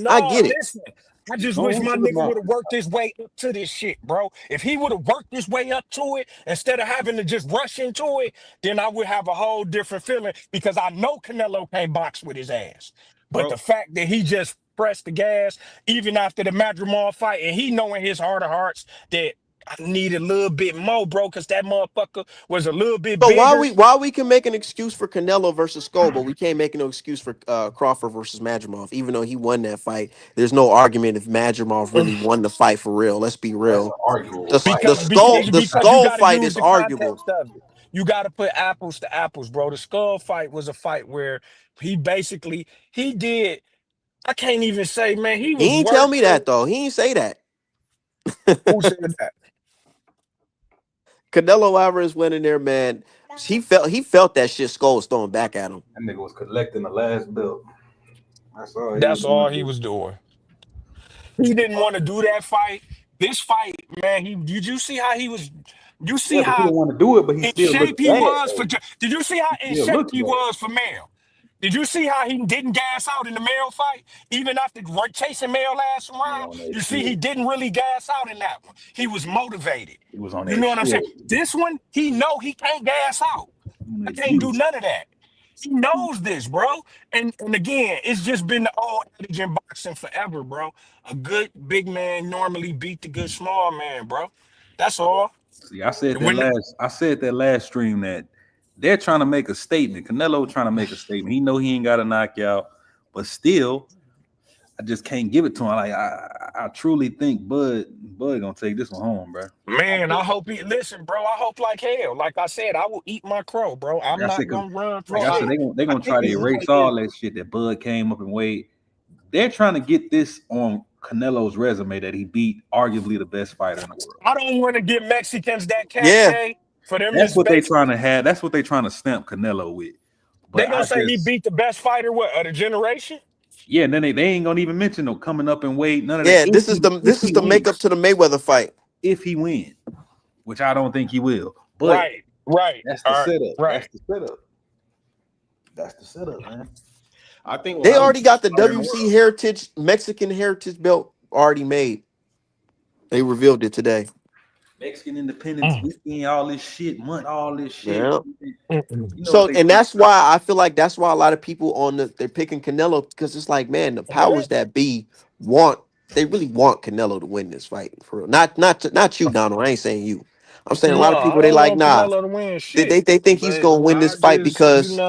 I no, get it. listen. I just Go wish my into the nigga would have mountain. worked his way up to this shit, bro. If he would have worked his way up to it instead of having to just rush into it, then I would have a whole different feeling because I know Canelo can't box with his ass. But the bro. fact that he just press the gas even after the Madrimov fight, and he know in his heart of hearts that I need a little bit more, bro, because that motherfucker was a little bit So bigger. why we can make an excuse for Canelo versus Skull, but we can't make no excuse for Crawford versus Madrimov, even though he won that fight. There's no argument if Madrimov really won the fight for real. Let's be That's an real. arguable fight. because because The because you Skull got to fight use is the arguable. context of it. You got to put apples to apples, bro. The Skull fight was a fight where he basically he did. I can't even say, man, he was He ain't tell worse me than that though. He ain't say that. who said that? Canelo Alvarez went in there, man. He felt that shit Skull was throwing back at him. That nigga was collecting the last belt. That's all he was That's all he doing. was doing. He didn't want to do that fight. This fight, man, he did you see how he was? You see Yeah, but he how didn't want to do it, but he in still shape looked he bad was for? though. Did you see how He in still shape looked he bad. was for Mayo? Did you see how he didn't gas out in the Mayo fight, even after chasing Mayo last He round? on that You see, he shit. didn't really gas out in that one. He was motivated. He was on You that know what I'm saying? shit. This one, he know he can't gas out. On I that can't do juice. none of that. He knows this, bro. And again, it's just been the old adage in boxing forever, bro. A good big man normally beat the good small man, bro. That's all. See, I said that When last. I said that last stream that they're trying to make a statement. Canelo trying to make a statement. He know he ain't got a knockout, but still, I just can't give it to him. Like I truly think Bud gonna take this one home, bro. man, I hope he listen, bro. I hope like hell. Like I said, I will eat my crow, bro. Like I'm I said, not because gonna run from like I said, shit. they I gonna think try to this is erase what it is. all that shit that Bud came up and weighed. They're trying to get this on Canelo's resume that he beat arguably the best fighter in the world. I don't want to give Mexicans that Yeah, cachet for them That's to what they trying basically to have. That's what they trying to stamp Canelo with. they But gonna I say he just beat the best fighter what of the generation. yeah, and then they ain't gonna even mention no coming up and weight, none of that. yeah. If This is he the win, makeup to the Mayweather fight. if he win, which I don't think he will. But Right, right, that's all the right, setup. That's right. the setup. That's the setup, man. I think when They I Best look already got the fighter in the WC world. Heritage Mexican Heritage belt already made. They revealed it today. Mexican Independence Mm, Weekend, all this shit, month, all this shit. Yeah. mm, You know what So, they and trying that's why I feel like that's why a lot of people on they're picking Canelo because it's like, man, the powers mm. that be want they really want Canelo to win this fight for real. Not you, Donald. I ain't saying you. I'm saying a No, lot of I people they don't like, want nah. Canelo to win They shit, they, they think he's but gonna win I this fight just,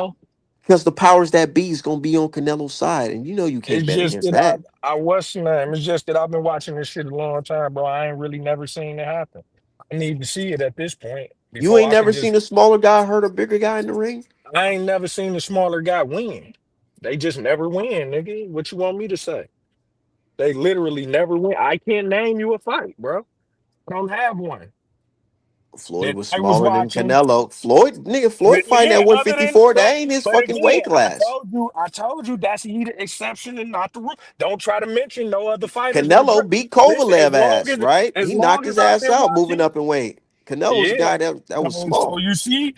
because the powers that be is gonna be on Canelo's side, and you can't it's bet just against that that. I what's the name? It's just that I've been watching this shit a long time, bro. I ain't really never seen it happen. I need to see it at this point You before ain't I can never just. seen a smaller guy hurt a bigger guy in the ring. I ain't never seen the smaller guy win. They just never win, nigga. What you want me to say? They literally never win. I can't name you a fight, bro. I don't have one. Floyd That was I was smaller than watching. Canelo. Floyd fighting Yeah, at other than 154. That ain't his but fucking again, weight class. I told you that's he the exception and not the rule. Don't try to mention no other fighters that Canelo beat listen, Kovalev ass, right? as He knocked long his as I've ass been out moving watching, up in weight. Canelo's a yeah. guy that was So small. you see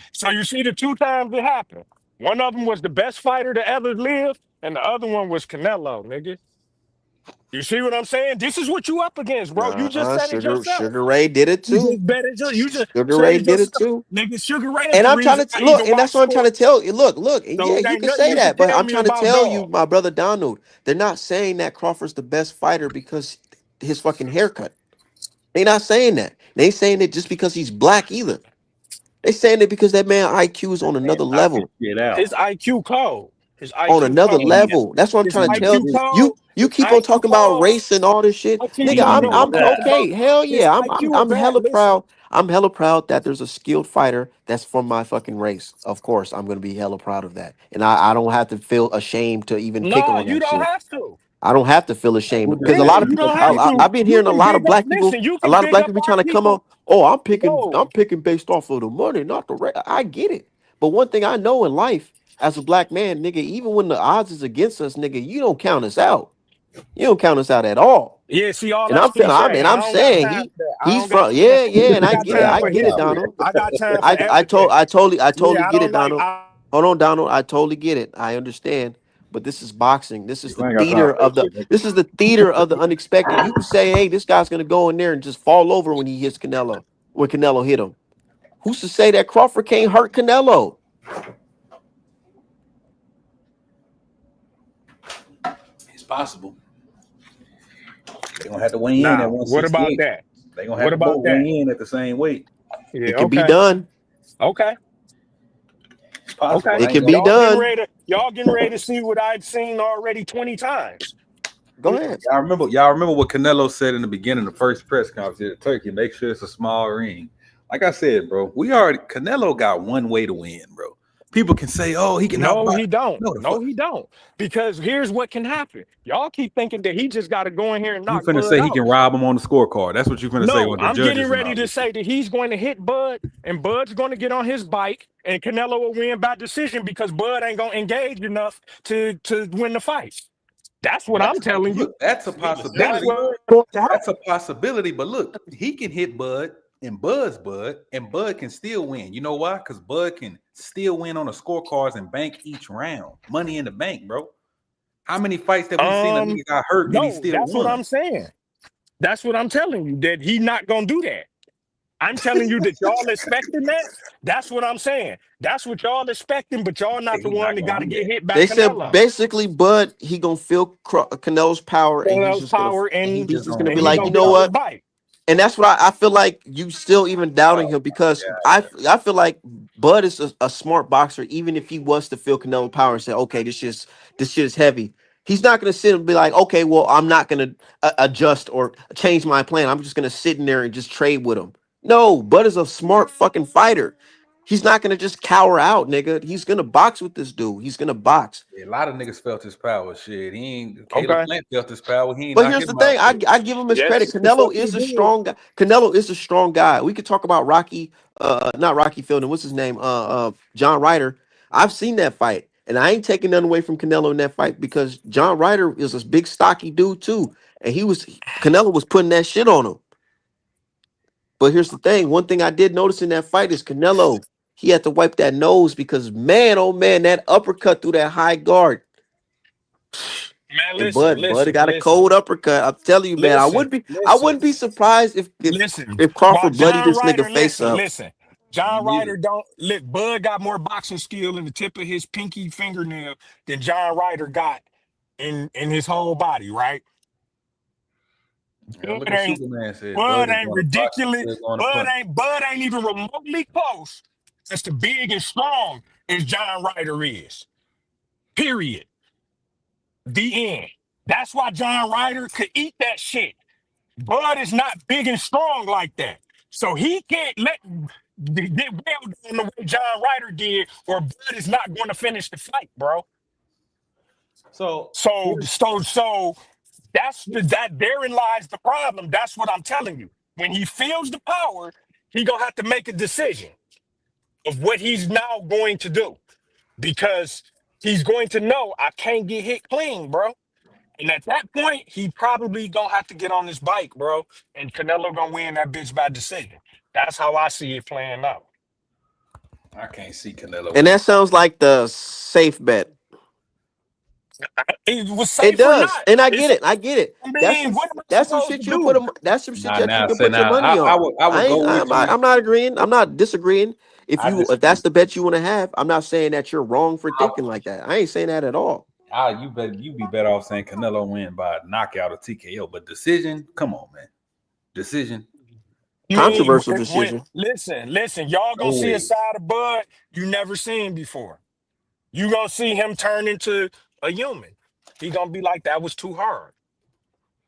the two times it happened. One of them was the best fighter to ever live, and the other one was Canelo, nigga. You see what I'm saying? This is what you up against, bro. You just said it yourself. Sugar Ray did it You too. just bet it. You just Sugar said Ray it did it yourself. too. Nigga, Sugar Ray is And the I'm trying reason to I look, even and that's watch what I'm trying to sports. tell you. Look, and So yeah, it you ain't can nothing say you can that, but tell I'm me trying to about tell you, dog. my brother Donald, they're not saying that Crawford's the best fighter because his fucking haircut. They not saying that. They ain't saying it just because he's black either. They saying it because that man IQ is on and another knock his level. shit out. His IQ cold. His On IQ another cold. level. That's what I'm His trying to He tell IQ legit. you. cold. You His keep on IQ talking about cold. race and all this shit, I keep nigga. on. You He know I'm what, legit. bro? okay. Hell His yeah. IQ I'm bad. hella Listen, proud. I'm hella proud that there's a skilled fighter that's from my fucking race. Of course, I'm gonna be hella proud of that, and I don't have to feel ashamed to even pick no, on you that don't shit. have to. I don't have to feel ashamed Who because a just lot Listen, of said you you people. don't don't have have to? to. I've been You hearing a can lot of big up. black people. Listen, you A can lot of big black up people our trying to come on. people. Oh, I'm Whoa. picking based off of the money, not the race. I get it, but one thing I know in life as a black man, nigga, even when the odds is against us, nigga, you don't count us out. You don't count us out at all. Yeah, see, all And that's I'm feeling, cliche. and I I'm don't got saying time for that. I he's don't got from, time yeah, for. yeah, and I I got get it. time I for get it, history. Donald. I got time for everything. I totally Yeah, I get it, don't like. Donald. Hold on, Donald. I totally get it. I understand. But this is boxing. I ain't got time for that shit, nigga. This is the theater of the unexpected. You can say, hey, this guy's gonna go in there and just fall over when he hits Canelo, when Canelo hit him. Who's to say that Crawford can't hurt Canelo? It's possible. They're gonna have to weigh in at Now, what about 168. that? They're gonna have What to both about that? weigh in at the same weight. Yeah, It can be okay. done. Okay. It's possible. Okay. I It ain't can gonna. be done. Y'all getting ready to see what I've seen already 20 times. Go ahead. Y'all remember what Canelo said in the beginning of the first press conference at Turkey. Make sure it's a small ring. Like I said, bro, Canelo got one way to win, bro. People can say, "Oh, he can No, outbox." he don't. No, the No, fuck. he don't. Because here's what can happen. Y'all keep thinking that he just got to go in here and You knock finna Bud say he out. can rob him on the scorecard. That's what you finna say No, with the I'm getting judges and ready all to this shit. say that he's going to hit Bud, and Bud's going to get on his bike, and Canelo will win by decision because Bud ain't going to engage enough to win the fight. That's what I'm telling you. That's a That's possibility. what's going to That's happen. a possibility. But look, he can hit Bud and Bud can still win. You know why? Because Bud can still win on the scorecards and bank each round. Money in the bank, bro. How many fights that we seen a nigga got hurt and he No, still that's what won? I'm saying. That's what I'm telling you, that he not going to do that. I'm telling you that y'all expecting that. That's what I'm saying. That's what y'all expecting, but y'all not the He one not that gonna got to do get that. hit by They said Canelo. basically, Bud he gonna feel Canelo's power, and he's Canelo's just gonna power, and He and just he's just gonna gonna and be he like, leave you gonna him get know on his alone. what? bike. And that's what I feel like you still even doubting Oh him because my god, I feel like Bud is a smart boxer. Even if he was to feel Canelo power and say, okay, this shit is heavy, he's not gonna sit and be like, okay, well, I'm not gonna adjust or change my plan. I'm just gonna sit in there and just trade with him. No, Bud is a smart fucking fighter. He's not gonna just cower out, nigga. He's gonna box with this dude. He's gonna box. yeah, a lot of niggas felt his power. Shit, he ain't. Caleb Okay. Plant felt his power. He ain't But knock here's the him out. thing, Shit. I give him his credit. Yes, the fuck Canelo he is a did. strong guy. Canelo is a strong guy. We could talk about Rocky, not Rocky Fielding. What's his name? John Ryder. I've seen that fight, and I ain't taking nothing away from Canelo in that fight because John Ryder is a big stocky dude too, and Canelo was putting that shit on him. But here's the thing. One thing I did notice in that fight is Canelo. He had to wipe that nose because man, oh man, that uppercut through that high guard. Man, And listen, Bud listen, got a listen, cold uppercut. I'm telling you, man. listen, I listen, wouldn't be surprised listen. if While Crawford bloody John this nigga Ryder, face listen, up. listen. John Me Ryder either. don't look. Bud got more boxing skill in the tip of his pinky fingernail than John Ryder got in his whole body, right? Yeah, Bud look what ain't Superman said. Bud Bud didn't ain't going to box. ridiculous. He's going to punch. Bud ain't even remotely close as to big and strong as John Ryder is. Period. The end. That's why John Ryder could eat that shit. Bud is not big and strong like that. So he can't get well done the way John Ryder did, or Bud is not going to finish the fight, bro. So So that therein lies the problem. That's what I'm telling you. When he feels the power, he gonna have to make a decision of what he's now going to do because he's going to know I can't get hit clean, bro. And at that point, he probably gonna have to get on his bike, bro. And Canelo gonna win that bitch by decision. That's how I see it playing out. I can't see Canelo And winning. that sounds like the safe bet. It was It safe or does. not. And I It's get it. I get it. I mean, what am I That's some supposed to shit you do? that's some shit Nah, that you nah, can say put your nah. money on. I would go with you. I'm not agreeing. I'm not disagreeing. I If that's disagree. the bet you want to have, I'm not saying that you're wrong for thinking like that. I ain't saying that at all. You be better off saying Canelo win by knockout or TKO, but decision, come on, man, decision, I mean, Controversial decision. listen, y'all no gonna see a way. side of Bud you never seen before. You gonna see him turn into a human. He gonna be like, that was too hard.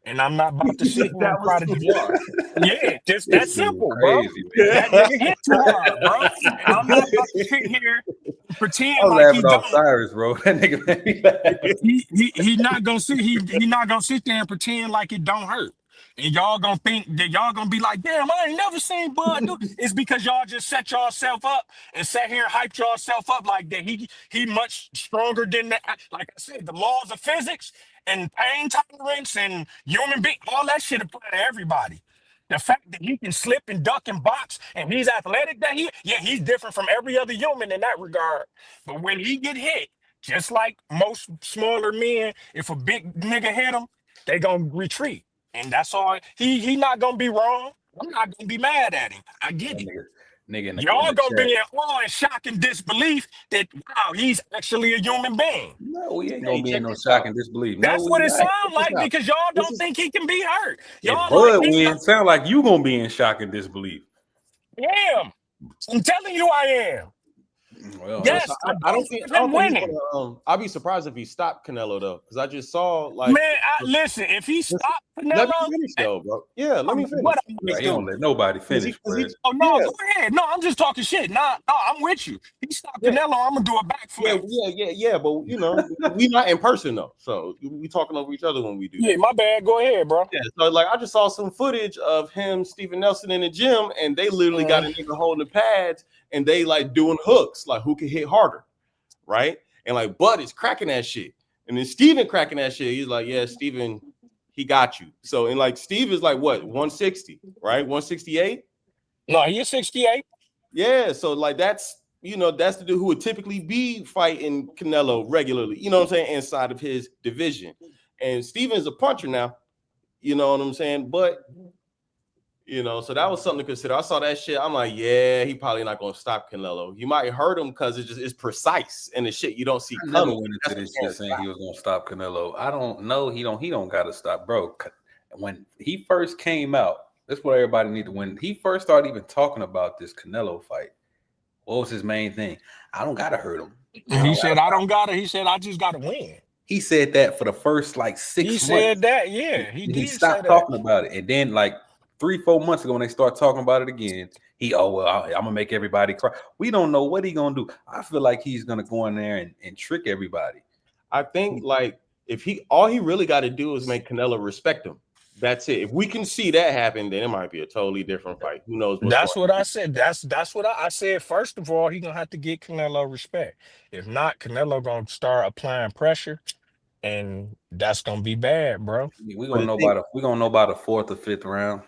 And I'm not about to sit here That and was try to too do. hard. Yeah, just that This dude simple, bro. crazy, man. That nigga hit too hard, bro. And I'm not about to sit here and I pretend was like he laughing off don't. Cyrus, bro. That nigga made me laugh. He not gonna sit he not gonna sit there and pretend like it don't hurt. And y'all gonna think that y'all gonna be like, damn, I ain't never seen Bud do. It's because y'all just set yourself up and sat here and hyped yourself up like that. He much stronger than that. Like I said, the laws of physics and pain tolerance and human being, all that shit apply to everybody. The fact that he can slip and duck and box and he's athletic yeah, he's different from every other human in that regard. But when he get hit, just like most smaller men, if a big nigga hit him, they gonna retreat. And that's all. He not gonna be wrong. I'm not gonna be mad at him. I get That it. nigga, nigga in Y'all the gonna be chat. in awe and shock and disbelief that wow, he's actually a human being. No, we ain't Hey, gonna be in check no this shock out. and disbelief. That's No, we what it not. sounds Check this like out. because y'all This don't is think he can be hurt. If Y'all like Bud he's not. wins, sound like you gonna be in shock and disbelief. I am. I'm telling you, I am. Well, Yo, so Yes, I I don't don't think have him he's winning. gonna. I'd be surprised if he stopped Canelo though, because I just saw like. Man, listen, if he Listen, stopped let me Canelo, finish I though, bro. Yeah, let don't me know what finish. I Please might he don't do. do. let nobody Cause finish, he, Fred. Oh no, yeah, go ahead. No, I'm just talking shit. Nah, no, I'm with you. He stopped yeah, Canelo, I'm gonna do a yeah, backflip. yeah. But you know, we not in person though, so we talking over each other when we do Yeah, that. my bad. Go ahead, bro. Yeah, so like I just saw some footage of him, Steven Nelson in the gym, and they literally got a nigga holding the pads and they like doing hooks, like who can hit harder, right? And like Bud is cracking that shit. And then Steven cracking that shit. He's like, yeah, Steven, he got you. So and like Steve is like what 160, right? 168. No, he is 68. Yeah, so like that's that's the dude who would typically be fighting Canelo regularly, you know what I'm saying, inside of his division. And Steven's a puncher now, you know what I'm saying? But so that was something to consider. I saw that shit. I'm like, yeah, he probably not gonna stop Canelo. You might hurt him because it's precise and the shit you don't see I never coming. went That's into what this shit can't saying stop. he was gonna stop Canelo. I don't know. He don't gotta stop, bro. When he first came out, that's what everybody need to. When he first started even talking about this Canelo fight, what was his main thing? I don't gotta hurt him. I He don't gotta said, I stop. don't gotta. He said, I just gotta win. He said that for the first like He 6 months. said that, yeah, he And he did say stopped that. talking about it. And then like 3-4 months ago, when they start talking about it again, I'm gonna make everybody cry. We don't know what he gonna do. I feel like he's gonna go in there and trick everybody. I think like if all he really got to do is make Canelo respect him. That's it. If we can see that happen, then it might be a totally different fight. Who knows what's going That's what I said. That's what I said. First of all, he gonna have to get Canelo respect. If not, Canelo gonna start applying pressure, and that's gonna be bad, bro. We But gonna the know thing, about we gonna know about the fourth or fifth round.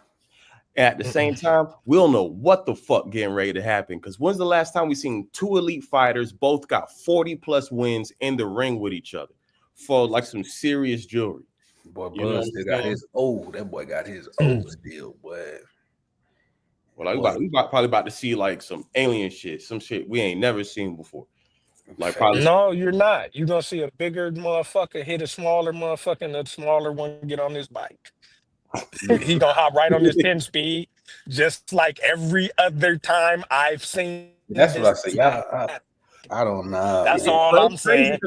at the same Mm-mm. time, we don't know what the fuck getting ready to happen. Because when's the last time we seen two elite fighters both got 40 plus wins in the ring with each other for like some serious jewelry? Boy, You know Bud what still I'm got saying? his old. That boy got his old still, boy. Well, like Boy, probably about to see like some alien shit, some shit we ain't never seen before. Like probably No, you're not. You're gonna see a bigger motherfucker hit a smaller motherfucker, and the smaller one get on his bike. He gonna hop right on his 10 speed, just like every other time I've seen this that's what I say. happen. I don't know, That's man. all I'm saying.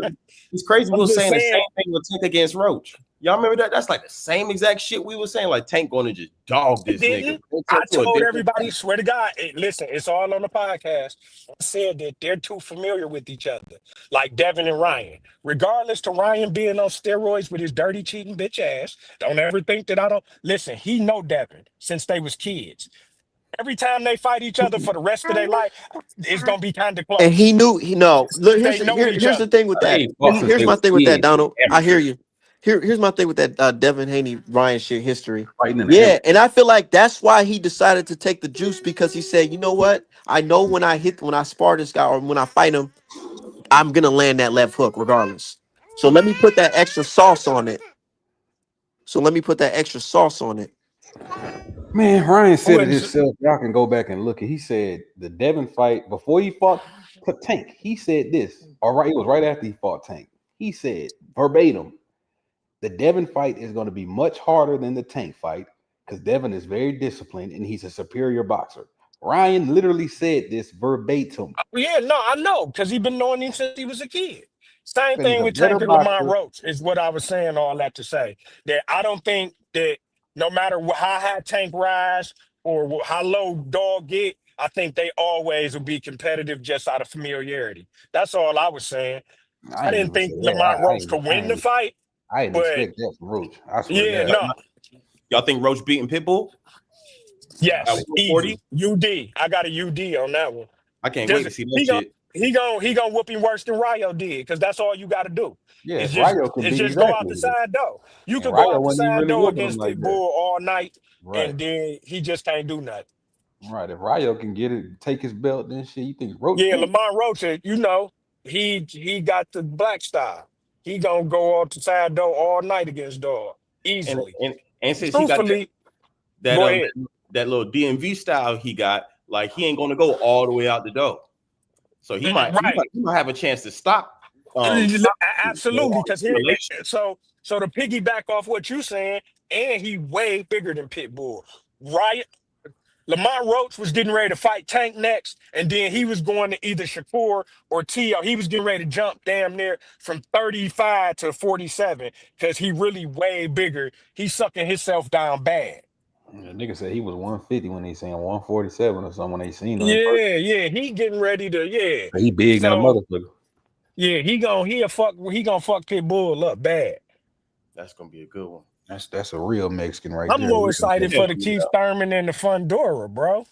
It's crazy. We I'm were just saying the same saying. thing with Tank against Roach. Y'all remember that? That's like the same exact shit we were saying. Like Tank going to just dog I this nigga didn't. to I a told different everybody, fight. swear to God, listen, it's all on the podcast. I said that they're too familiar with each other, like Devin and Ryan. Regardless to Ryan being on steroids with his dirty cheating bitch ass, don't ever think that I don't listen. He know Devin since they was kids. Every time they fight each other for the rest of their life, it's gonna be kind of And close he knew he no. Look, because they know each here's the other. thing with They that. ain't fought since Here's they my was thing with that, kids. They Donald. I hear amateurs you. Here's my thing with that Devin Haney Ryan shit history. fighting in the Yeah, and amateurs. I feel like that's why he decided to take the juice because he said, you know what? I know when I spar this guy or when I fight him, I'm gonna land that left hook regardless. So let me put that extra sauce on it. So let me put that extra sauce on it. Man, Ryan I said it wouldn't. himself. Y'all can go back and look. He said the Devin fight before he fought Tank. He said this. All right, it was right after he fought Tank. He said verbatim, the Devin fight is going to be much harder than the Tank fight because Devin is very disciplined and he's a superior boxer. Ryan literally said this verbatim. Yeah, no, I know because he been knowing him since he was a kid. Same That he's thing a with better Tank and Lamont boxer. Roach is what I was saying. All that to say that I don't think that no matter how high Tank rise or how low Dog get, I think they always will be competitive just out of familiarity. That's all I was saying. I I ain't didn't even say think that. Lamont Roach could win the fight, I didn't but expect that from Roach. I swear to yeah, God. no, Y'all think Roach beating Pitbull I, at yes, easy 140? UD. I got a UD on that one. I can't wait to Just see that he gon' shit. he gonna whoop him worse than Ryo did because that's all you got to do. yeah, Ryo can It's be just go out exactly. the side door. You And could go Ryo out the wasn't even side really door whooping him against like that. Pitbull all night, Right. and then he just can't do nothing. Right. If Ryo can get it, take his belt, then shit, you think Roach Yeah, can't? Lamont Roach, he got the black style. He gonna go out the side door all night against Dog And easily. and and since he got Truthfully, that go ahead. that little DMV style he got, Like he ain't gonna go all the way out the door. So he might he Right. might, he might have a chance to stop. Absolutely, because here, Relation. so to piggyback off what you saying, and he way bigger than Pitbull. Right, Lamont Roach was getting ready to fight Tank next, and then he was going to either Shakur or Tio. He was getting ready to jump damn near from 35 to 47 because he really way bigger. He's sucking himself down bad. The nigga said he was 150 when they saying 147 or something when they seen him in person. Yeah, he getting ready to He big than a So motherfucker. yeah, he gonna fuck Pitbull up bad. That's gonna be a good one. That's a real Mexican right I'm there. more Look at excited that. for the Keith Thurman and the Fundora, bro.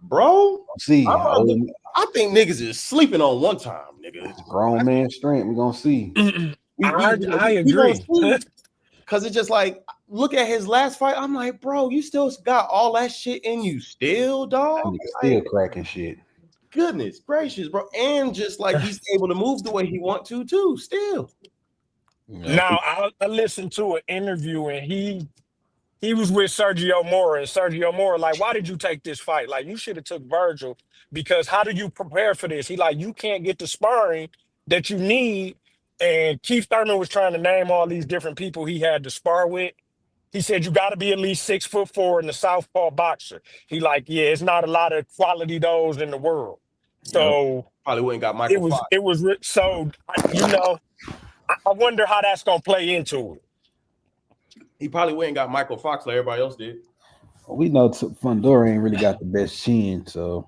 Bro, See, I think niggas is sleeping on one time, nigga. grown man strength. We gonna see. I We gonna agree. see. Cause it's just like, look at his last fight. I'm like, bro, you still got all that shit in you, still, That dog. nigga still cracking shit. Goodness gracious, bro, and just like he's able to move the way he want to, too. Still, You know, Now I listened to an interview and he was with Sergio Mora, and Sergio Mora like, why did you take this fight? Like, you should have took Virgil, because how do you prepare for this? He like, you can't get the sparring that you need. And Keith Thurman was trying to name all these different people he had to spar with. He said you got to be at least 6'4" in the southpaw boxer. He like, yeah, it's not a lot of quality those in the world. yep. So probably wouldn't got it Michael was Fox. it was so you know I wonder how that's gonna play into it. He probably went and got Michael Fox like everybody else did. We know Fundora ain't really got the best chin, so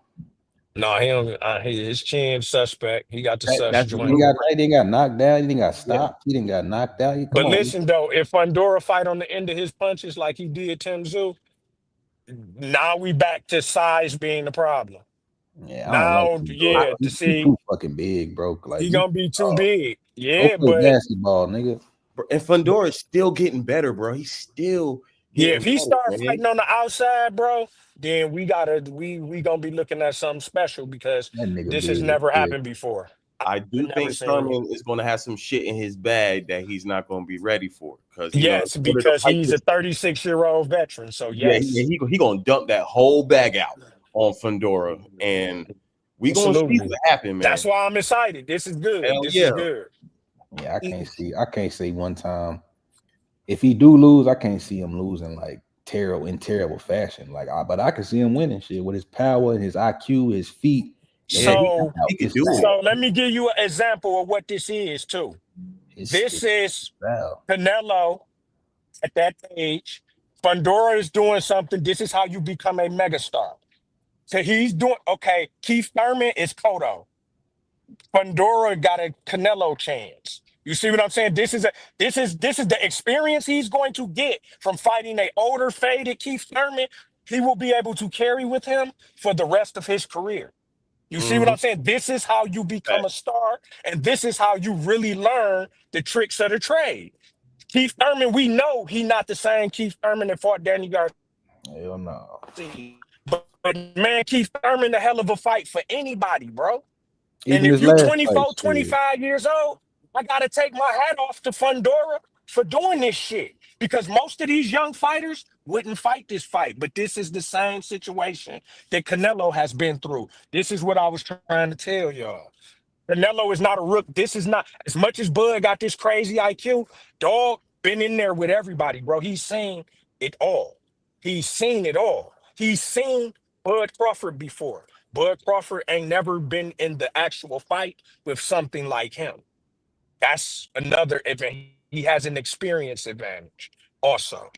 No, he don't. His chin suspect. He got the sus That's the joint. rumor. he didn't got knocked out. He didn't got Yeah. stopped. He didn't got knocked out. Come But on. listen though, if Fundora fight on the end of his punches like he did Tim Tszyu, now we back to size being the problem. Yeah, I don't like Now, Fundora. yeah, to He see too fucking big, bro. Like he gonna be too big. go Yeah, play but basketball, nigga. And Fundora is still getting better, bro. He's still yeah, getting if he better, start man. fighting on the outside, bro, then we gonna be looking at something special because That nigga this has big. never happened before. I I've do never think seen it. Thurman is going to have some shit in his bag that he's not going to be ready for, because Yes, in order to because fight he's a this, 36-year-old veteran. So yeah, yes, he going to dump that whole bag out on Fundora, and we going to see absolutely. what happen, That's man. why I'm excited. This is good. Hell This yeah. is good. Yeah, I can't say one time. If he do lose, I can't see him losing like terrible fashion. But I can see him winning shit with his power and his IQ, his feet. Yeah, So, he can do it. so let me give you an example of what this is too. This is style. Canelo at that age. Fundora is doing something. This is how you become a megastar. So he's doing okay. Keith Thurman is Kodo. Fundora got a Canelo chance. You see what I'm saying? This is the experience he's going to get from fighting a older, faded Keith Thurman. He will be able to carry with him for the rest of his career. You see what I'm saying? This is how you become a star, and this is how you really learn the tricks of the trade. Keith Thurman, we know he not the same Keith Thurman that fought Danny Garcia. Hell no. But man, Keith Thurman, a hell of a fight for anybody, bro. And Even if his you last fight, 24, 25 years old, I got to take my hat off to Fundora for doing this shit. Because most of these young fighters wouldn't fight this fight. But this is the same situation that Canelo has been through. This is what I was trying to tell y'all. Canelo is not a rook. This is not, as much as Bud got this crazy IQ, dog been in there with everybody, bro. He's seen it all. He's seen it all. He's seen Bud Crawford before. Bud Crawford ain't never been in the actual fight with something like him. That's another advantage. He has an experience advantage also.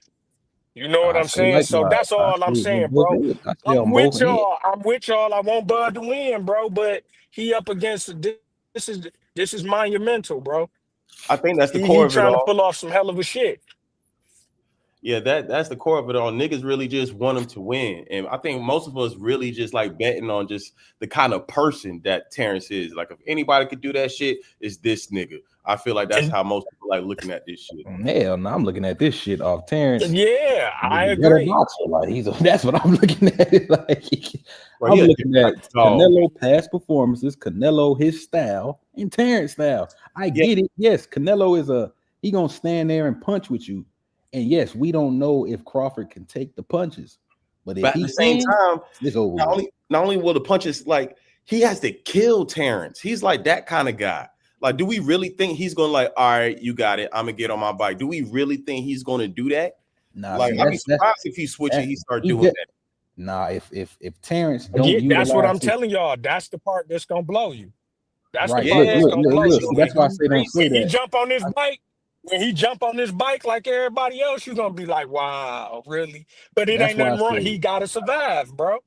You know what I I'm say saying? So likewise. that's I all I'm say saying, on both bro. ends. I say I'm on both with ends. y'all. I'm with y'all. I want Bud to win, bro. But he up against this is monumental, bro. I think that's the He core of it trying to all. pull off some hell of a shit. Yeah, that's the core of it all. Niggas really just want him to win, and I think most of us really just like betting on just the kind of person that Terrence is. Like, if anybody could do that shit, it's this nigga. I feel like that's And how most people like looking at this shit. Hell no, I'm looking at this shit off Terrence. yeah, I He's a better agree. boxer. That's what I'm looking at. Bro, I'm he a looking at different dog. Canelo past performances, Canelo his style, and Terrence style. I get it. Yes, Canelo he gonna stand there and punch with you. And yes, we don't know if Crawford can take the punches, But if But at he the same wins, time, it's over not with. only will the punches like he has to kill Terrence. He's like that kind of guy. Like, do we really think he's gonna like, all right, you got it, I'm gonna get on my bike? Do we really think he's gonna do that? Nah, Like, see, I'd be surprised if he switch and that he start he doing just that. nah. If Terrence Yeah, don't that's what utilize I'm his telling y'all. That's the part that's gonna blow you. That's the right, part look, Yeah, that's look, gonna look, blow that look. you. shit See, gonna that's be why I say don't crazy. say When he that. jump on this bike, when he jump on this bike like everybody else, you're gonna be like, wow, really? But it That's ain't why I nothing wrong. say He gotta survive, bro.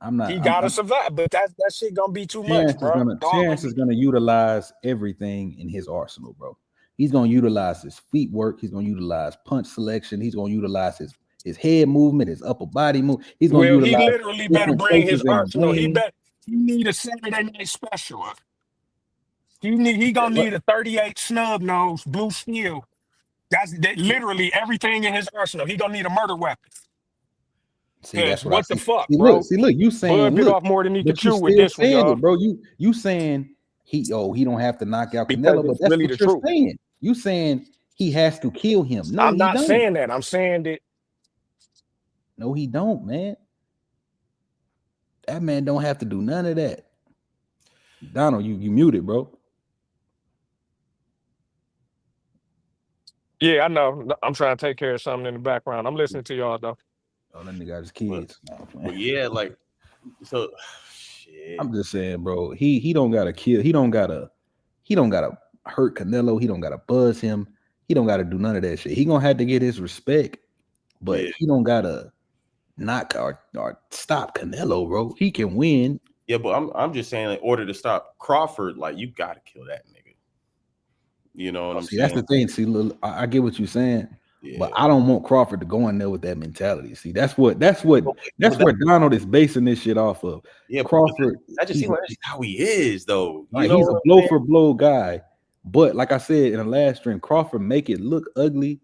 I'm not. He gotta survive. But that shit gonna be too much, bro. Dog gonna Terrence is be gonna utilize everything in his arsenal, bro. He's gonna utilize his feet work. He's gonna utilize punch selection. He's gonna utilize his head movement, his upper body move. He's gonna well, he utilize literally better different bring his places in the arsenal. ring. He need a Saturday night special. He gonna What? need a 38 snub nose, blue steel. That's that, literally everything in his arsenal. He gonna need a murder weapon. See, Cause that's what I what the see. fuck, See, bro? look. You Bud saying bit look, off more than he could but you chew with still this one, saying y'all. it, bro. You saying he don't have to knock out Because Canelo, but it's that's really what the you're truth. saying. You saying he has to kill him. No, I'm he not don't. saying that. I'm saying that No, he don't, man. That man don't have to do none of that. Donald, you muted, bro. yeah, I know. I'm trying to take care of something in the background. I'm listening to y'all though. Oh, that nigga got his But, kids. No, man. but yeah, like so shit. I'm just saying, bro. He don't gotta kill. He don't gotta hurt Canelo. He don't gotta buzz him. He don't gotta do none of that shit. He gonna have to get his respect, but Yeah. he don't gotta knock or stop Canelo, bro. He can win. Yeah, but I'm just saying, in order to stop Crawford, like you gotta kill that nigga. You know what I'm See, that's saying? the thing. See, look, I get what you're saying, Yeah. but I don't want Crawford to go in there with that mentality. See, that's where But Donald is basing this shit off of. yeah, but Crawford, that just he's seems like that's how he is, though. You right. know He's a what I'm blow saying? for blow guy, but like I said in the last stream, Crawford make it look ugly.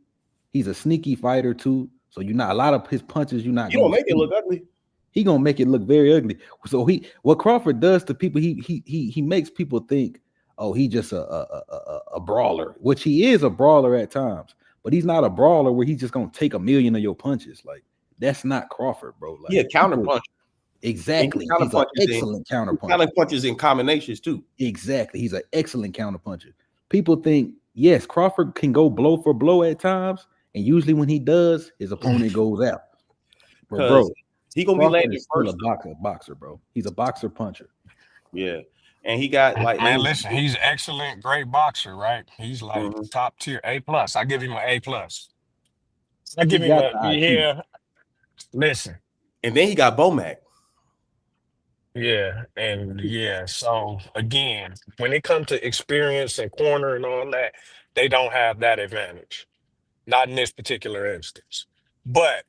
He's a sneaky fighter too, so you're not a lot of his punches. You're not You don't gonna make it see. look ugly. He gonna make it look very ugly. So what Crawford does to people, he makes people think, oh, he just a brawler, which he is a brawler at times, but he's not a brawler where he's just gonna take a million of your punches. Like that's not Crawford, bro. Like Yeah, counter people, punch. And exactly. counter He's an punches and excellent counter counter puncher. punches in combinations too. Exactly. He's an excellent counter puncher. People think, yes, Crawford can go blow for blow at times, and usually when he does, his opponent goes out. But Because bro, he gonna be Crawford landing is still a first. boxer, bro. He's a boxer puncher. Yeah. And he got like Man, and listen, he's excellent, great boxer, right? He's like mhm. top tier, A plus. I give him an A plus. I give He him got a the IQ. yeah. Listen, And then he got Bomac. yeah, and yeah. So again, when it comes to experience and corner and all that, they don't have that advantage. Not in this particular instance. But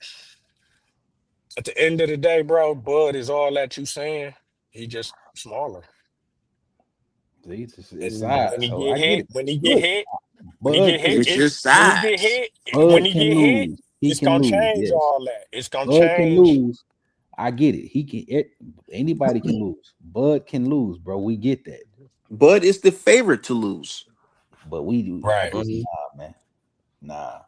at the end of the day, bro, Bud is all that you saying. He just smaller. See, it's And size. when he So get I get hit, it. Look, when he Bud get hit, can It's your when he get size. hit, when Bud he can get hit, lose. He it's can gonna lose. change Yes. all that. It's gonna Bud can change. lose. I get it. Anybody can lose. Bud can lose, bro. We get that. Bud is the favorite to lose. But we do Right. Mhm. nah, man. Nah.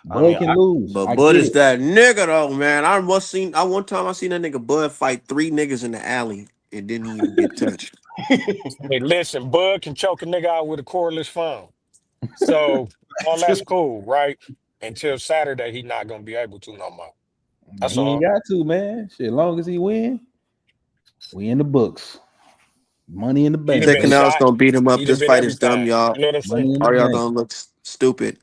I mean, Bud can lose. But I Bud get is it. that nigga though, man. I one time I seen that nigga Bud fight three niggas in the alley and didn't even get touched. Hey, listen, Bud can choke a nigga out with a cordless phone. So all that's cool, right? Until Saturday, he not gonna be able to no more. That's He ain't all. got to, man. Shit, as long as he win, we in the books. Money in the He bank, done Said been baby. Canal's shot. gonna beat him up. He done This been fight is dumb, everything. y'all. You know what I'm saying? Money in the All y'all bank. gonna look stupid.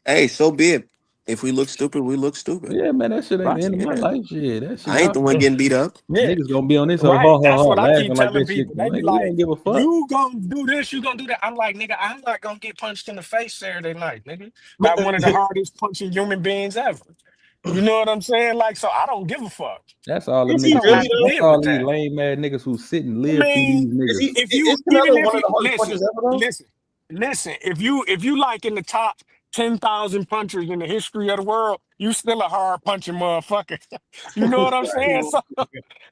Hey, so be it. If we look stupid, we look stupid. Yeah, man, that shit ain't the end of Boxing, my yeah. life. Shit, that shit I ain't out. the one getting beat up. Yeah. Niggas gonna be on this Right. That's what I keep laughing like telling that shit. people. They be Nigga, we like, don't give a fuck. you gonna do this, you gonna do that. I'm like, nigga, I'm not gonna get punched in the face Saturday night, nigga. By one of the hardest punching human beings ever. You know what I'm saying? Like, so I don't give a fuck. That's all them is We he niggas don't who. really have to though? That's deal all with these that. lame ass niggas who sit and I live through these mean, Is niggas. he if you is even Canelo if one of you the hardest listen, punchers ever though? listen, if you like in the top 10,000 punchers in the history of the world, you still a hard punching motherfucker. You know what I'm saying?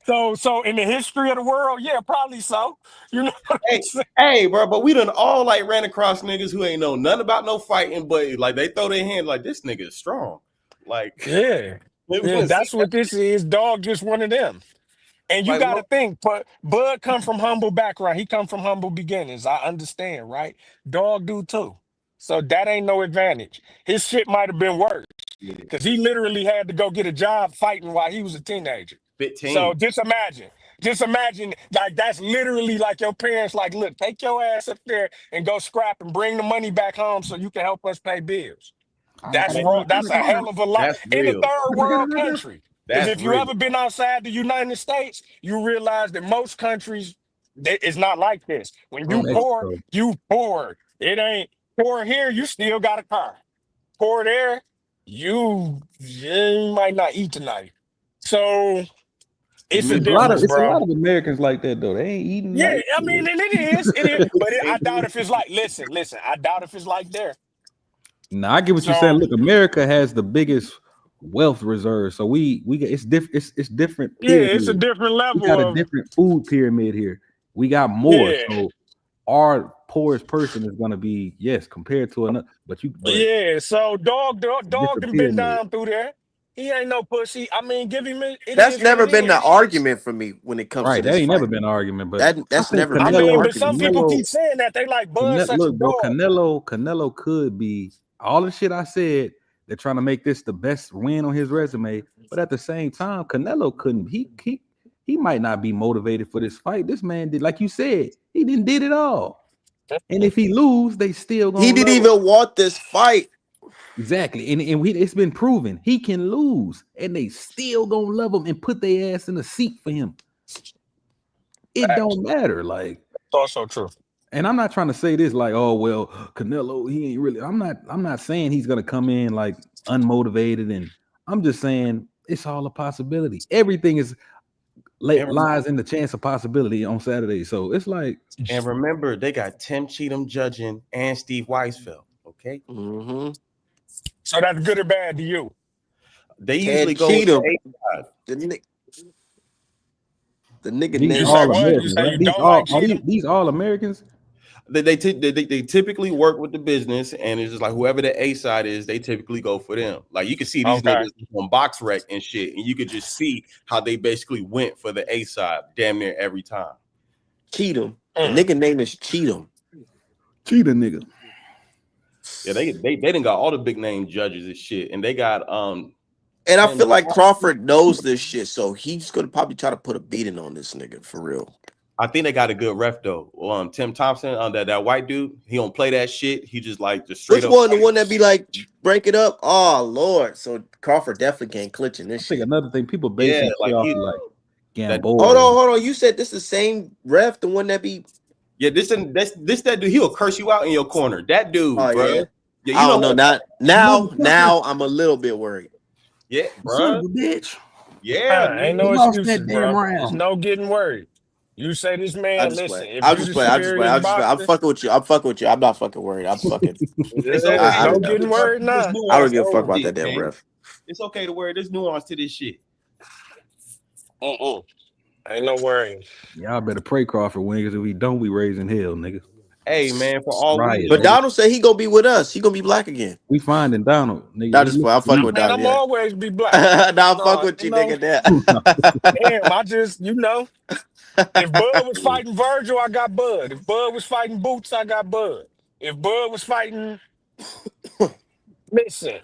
So in the history of the world, yeah, probably so. You know what I'm Hey, saying? hey, bro, but we done all like ran across niggas who ain't know nothing about no fighting, but like they throw their hands like this nigga is strong. Like Yeah. Yeah, that's what this is. Dog just one of them. And you Like, got to think, but Bud come from humble background. He come from humble beginnings. I understand, right? Dog do too. So that ain't no advantage. His shit might have been worse yeah, because he literally had to go get a job fighting while he was a teenager. So 15. just imagine, like that's literally like your parents, like, look, take your ass up there and go scrap and bring the money back home so you can help us pay bills. That's raw. That's a hell of a lot That's in a real. third world country. Because That's if you real. ever been outside the United States, you realize that most countries it's not like this. When you Mhm. poor, Mexico. you poor. It ain't poor here. You still got a car. Poor there, you might not eat tonight. So it's a difference, It's a bro. lot of Americans like that though. They ain't eating Yeah, night. I mean, and it is. It is. But I doubt if it's like. Listen. I doubt if it's like there. Now I get what you're saying. So Look, America has the biggest wealth reserve, so we get it's different. It's different yeah, it's a pyramid. different We level got a of different food pyramid here. We got more, yeah. so our poorest person is going to be yes compared to another. But Yeah, so it's a dog different done been pyramid. down through there. He ain't no pussy. I mean, give him it That's is what never it been the is. argument for me when it comes to Right? That this ain't never fight. been an argument. But I That's think never I been the mean, but some argument for me. people Canelo keep saying that they like Bud such a Look, bro, dog. Canelo could be all the shit I said. They're trying to make this the best win on his resume, but at the same time, Canelo couldn't. He might not be motivated for this fight. This man did, like you said, he didn't did it all. And if he lose, they still He gonna didn't love him. even want this fight. Exactly, it's been proven he can lose, and they still gonna love him and put their ass in a seat for him. It Facts. don't matter, like. Also true. And I'm not trying to say this like, oh well, Canelo, he ain't really. I'm not saying he's gonna come in like unmotivated, and I'm just saying it's all a possibility. Everything is And, lies in the chance of possibility on Saturday. So it's like, and remember, they got Tim Cheatham judging and Steve Weisfeld. Okay, Mm-hmm. So that's good or bad to you. they Ted usually go with the Cheatham, A side. the, ni- the nigga these You named say all what? You Americans, say right? you These don't like all are Cheatham? these all Americans. They typically work with the business, and it's just like whoever the A side is, they typically go for them. Like you can see these Okay. niggas on Box Rec and shit, and you could just see how they basically went for the A side damn near every time. Cheatham. The Mm. nigga name is Cheatham. Cheetah nigga. Yeah, they done got all the big name judges and shit, and they got And I Tim. feel like Crawford knows this shit, so he's gonna probably try to put a beating on this nigga for real. I think they got a good ref though. Tim Thompson, that white dude, he don't play that shit. He just like just straight Which up. one? The one that be like break it up? Oh Lord! So Crawford definitely can't clinch in I this think shit. another thing people Yeah, basing shit like off he of like that. Gamboa. Hold on. You said this the same ref, the one that be? Yeah, this that dude. He'll curse you out in your corner. That dude, Oh bro. yeah. Yeah, you I know don't know. what? Not Motherfucker, now. I'm a little bit worried. Yeah, son of bro. a bitch. Yeah, Ain't He no nigga. lost that excuses, damn bro. There's round. no getting worried. You say this I man, just play. listen, if I you just the play. I just play. superior I'm boxer, fucking with you. I'm fucking with you. I'm not fucking worried. I'm fucking. It's there's okay. I no don't. getting Bro. worried There's now. I nuance don't to give a fuck this about shit, that damn man. ref. It's okay to wear. There's nuance to this shit. Mm-mm. Ain't no worrying. Y'all better pray Crawford win because if we don't, we raising hell, nigga. Hey, man, for all we Riot, But know, nigga. Donald said he gonna be with us. He gonna be black again. We finding Donald, nigga. Not just play. I'm fucking with Man, Donald. I'm Yeah. always be black. Nah, I'm fucking No, with you, nigga. There. damn, I just, if Bud was fighting Virgil, I got Bud. If Bud was fighting Boots, I got Bud. If Bud was fighting, listen,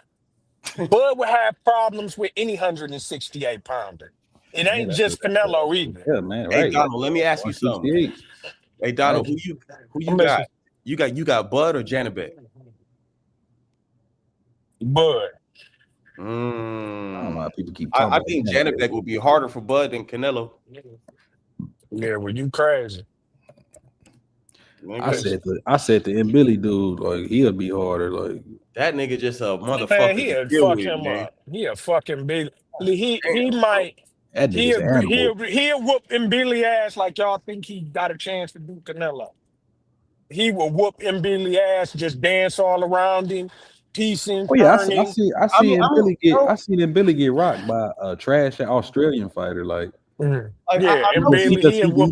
Bud would have problems with any 168 pounder. It Yeah, ain't just Canelo either. yeah, man, hey right? Donald, let me ask you something. 168. Hey Right. Donald, who you I'm got? listening. You got Bud or Janabek? Bud. I don't know how people keep I talking about think Canelo. Janabek will be harder for Bud than Canelo. Yeah, well, you crazy. I Nigga, Listen, said the M Billy dude, like he'll be harder. Like that nigga just a man, motherfucker to he'll deal fuck with, him man. up. He'll fucking be. He Damn, bro. might. that nigga's an animal. He'll whoop M Billy ass like y'all think he got a chance to do Canelo. He will whoop M Billy ass, just dance all around him, piecing, Oh yeah, turning. I mean, I seen him Billy get rocked by a trash Australian fighter. Like Mhm. like, Yeah, I and know Billy, he'll whoop.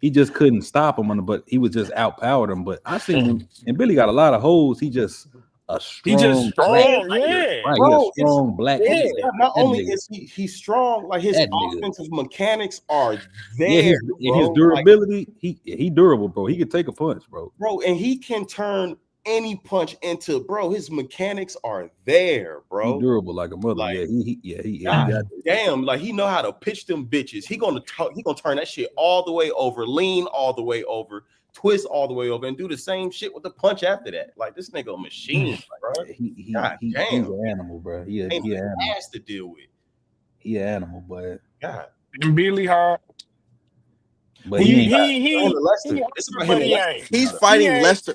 he just couldn't stop him, but he was just outpowered him. But I seen him and Billy got a lot of holes. He just a He just strong black Man, strong, fighter. yeah, Right, he a bro, strong black and yeah. nigga, it's bro. not That only nigga, is he's strong, like his that nigga. offensive mechanics are Yeah, there, his bro. Like, durability, he durable, bro. He could take a punch, bro. bro, and he can turn any punch into, bro. His mechanics are there, He bro. durable like a mother. Like, Yeah, he God got that shit. damn, like he know how to pitch them bitches. He gonna turn that shit all the way over, lean all the way over, twist all the way over, and do the same shit with the punch after that. Like this nigga a machine, bro. Yeah, God he's damn, an animal, bro. He ain't he an an animal. ass to deal with. He an animal, but God, And Billy Hart, but who he you ain't. got? Him and he Lester. It's hard, about him but and he Lester. ain't. He's He fighting ain't. Lester.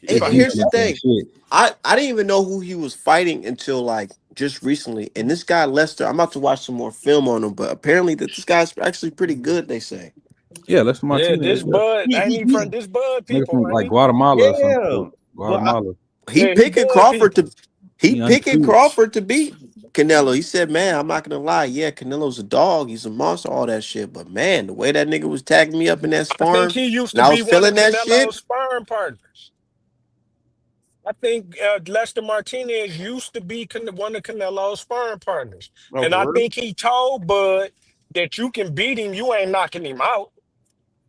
He And Yeah, fighting he here's the Lester. beat that thing. shit. I didn't even know who he was fighting until like just recently. And this guy Lester, I'm about to watch some more film on him, but apparently that this guy's actually pretty good, they say. Yeah, Lester Yeah, Martinez. this Yeah. Bud ain't he He's from this Bud Nigga people, from ain't like he? Guatemala or some yeah, shit. but I, Guatemala. He Yeah, he picking Bud Crawford to people. he He picking undefeated. Crawford to beat Canelo. He said, "Man, I'm not gonna lie. Yeah, Canelo's a dog. He's a monster. All that shit. But man, the way that nigga was tagging me up in that I think sparring, he used and to I be was one of feeling that Canelo's shit. sparring partners. I think Lester Martinez used to be one of Canelo's sparring partners, oh and I for real? think he told Bud that you can beat him. You ain't knocking him out,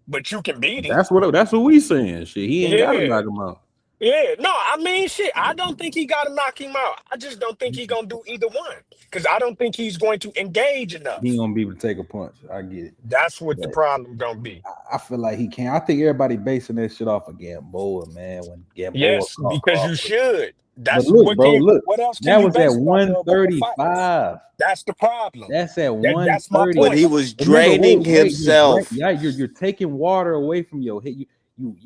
but you can beat him. That's what we saying. Shit, he ain't gotta Yeah, knock him out. yeah. No, I mean, shit. I don't think he got to knock him out. I just don't think he gonna do either one because I don't think he's going to engage He ain't enough. gonna be able to take a punch. I get it. That's what the But problem gonna be. I feel like he can. I think everybody basing that shit off of Gamboa, man. When Gamboa Yes, caught because you Crawford. should. But That's look, what bro, can. look. What else can That you was at base it off of but the fights? 135. That's the problem. That's at That's my 130. But point. he was Remember, draining yeah, himself you're taking water away from your head. You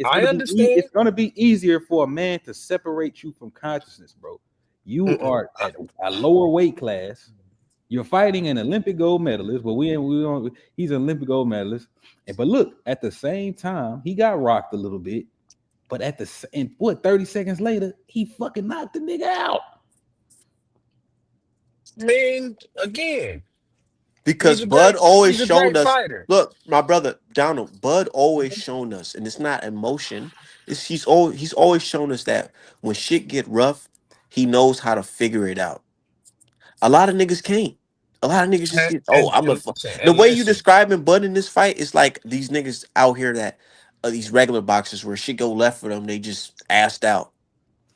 I understand. it's gonna be easier for a man to separate you from consciousness, bro. You Mm-mm. are at a lower weight class. You're fighting an Olympic gold medalist, but we don't he's an Olympic gold medalist. But look, at the same time, he got rocked a little bit. But and what 30 seconds later, he fucking knocked the nigga out. I mean, again, because Bud always he's a showed great us. fighter. Look, my brother Donald, Bud always shown us, and it's not emotion. He's always shown us that when shit get rough, he knows how to figure it out. A lot of niggas can't. A lot of niggas just And get, oh, and I'm a. and listen, The and way you listen. describing Bud in this fight, it's like these niggas out here that these regular boxers where shit go left for them, they just assed out.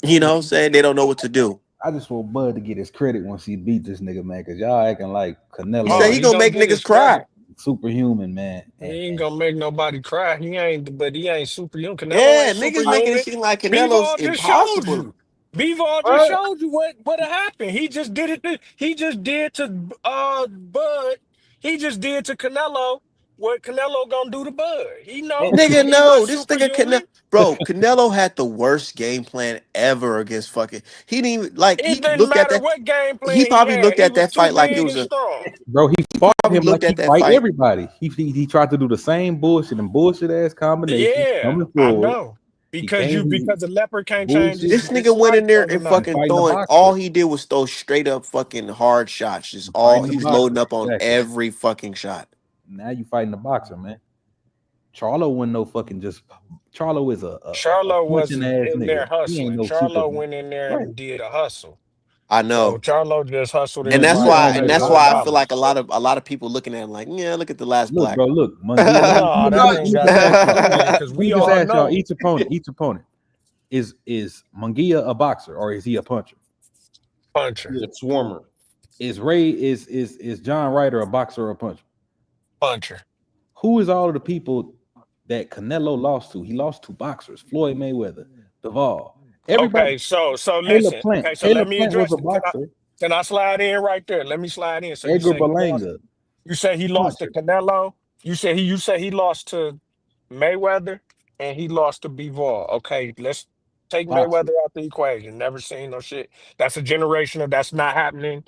You know what I'm saying? They don't know what to do. I just want Bud to get his credit once he beat this nigga, man, because y'all acting like He Canelo said Oh, he he gonna gonna make get niggas his cry. credit. superhuman, man. He ain't gonna make nobody cry. He ain't, but he ain't superhuman. Canelo Yeah, ain't niggas making it superhuman. seem like Canelo's Bivol just showed impossible. you. Bivol just What? showed you what happened. He just did it. He just did to Bud. He just did to Canelo what Canelo gonna do to Bud. He know And Nigga, he not no, this nigga Canelo, superhuman. bro. Canelo had the worst game plan ever against fucking. He didn't even like. It didn't matter what game He plan he probably had. looked He at was that too fight like it big was and a. strong. Bro, he fought Probably him like looked he at that fight fight. everybody. He tried to do the same bullshit and bullshit ass combinations Yeah, coming I forward. know. He Because came because a leopard can't change bullshit This his nigga went in stripes there and and overnight. fucking fighting a throwing. All boxer. he did was throw straight up fucking hard shots. Just And all fighting a he was boxer. loading up on Exactly. every fucking shot. Now you fighting a boxer, man. Charlo wasn't no fucking just. Charlo is a Charlo punching wasn't ass in there nigga. He ain't hustling. no Charlo superman. went in there Right. and did a hustle. I So know, Charlo just hustled and that's You everybody why, and act and like made that's a a lot lot of why of I feel like dollars. a lot of people looking at him like, yeah, look at the last look, black. bro. Look, Mangia. No, that ain't got nothing to do with it because Let me we just all ask y'all know each opponent. Each opponent is Mungia a boxer or is he a puncher? puncher, he's a swarmer. Is John Ryder a boxer or a puncher? puncher. Who is all of the people that Canelo lost to? He lost to boxers: Floyd Mayweather, Duvall, everybody. Okay, so Caleb listen. Plant. Okay, so Caleb let me Plant was address a it. boxer. Can I slide in right there? Let me slide in. So Edgar Berlanga, you say he lost to puncher, Canelo. You say he lost to Mayweather and he lost to Bivol. Okay, let's take boxer. Mayweather out the equation. Never seen no shit. That's a generational. That's not happening.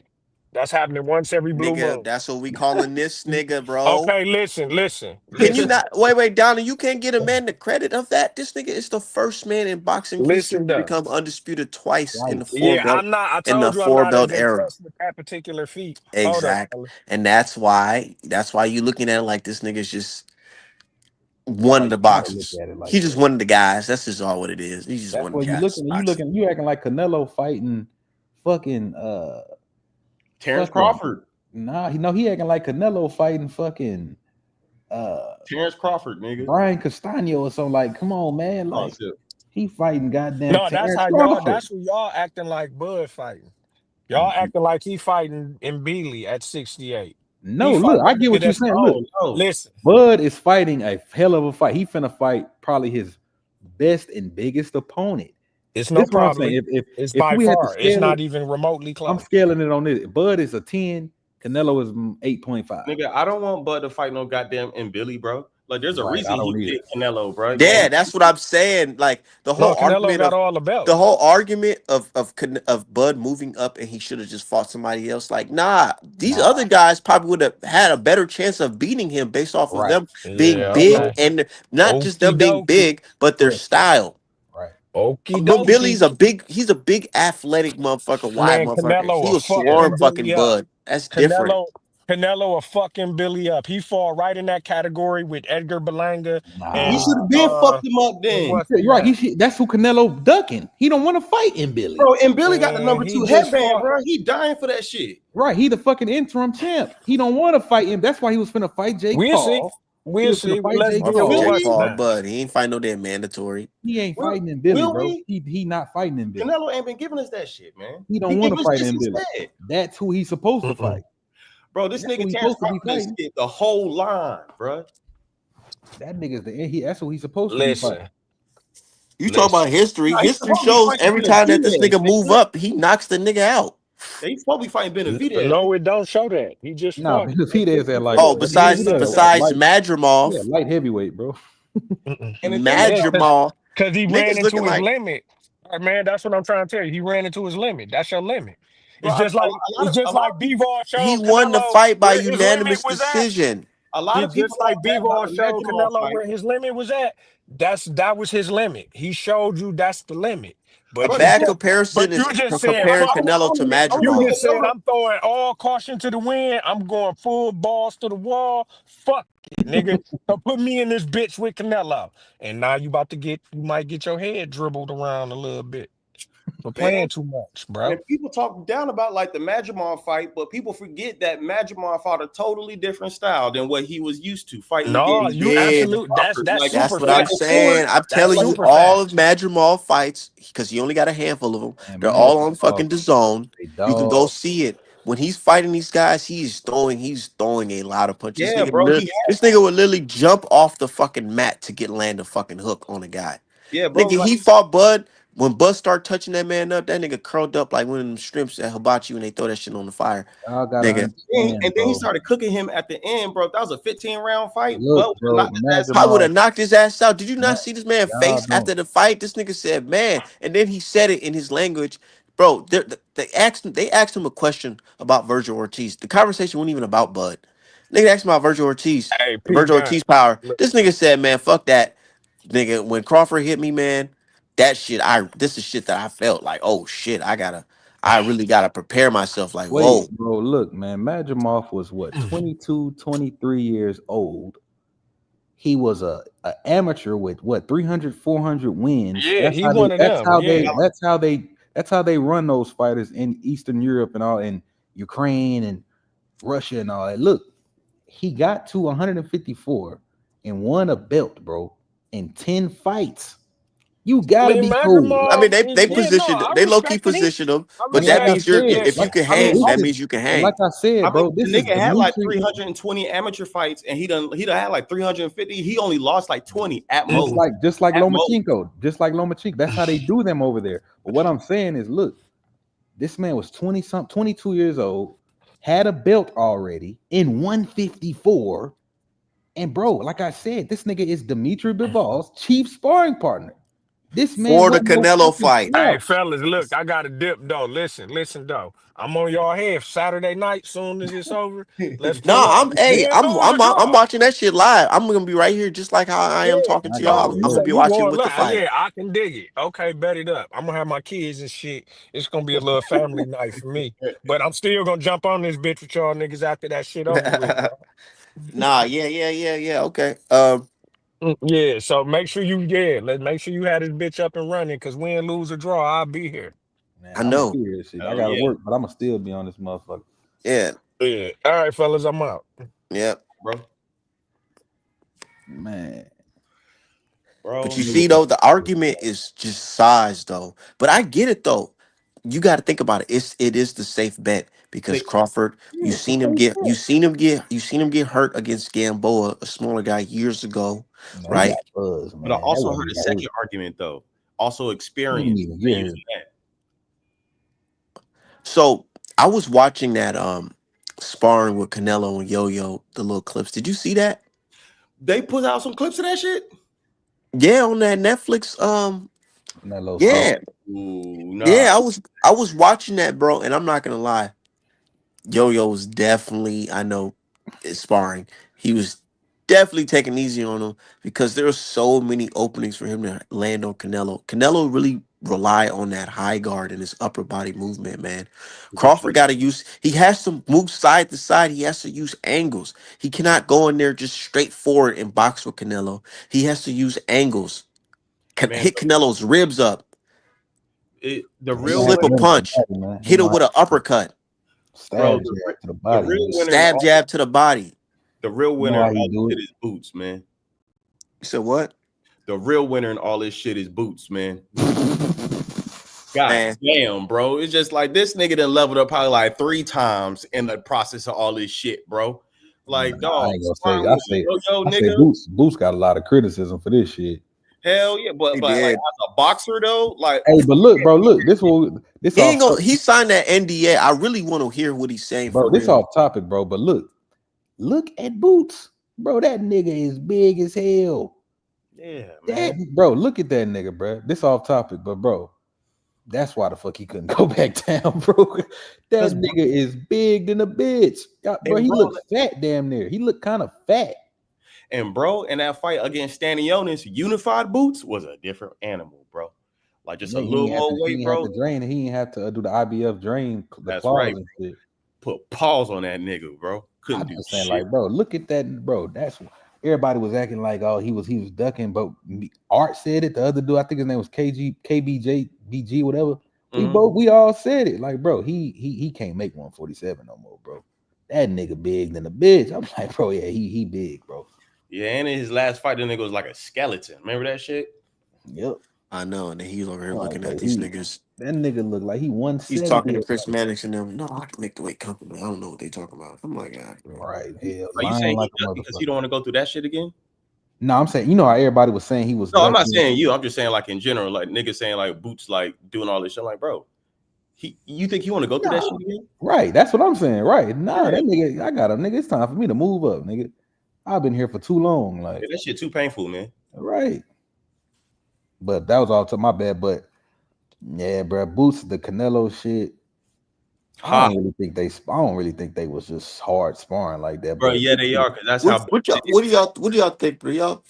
That's happening once every blue Nigga, moon. that's what we calling this nigga, bro. Okay, listen, Can you listen, not wait, Donnie? You can't get a man the credit of that. This nigga is the first man in boxing history listen to though. become undisputed twice in the Twice. four Yeah, belt I'm not. I in the told you I'm four not belt as era. impressed with that particular feat. Hold up, Exact. fella. And that's why you looking at it like this nigga's just one of Like the you gotta look boxers. at it He like just that. one of the guys. That's just all what it is. He's just That's one of why the guys boxing. you acting like Canelo fighting fucking Terrence fucking Crawford. nah, he acting like Canelo fighting fucking uh Terrence Crawford, nigga. Brian Castano or something. Like, come on, man. Oh, Like shit. he fighting goddamn No, that's Terrence how y'all. Crawford. That's who y'all acting like Bud fighting. Y'all acting like he fighting in Beasley at 68. He No, look, fighting I a get nigga what you're that's saying. Look, Oh, no. listen. Bud is fighting a hell of a fight. He finna fight probably his best and biggest opponent. It's This no is what I'm saying. problem. It's If by we had to far. It's scale it, not even remotely I'm close. scaling it on this. Bud is a 10. Canelo is 8.5. Nigga, I don't want Bud to fight no goddamn and Billy, bro. Like, there's a Right. reason I he don't either. picked Canelo, bro. Yeah, that's what I'm saying. Like No, Canelo got all the the belts. whole argument of Bud moving up and he should have just fought somebody else. Like, nah, these Nah. other guys probably would have had a better chance of beating him based off of Right. them being Yeah, big Hello. okay. and not just them Okie being dokie. big, but their Correct. style. Right. Okie But dokie. he's a big athletic motherfucker, wide Man, motherfucker. Canelo a He'll Yeah. swarm fucking fucking Billy up. Bud. That's different. Canelo a fucking Billy up. He fall right in that category with Edgar Berlanga He Nah. and should have been fucked him up then. what's the You're right. name? That's who Canelo ducking. He don't want to fight in Billy. Bro, and Billy got the Man, number he 2 just headband, fought. bro. He dying for that shit. Right. He the fucking interim champ. He don't want to fight him. That's why he was finna fight Jake We'll see. Paul. He We'll was finna see. Well, fight let's Jake deal Motherfucker with Will Paul. Jake what's the we? Paul, name. Bud. He ain't fighting no damn mandatory. He ain't Will, fighting in Billy, will bro. we? He not fighting in Billy. Canelo ain't been giving us that shit, man. He He don't want gave to us fight this in Billy. instead. That's who he's supposed to Mm-mm. fight. Bro, this That's who nigga he's Terrence supposed to be Crawford done fighting. skipped the whole line, bro. That nigga's that's who he's supposed to be fighting. Listen, You talk about listen. history. Nah, he's History supposed to be shows fighting every time that this Benavidez, nigga move nigga. up, he knocks the nigga out. Yeah, he's supposed to be fighting Benavidez. No, it don't show that. He just Nah, fought at Benavidez at like Oh, 54. He didn't besides look Benavidez that. at besides light, Madrimov, light heavyweight, bro. Mm-mm. And the thing Yeah, about Madrimov, because he ran niggas into looking his like limit. All right, man, that's what I'm trying to tell you. He ran into his limit. That's your limit. bro, It's a just lot like of people Bivol he showed won the Canelo fight by where his limit unanimous was at. decision. a lot of people Just like talk bad about Bivol the showed Madrimov Canelo fight. where his limit was at. That was his limit. He showed you that's the limit. A But Bro, you bad bro, just comparison but is you just said comparing fuck. Canelo to You Madrimov. just said Canelo, I'm throwing all caution to the wind. I'm going full balls to the wall. Fuck it, nigga. So put me in this bitch with Canelo. And now you might get your head dribbled around a little bit for man. playing too much, And bro. people talk down about like the Madrimov fight, but people forget that Madrimov fought a totally different style than what he was used to fighting No, He against you did. absolute. Crawford. That's Like, That's super what I'm like facts. before, saying. I'm That's telling like you, super all of facts. Madrimov fights, because he only got a handful of them. And They're man, all on fucking DAZN. they You can go dog. see it. When he's fighting these guys, he's throwing a lot of punches. yeah, bro, This nigga would literally jump off the fucking mat to get land a fucking hook on a guy. yeah, bro, Nigga, like he fought Bud. When Bud started touching that man up, that nigga curled up like one of them shrimps at hibachi when they throw that shit on the fire. Y'all gotta Nigga, understand, and then he bro. started cooking him at the end, bro. That was a 15-round fight. But Look, bro, knocked his ass I out. would Madrimov, have knocked his ass out. Did you Ma- not see this man y'all face don't. after the fight? This nigga said, "Man," and then he said it in his language, bro. They asked him a question about Virgil Ortiz. The conversation wasn't even about Bud. Nigga asked him about Virgil Ortiz, Hey, peep Virgil game. Ortiz power. Look, This nigga said, "Man, fuck that, nigga." When Crawford hit me, man, that shit. This is shit that I felt like, oh shit, I really gotta prepare myself. Like, Wait, whoa, bro, look, man. Madrimov was what, 22, 23 years old. He was a amateur with what 300, 400 wins. yeah, he one of them. Yeah. That's how they run those fighters in Eastern Europe and all, in Ukraine and Russia and all that. Look, he got to 154 and won a belt, bro, in 10 fights. You I gotta mean, be cool. I mean, Magnemar, they yeah, no, positioned, I they low key respect it. positioned him, I but And that like I respect means it. you're said, Yeah. if you like can I mean, hang, this that is means you can and like hang. I said, I mean, bro, the this is nigga had like Dimitri. 320 amateur fights, and he done had like 350. He only lost like 20 at Just most. mm, like just like At most. Lomachenko, just like Lomachenko. That's how they do them over there. But what I'm saying is, look, this man was 20 something, 22 years old, had a belt already in 154. And bro, like I said, this nigga is Dimitri Bivol's chief sparring partner. This man For the wasn't no Canelo fucking fight. hey, slouch. fellas, look, I got a dip though. Listen though. I'm on y'all head Saturday night. Soon as it's over, let's No, pull up. Win, lose, or I'm draw. watching that shit live. I'm gonna be right here just like how I am Yeah. talking I to got y'all. Oh, you. you I'm gonna Look, say be you watching going with the look? fight. Yeah, I can dig it. Okay, bet it up. I'm gonna have my kids and shit. It's gonna be a little family night for me. But I'm still gonna jump on this bitch with y'all niggas after that shit over with, bro. Nah, yeah. Okay. Yeah, so make sure you let's make sure you had this bitch up and running because win, lose, or draw, I'll be here. Man, I I'm gonna know. be here. Shit, I Hell gotta yeah, work, but I'm gonna still be on this motherfucker. Yeah, Yeah. All right, fellas, I'm out. yeah. bro. Man, But Bro, you nigga, see though, the argument is just size though. But I get it though. You got to think about it. It is the safe bet because they, Crawford. You yeah, it's the seen him same get. You shit. seen him get. You seen him get hurt against Gamboa, a smaller guy, years ago, No, he got right? buzz, but I man. That also heard wasn't a even hurt. second argument though. Also He didn't experience. even They get hurt. using that. So I was watching that sparring with Canelo and Yo Yo, the little clips. Did you see that? They put out some clips of that shit. Yeah, on that Netflix. Canelo Oh, shit. Yeah, nah. yeah. I was watching that, bro, and I'm not gonna lie. Yo-Yo was definitely, I know, sparring. He was definitely taking easy on him because there were so many openings for him to land on Canelo. Canelo really rely on that high guard and his upper body movement, man. To get you. Crawford got to use, he has to move side to side. He has to use angles. He cannot go in there just straight forward and box with Canelo. He has to use angles. Man, Hit Canelo's ribs up, the Man, he real gonna have slip to a winner, hit him to the punch, body, man. He hit him gonna with have an uppercut, bro, stab jab to the the body, real man. winner in stab all jab to the body. the real You know winner in how he all do this it? shit is boots, man. You said what? The real winner in all this shit is boots, man. God Man, damn, bro. It's just like this nigga done leveled up probably like 3 times in the process of all this shit, bro. Like, Nah, I dog, ain't gonna say. sparring with a yo-yo I say nigga. Boots got a lot of criticism for this shit. Hell yeah, he but like did. as a boxer though, like Hey, but look, bro, look, this He off, ain't gonna. He signed that NDA. I really want to hear what he's saying for bro, this real. off topic, bro. But look at Boots, bro. That nigga is big as hell. yeah, That man. bro, look at that nigga, bro. This off topic, but bro, that's why the fuck he couldn't go back down, bro. That Cause nigga is big than a bitch, bro. and He bro, looks fat, damn near. He looked kind of fat. in that fight against Stanionis, unified boots was a different animal, bro. Like just a Yeah, little more he weight, ain't have to bro. drain. He ain't have to do the IBF drain the That's right. claws and shit. Put pause on that nigga, bro. Couldn't I'm do just saying, shit. like, bro, look at that, bro. That's everybody was acting like, oh, he was ducking, but Art said it. The other dude, I think his name was KBJ, BG, whatever. Mhm. We all said it. Like, bro, he can't make 147 no more, bro. That nigga big than a bitch. I'm like, bro, yeah, he big, bro. Yeah, and in his last fight, the nigga was like a skeleton. Remember that shit? Yep. I know, and then he's over here I'm like, looking at bro, these niggas. that nigga look like he He's 170. talking to Chris Maddox and them. No, I can make the weight comfortable. I don't know what they talking about. I'm like, God, bro. Right, hell, Are you lying saying like he a ducking because he motherfucker. don't want to go through that shit again? No, I'm saying, you know how everybody was saying he was No, I'm not ducking. saying you. I'm just saying like in general, like niggas saying like Boots like doing all this shit. I'm like, bro, you think he want to go through that Nah, shit again? right. That's what I'm saying. Right. Nah, Yeah, that nigga, I got him, nigga. It's time for me to move up, nigga. I've been here for too long. yeah, Like, that shit too painful, man. right. But that was all to my bad. But yeah, bro, Boots, the Canelo shit. Ha, I don't really think they was just hard sparring like that. bro. But Yeah, they are because that's how What Boots what y'all is. what do y'all think, bro?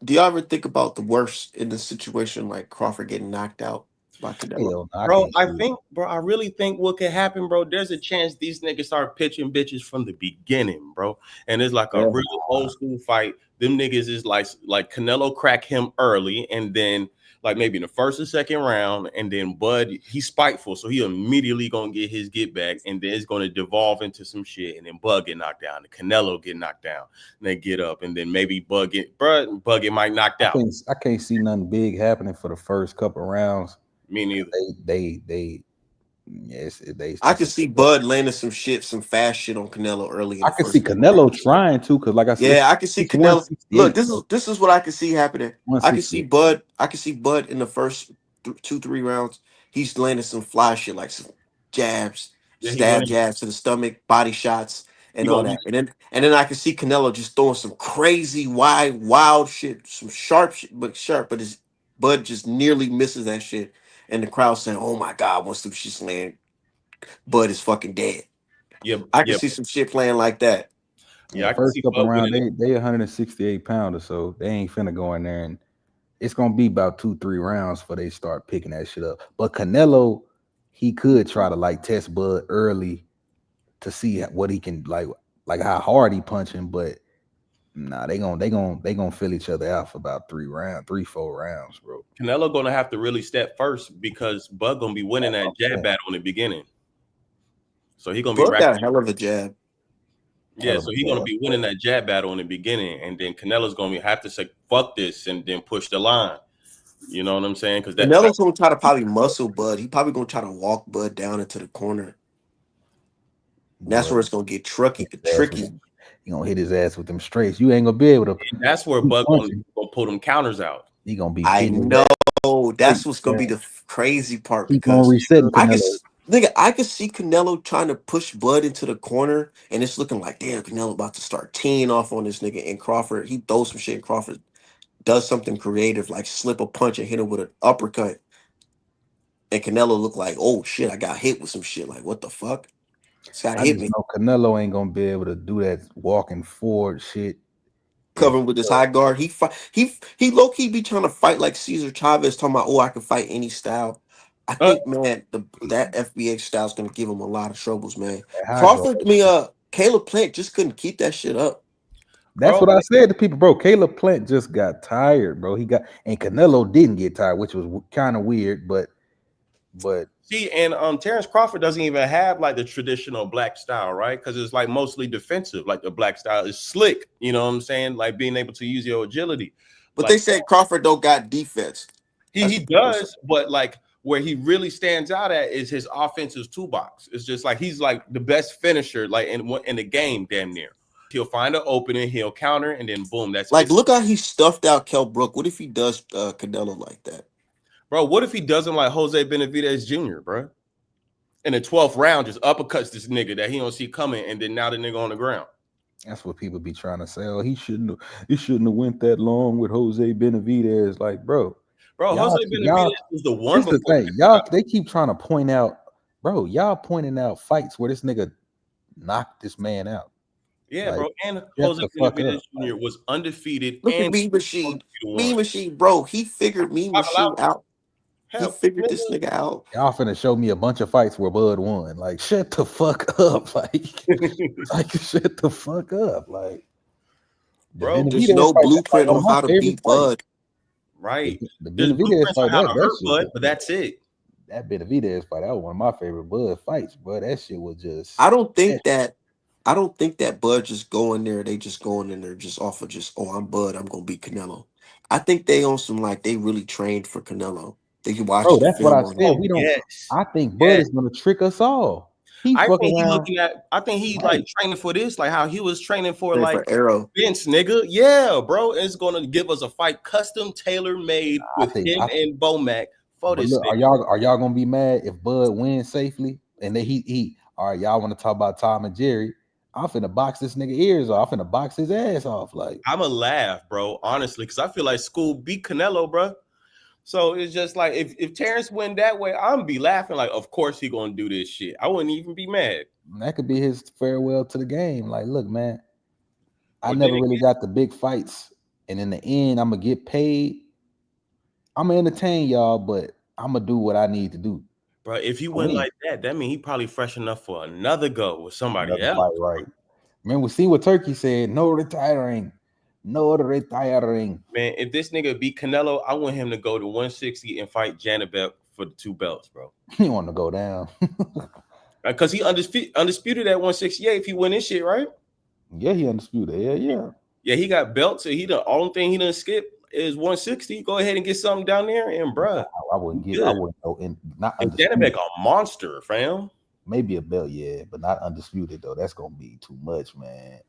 Do y'all ever think about the worst in the situation like Crawford getting knocked out by Canelo? hell, no, I Bro, can't see it. I really think what could happen, bro. There's a chance these niggas start pitching bitches from the beginning, bro. And it's like a Yeah. real old school fight. Them niggas is like Canelo crack him early, and then like maybe in the first or second round, and then Bud he's spiteful, so he immediately gonna get his get back, and then it's gonna devolve into some shit, and then Bud get knocked down, and Canelo get knocked down, and they get up, and then maybe Bud get might knocked out. I can't see nothing big happening for the first couple rounds. Me neither. They yes, they I that's could a see Bud landing some fast shit on Canelo early in I the can see first couple Canelo rounds. trying to, because like I said, Yeah, I can see it's Canelo. Look, 168, this bro. is this is what I can see happening. I can see 168. Bud. I can see Bud in the first 2 3 rounds. He's landing some fly shit like some jabs, Yeah, he gonna stab jabs to the stomach, body shots, he and all gonna that. And then I can see Canelo just throwing some crazy wide, wild shit, some sharp shit, but sharp. But his Bud just nearly misses that shit, and the crowd saying, "Oh my God, once them shits land, Bud is fucking dead." yeah, I can yeah, see some shit playing like that. Yeah, yeah. I can first see couple Bud round, winning it. they 168 pounders, so they ain't finna go in there, and it's gonna be about 2 3 rounds before they start picking that shit up. But Canelo, he could try to like test Bud early to see what he can like how hard he punching, but Nah, they gonna fill each other out for about 3, 4 rounds, bro. Canelo gonna have to really step first because Bud gonna be winning That's that what I'm jab saying. battle in the beginning. So he gonna be Bud got a racking. hell of a jab. Yeah, Hell of so a he's gonna job. be winning that jab battle in the beginning, and then Canelo's gonna have to say fuck this and then push the line. You know what I'm saying? Because that like Canelo's gonna try to probably muscle Bud. He probably gonna try to walk Bud down into the corner. And that's Boy, where it's gonna get hit tricky. his ass with Tricky. them. You gonna hit his ass with them straights. You ain't gonna be able to that's where keep Bud punching. gonna pull them counters out. He gonna be I hitting his know ass straight. that's what's gonna Man. be the crazy part Keep on because resetting I could Canelo. nigga, I could see Canelo trying to push Bud into the corner, and it's looking like damn Canelo about to start teeing off on this nigga. And Crawford, he throws some shit. And Crawford does something creative, like slip a punch and hit him with an uppercut. And Canelo looked like, oh shit, I got hit with some shit. Like what the fuck? This guy I hit just me. know Canelo ain't gonna be able to do that walking forward shit. If Covering with his high guard. He low key be trying to fight like Cesar Chavez, talking about I can fight any style. I Uh, think man, that FBA style is gonna give him a lot of troubles, man. that high guard, Crawford, I mean, Caleb Plant just couldn't keep that shit up. that's bro, what I said to people, bro. Caleb Plant just got tired, bro. And Canelo didn't get tired, which was kind of weird, but see, and Terrence Crawford doesn't even have like the traditional black style, right? Because it's like mostly defensive. Like the black style is slick. You know what I'm saying? Like being able to use your agility. But they Like said Crawford don't got defense. That's he what people say. does, but like where he really stands out at is his offensive toolbox. It's just like he's like the best finisher, like in the game, damn near. He'll find an opening, he'll counter, and then boom, that's Like, it's look how he stuffed out Kell Brook. What if he does Canelo like that? bro. What if he doesn't like Jose Benavidez Jr., bro? In the 12th round, just uppercuts this nigga that he don't see coming, and then now the nigga on the ground. that's what people be trying to say. Oh, he shouldn't have went that long with Jose Benavidez. Like, bro, Bro, Jose y'all. Benavidez was the one This the before thing, y'all. They keep trying to point out, bro. Y'all pointing out fights where this nigga knocked this man out. yeah, Like, bro. And shut Jose the fuck Benavidez up. Jr. was undefeated Look at and Mean supposed Machine. to be the Mean one. Machine, bro. He figured Mean Five Machine allowed. out. He Hell, figured this nigga. nigga out. Y'all finna show me a bunch of fights where Bud won. Like, shut the fuck up. Like shut the fuck up. Like the Bro, There's Benavidez no fight. That's like blueprint one on of my how to favorite beat fights. Bud. right. The There's Benavidez blueprints on fight. how to hurt Shit Bud, was but that's it. that Benavidez fight. That was one of my favorite Bud fights, bro. That shit was just. I don't think that I don't think that Bud just go in there, they just going in there just off of just, oh, I'm Bud, I'm gonna beat Canelo. I think they on some like they really trained for Canelo. They Bro, watched the that's what I film on said. him. Oh We don't. yes. I think Bud Yes. is gonna trick us all. He I fuck think he around. looking at I think he like Right. training for this, like how he was training for Trained like for Arrow. Vince, nigga. Yeah, bro. It's gonna give us a fight custom tailor made I with think. him and Bomac for But this look, nigga. are y'all gonna be mad if Bud wins safely? And then he all right, y'all want to talk about Tom and Jerry? I'm finna box this nigga ears off. I'm finna box his ass off. Like, I'ma laugh, bro, honestly, because I feel like school beat Canelo, bro. So it's just like if Terrence win that way, I'm be laughing like, of course he gonna do this shit. I wouldn't even be mad. that could be his farewell to the game. Like, look, man, I But then never really again, got the big fights. And in the end, I'm gonna get paid. I'm gonna entertain y'all, but I'm gonna do what I need to do bro, if he to went win. like that means he probably fresh enough for another go with somebody Another else. fight, right? Remember, see what Turkey said, no retiring, no retiring. Man, if this nigga beat Canelo, I want him to go to 160 and fight Janibek for the 2 belts, bro. He want to go down. Because he undisputed at 168 if he win this shit, right? Yeah, he undisputed. Yeah. Yeah, he got belts. So he the only thing he done skip is 160. Go ahead and get something down there, and bruh, I wouldn't you get. I good. wouldn't go in. Not And undisputed. Janibek a monster, fam. Maybe a belt, yeah, but not undisputed though. That's gonna be too much, man.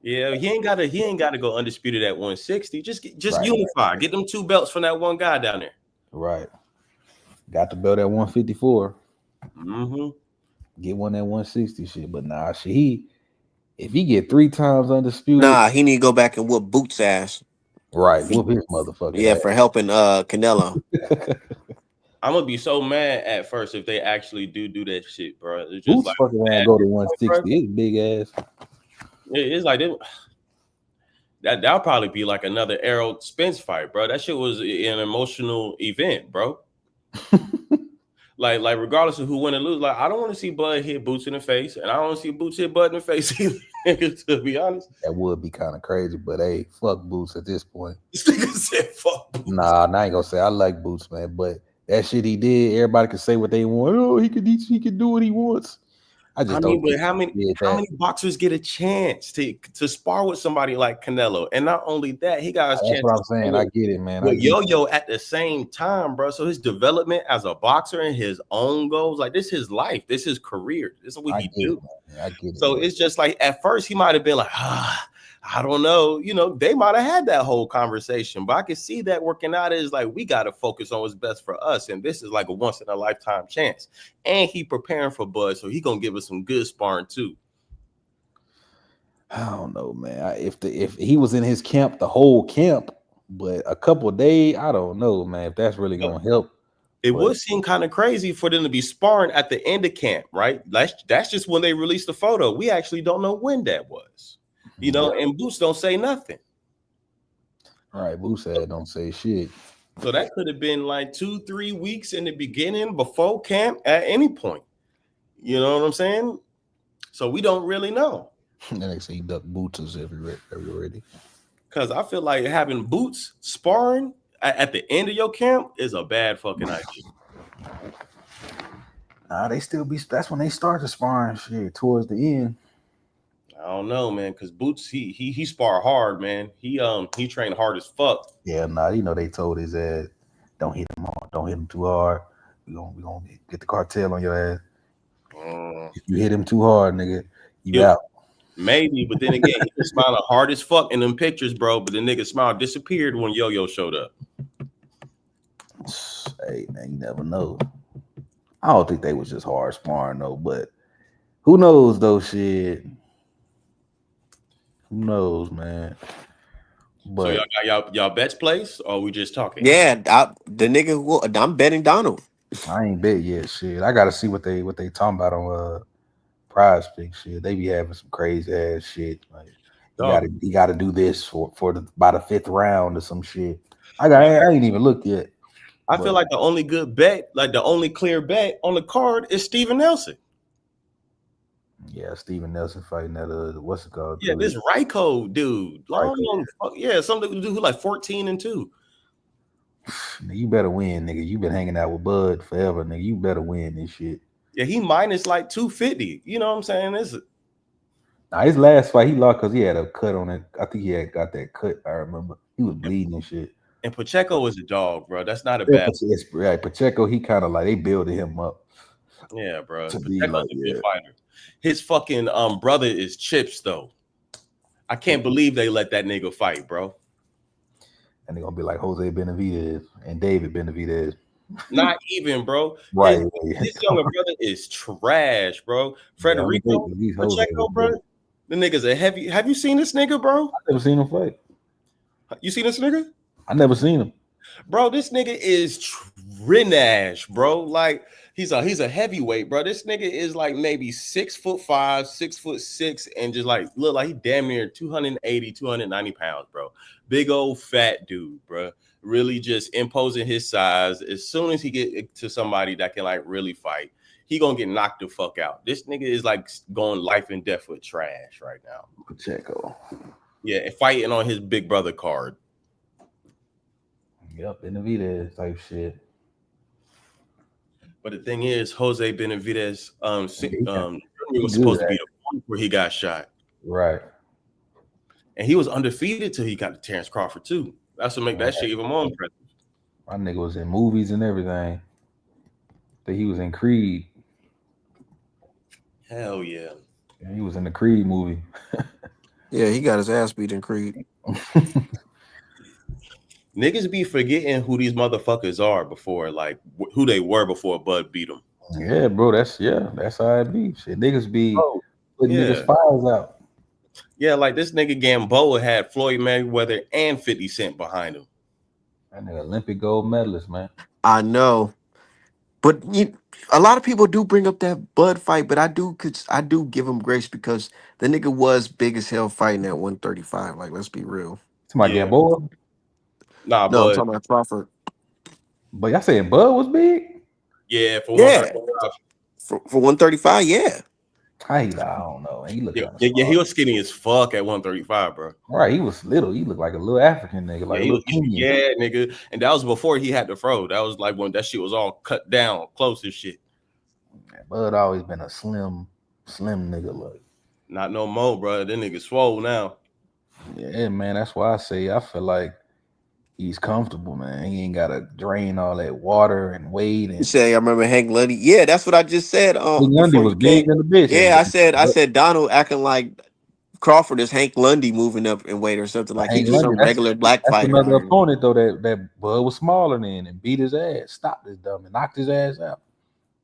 Yeah, he ain't gotta go undisputed at 160. Just Right, unify. Get them 2 belts from that one guy down there. right. Got the belt at 154. Mm-hmm. Get one at 160 shit. But nah, shit, if he get 3 times undisputed, Nah, he need to go back and whoop Boots ass. right, whoop his motherfucking Yeah, for helping Canelo. ass. I'm gonna be so mad at first if they actually do that shit, bro. It's just Boots like fucking around go to 160. His big ass. it's like that'll probably be like another Errol Spence fight, bro. That shit was an emotional event, bro. Like regardless of who win or lose, like I don't want to see Bud hit Boots in the face, and I don't want to see Boots hit Bud in the face either. To be honest, That would be kind of crazy, but hey, fuck Boots at this point. this nigga said fuck Boots. Nah, I ain't gonna say I like Boots, man, but that shit he did, everybody can say what they want. Oh, he could do what he wants. I just I don't mean, but think he did how that. many boxers get a chance to spar with somebody like Canelo? And not only that, he got his That's chance what to I'm saying. spar I get it, man. I with get it. Yo-Yo at the same time, bro. So his development as a boxer and his own goals, like this is his life, this is his career, this is what I he get do. it, man. I get it. So But it's just like at first he might have been like, I don't know, they might have had that whole conversation, but I can see that working out is like we got to focus on what's best for us, and this is like a once in a lifetime chance. And he preparing for Bud, so he gonna give us some good sparring too. I don't know, man. If he was in his camp, the whole camp, but a couple of days, I don't know, man. If that's really gonna help. It But would seem kind of crazy for them to be sparring at the end of camp, right? That's just when they released the photo. We actually don't know when that was, yeah, and Boots don't say nothing. all right, Boo said don't say shit. So that could have been like 2-3 weeks in the beginning before camp at any point. You know what I'm saying? So we don't really know. Then they say duck boots is every. Because I feel like having Boots sparring at the end of your camp is a bad fucking idea. Nah, they still be. That's when they start the sparring shit towards the end. I don't know, man, because Boots he spar hard, man. He trained hard as fuck. Yeah, nah, they told his ass, don't hit him hard, don't hit him too hard. We gonna get the cartel on your ass. If you hit him too hard, nigga, you out. Maybe, but then again, he was smiling hard as fuck in them pictures, bro. But the nigga smile disappeared when Yo-Yo showed up. Hey, man, you never know. I don't think they was just hard sparring though, but who knows though? Shit, who knows, man? But So y'all got y'all bets placed, or we just talking? Yeah, the nigga who I'm betting Donald. I ain't bet yet. Shit, I gotta see what they talking about on Prize Pick. Shit, they be having some crazy ass shit. Like you gotta do this for by the 5th round or some shit. I ain't even looked yet. I feel like the only good bet, like the only clear bet on the card, is Steven Nelson. Yeah, Steven Nelson fighting that what's it called? Yeah, this Ryko dude. Yeah, something to do who like 14-2. You better win, nigga. You been hanging out with Bud forever, nigga. You better win this shit. Yeah, he minus like 250. You know what I'm saying? Now his last fight he lost because he had a cut on it. I think he had got that cut. I remember he was bleeding and shit. And Pacheco is a dog, bro. That's not a bad. Right, Pacheco, he kind of like they building him up. Yeah, bro. To Pacheco's be like, a good fighter. His fucking brother is Chips though. I can't believe they let that nigga fight, bro. And they're gonna be like Jose Benavidez and David Benavidez. Not even, bro. Right. His younger brother is trash, bro. Federico Pacheco, bro. The nigga's a heavy. Have you seen this nigga, bro? I never seen him fight. You seen this nigga? I never seen him. Bro, this nigga is trash, bro. Like he's a heavyweight, bro. This nigga is like maybe 6'5", 6'6", and just like look like he damn near 280, 290 pounds, bro. Big old fat dude, bro. Really just imposing his size. As soon as he get to somebody that can like really fight, he gonna get knocked the fuck out. This nigga is like going life and death with trash right now. Pacheco. Yeah, and fighting on his big brother card. Yep, Benavidez type shit. But the thing is, Jose Benavidez was supposed to be the one where he got shot. Right. And he was undefeated till he got to Terrence Crawford too. That's what make that shit even more impressive. My nigga was in movies and everything. That he was in Creed. Hell yeah. Yeah, he was in the Creed movie. Yeah, he got his ass beat in Creed. Niggas be forgetting who these motherfuckers are before, like who they were before Bud beat them. Yeah, bro, that's how it be. Shit, niggas be putting niggas files out. Yeah, like this nigga Gamboa had Floyd Mayweather and 50 Cent behind him. That nigga Olympic gold medalist, man. I know, but a lot of people do bring up that Bud fight, but I do give him grace because the nigga was big as hell fighting at 135. Like, let's be real. To my Gamboa. Nah, no, Bud. I'm talking about Crawford. But y'all saying Bud was big? Yeah, for Yeah, 135. for 135. Yeah, Height, I don't know. He looked Yeah, kind of yeah, he small. was skinny as fuck at 135, bro. Right, he was little. He looked like a little African nigga, Yeah, like a he was. little Kenyan. Yeah, nigga, and that was before he had the fro. That was like when that shit was all cut down, close as shit. Bud always been a slim nigga. Like, Not no more, bro. That nigga swole now. yeah, man. That's why I say I feel like he's comfortable, man. He ain't gotta drain all that water and weight. you And say I remember Hank Lundy. Yeah, that's what I just said. Big Lundy Before was you big came. than the bitch. Yeah, I said Donald acting like Crawford is Hank Lundy moving up in weight or something, like he Hank just Lundy, some regular black that's fighter another out here. opponent though that Bud was smaller than and beat his ass, stopped his dumb and knocked his ass out.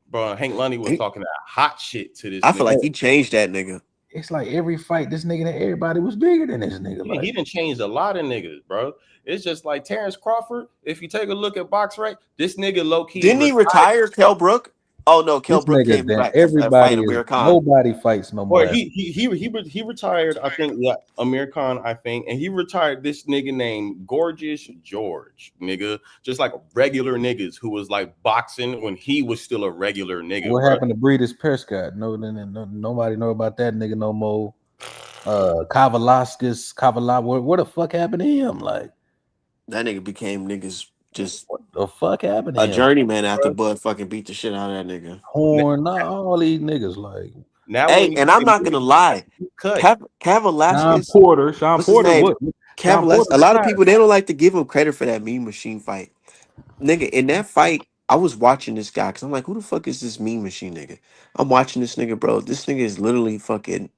Bro, Hank Lundy was He- talking that hot shit to this I feel nigga. like he changed that nigga. It's like every fight, this nigga that everybody was bigger than this nigga. Yeah, he Like done changed a lot of niggas, bro. It's just like Terrence Crawford. If you take a look at box right, this nigga low key Didn't he retired. retire Kell Brook? Oh no, Kell this Brook nigga, came damn back to fight everybody is Amir Khan. nobody fights no Or more. he retired. I think yeah, Amir Khan. I think, and he retired this nigga named Gorgeous George, nigga, just like regular niggas who was like boxing when he was still a regular nigga, What bro. happened to Breeders Prescott? No, nobody know about that nigga no more. Kavalaskis, where the fuck happened to him? Like, That nigga became niggas just what the fuck happened to a him, journeyman after bro? Bud fucking beat the shit out of that nigga. Horn, not all these niggas. Like Now Hey, when you and I'm say not gonna lie, cut, Cavalasquez, Sean what's his Porter, name? what? Sean Cavalas. Porter A lot of retired. people they don't like to give him credit for that Mean Machine fight. Nigga, in that fight, I was watching this guy because I'm like, who the fuck is this Mean Machine nigga? I'm watching this nigga, bro. This nigga is literally fucking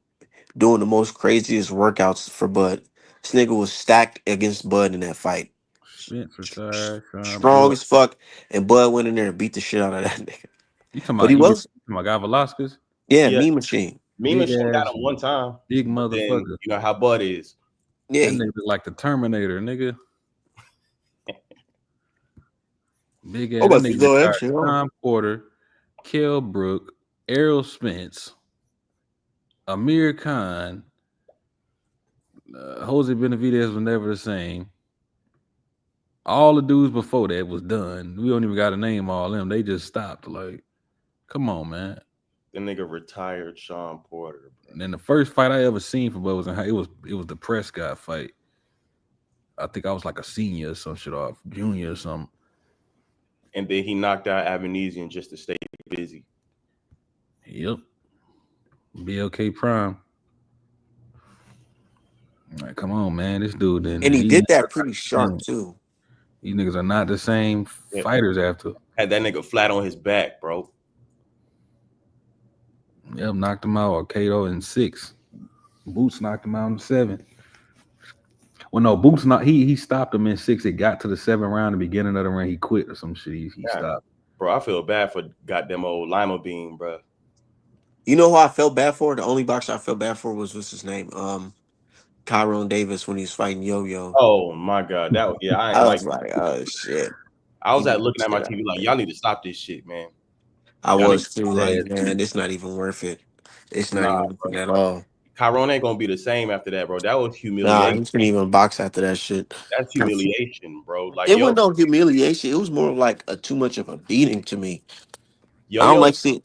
doing the most craziest workouts for Bud. This nigga was stacked against Bud in that fight. Spence retired. Sean Strong Porter. as fuck. And Bud went in there and beat the shit out of that nigga. You talking But about he Igor? was, You talking about Guy Velasquez? yeah, yeah, Mean Machine. me Big machine got ass, him one time, big but then motherfucker. you know how Bud is. Yeah, That nigga look like the Terminator, nigga. Big I'm ass. That about to nigga throw that retired. shit on. Sean Porter, Kell Brook, Errol Spence, Amir Khan, Jose Benavidez was never the same. All the dudes before that was done. We don't even got to name all them. They just stopped. Like, come on, man. The nigga retired Sean Porter, bro. And then the first fight I ever seen for Bud was it was the Prescott fight. I think I was like a senior or some shit off, junior or something. And then he knocked out Avenesian just to stay busy. Yep. BLK Prime. Like, come on, man. This dude didn't. And he These did niggas that are not pretty the sharp same. too. These niggas are not the same Yeah. fighters after. Had that nigga flat on his back, bro. Yep, knocked him out. Or Kato in 6. Boots knocked him out in 7. Well, no, Boots not. He stopped him in 6. It got to the 7th round. The beginning of the round, he quit or some shit. He Yeah. stopped. Bro, I feel bad for goddamn old Lima Bean, bro. You know who I felt bad for? The only boxer I felt bad for was what's his name? Tyrone Davis when he was fighting Yo Yo. Oh my god, that was yeah. I ain't I like. was like, oh shit. I He was at beat the looking at my shit out TV of like that y'all nigga. need to stop this shit, man. I Y'all need was too like, man, it's not even worth it. It's not nah, even worth it bro. at all. Chiron ain't gonna be the same after that, bro. That was Nah, humiliation. he couldn't even box after that shit. That's humiliation, bro. Like It yo, wasn't no humiliation. It was more like a too much of a beating to me. yo, I don't yo. like seeing.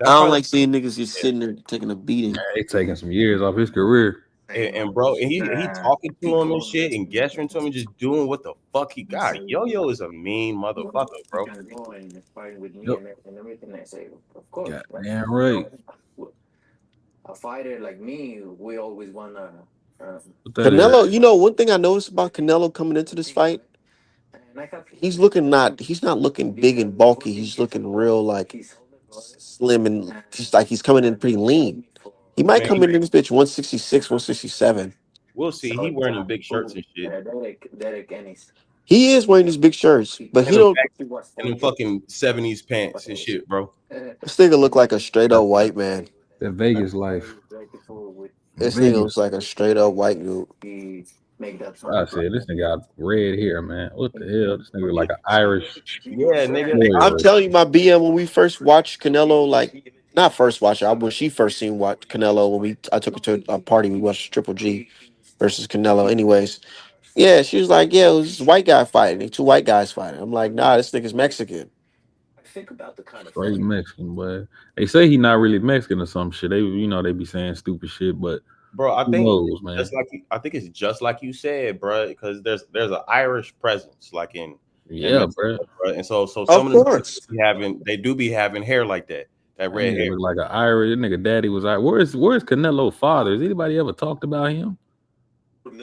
I That's don't probably like seeing niggas just sitting there taking a beating. They taking some years off his career. and bro, and he talking to him and shit and gesturing to him and just doing what the fuck he got. Yo yo is a mean motherfucker, bro. Yep. Got damn right. What that is? Canelo, one thing I noticed about Canelo coming into this fight, he's not looking big and bulky. He's looking real like slim and he's coming in pretty lean. He might Man, come in this bitch 166, 167. we'll see. He wearing them big shirts and shit. He is wearing these big shirts, but And he them, don't. and them fucking 70s pants and shit, bro. This nigga look like a straight up white man. That Vegas life. This nigga Vegas. looks like a straight up white dude. I said this nigga got red hair, man. What the hell? This nigga like an Irish Yeah, nigga. I'm lawyer. telling you, my BM when we first watched Canelo, like not first watch it, when she first seen what Canelo I took her to a party, we watched Triple G versus Canelo. Anyways, yeah, she was like, yeah, it was this white guy fighting, two white guys fighting. I'm like, nah, this nigga's Mexican. Straight Mexican, but they say he not really Mexican or some shit. They, they be saying stupid shit, but bro. I who think knows, man? I think it's just like you said, bro. Because there's an Irish presence, like in Yeah, Mexico, bro. bro. And so some Of of them course. they do be having hair like that That red nigga hair. look like an Irish. That nigga daddy was like, where's Canelo father? Has anybody ever talked about him?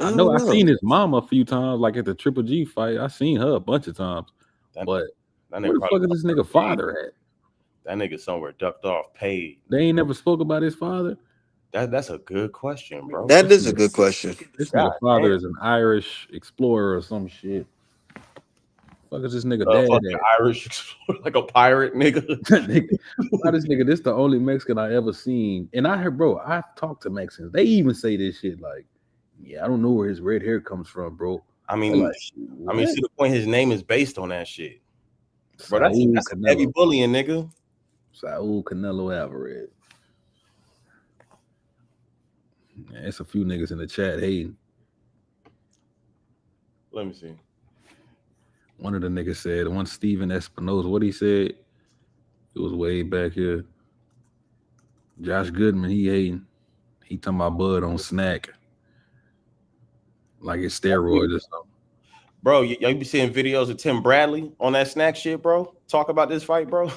I I know don't I know. seen his mama a few times, like at the Triple G fight. I seen her a bunch of times, That, but that where nigga the probably fuck is this nigga father at? that nigga somewhere ducked off, paid. They ain't never spoke about his father. That's a good question, bro. That This is a nigga, good question. this God nigga father damn. is an Irish explorer or some shit. Fuck is this nigga Fucking dad Irish explorer, like a pirate, nigga. at? Nigga, why this nigga? This the only Mexican I ever seen, and I heard, bro. I've talked to Mexicans. They even say this shit like, "Yeah, I don't know where his red hair comes from, bro." I I'm mean, like, see what? the point. His name is based on that shit, bro. Saul That's some heavy Canelo. bullying, nigga. Saul Canelo Alvarez. Yeah, it's a few niggas in the chat hating. Let me see. One of the niggas said, one Steven Espinosa, what he said, it was way back here. Josh Goodman, he hating. He talking about Bud on snack. Like it's steroids or something. Bro, y'all be seeing videos of Tim Bradley on that snack shit, bro. Talk about this fight, bro.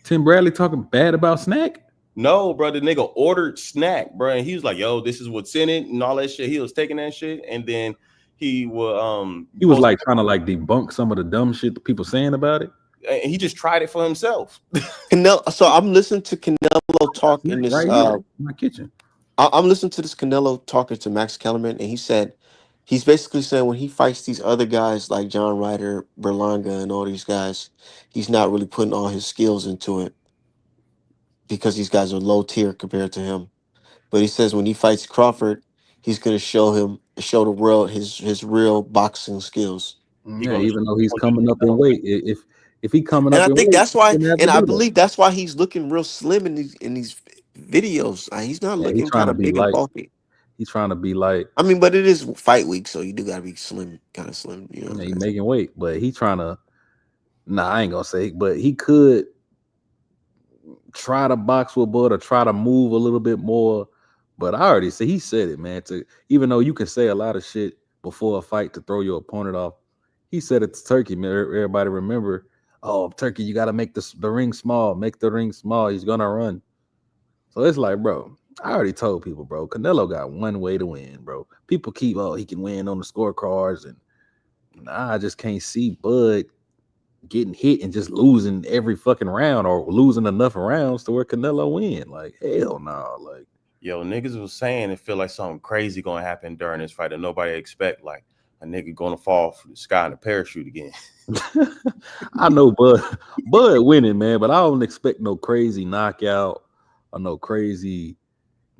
Tim Bradley talking bad about snack? No, bro, the nigga ordered snack, bro, and he was like, "Yo, this is what's in it," and all that shit. He was taking that shit, and then he will He was post. like trying to like debunk some of the dumb shit that people saying about it. And he just tried it for himself. Canelo. So I'm listening to Canelo talk in Snack this. right here in my kitchen. I'm listening to this Canelo talking to Max Kellerman, and he said he's basically saying when he fights these other guys like John Ryder, Berlanga, and all these guys, he's not really putting all his skills into it because these guys are low tier compared to him. But he says when he fights Crawford, he's gonna show the world his real boxing skills. He Yeah, gonna even though he's just coming up in weight. If he coming And up I in think weight, that's he's why, gonna have to and I do that. believe that's why he's looking real slim in these videos. He's not Yeah, he's looking trying kind to of be big and light. bulky. He's trying to be light. I mean, but it is fight week, so you do gotta be slim, kind of slim. You know what Yeah, I'm he saying? making weight, but he trying to. Nah, I ain't gonna say, but he could try to box with Bud or try to move a little bit more. But I already said he said it, man. To even though you can say a lot of shit before a fight to throw your opponent off, he said it to Turkey. Man, everybody remember, oh Turkey, you got to make the ring small. Make the ring small. He's gonna run. So it's like, bro, I already told people, bro. Canelo got one way to win, bro. People keep, oh, he can win on the scorecards, and nah, I just can't see Bud getting hit and just losing every fucking round or losing enough rounds to where Canelo win. Like, hell no. Like, yo, niggas was saying it feel like something crazy gonna happen during this fight that nobody expect, like a nigga gonna fall from the sky in a parachute again. I know Bud winning, man, but I don't expect no crazy knockout or no crazy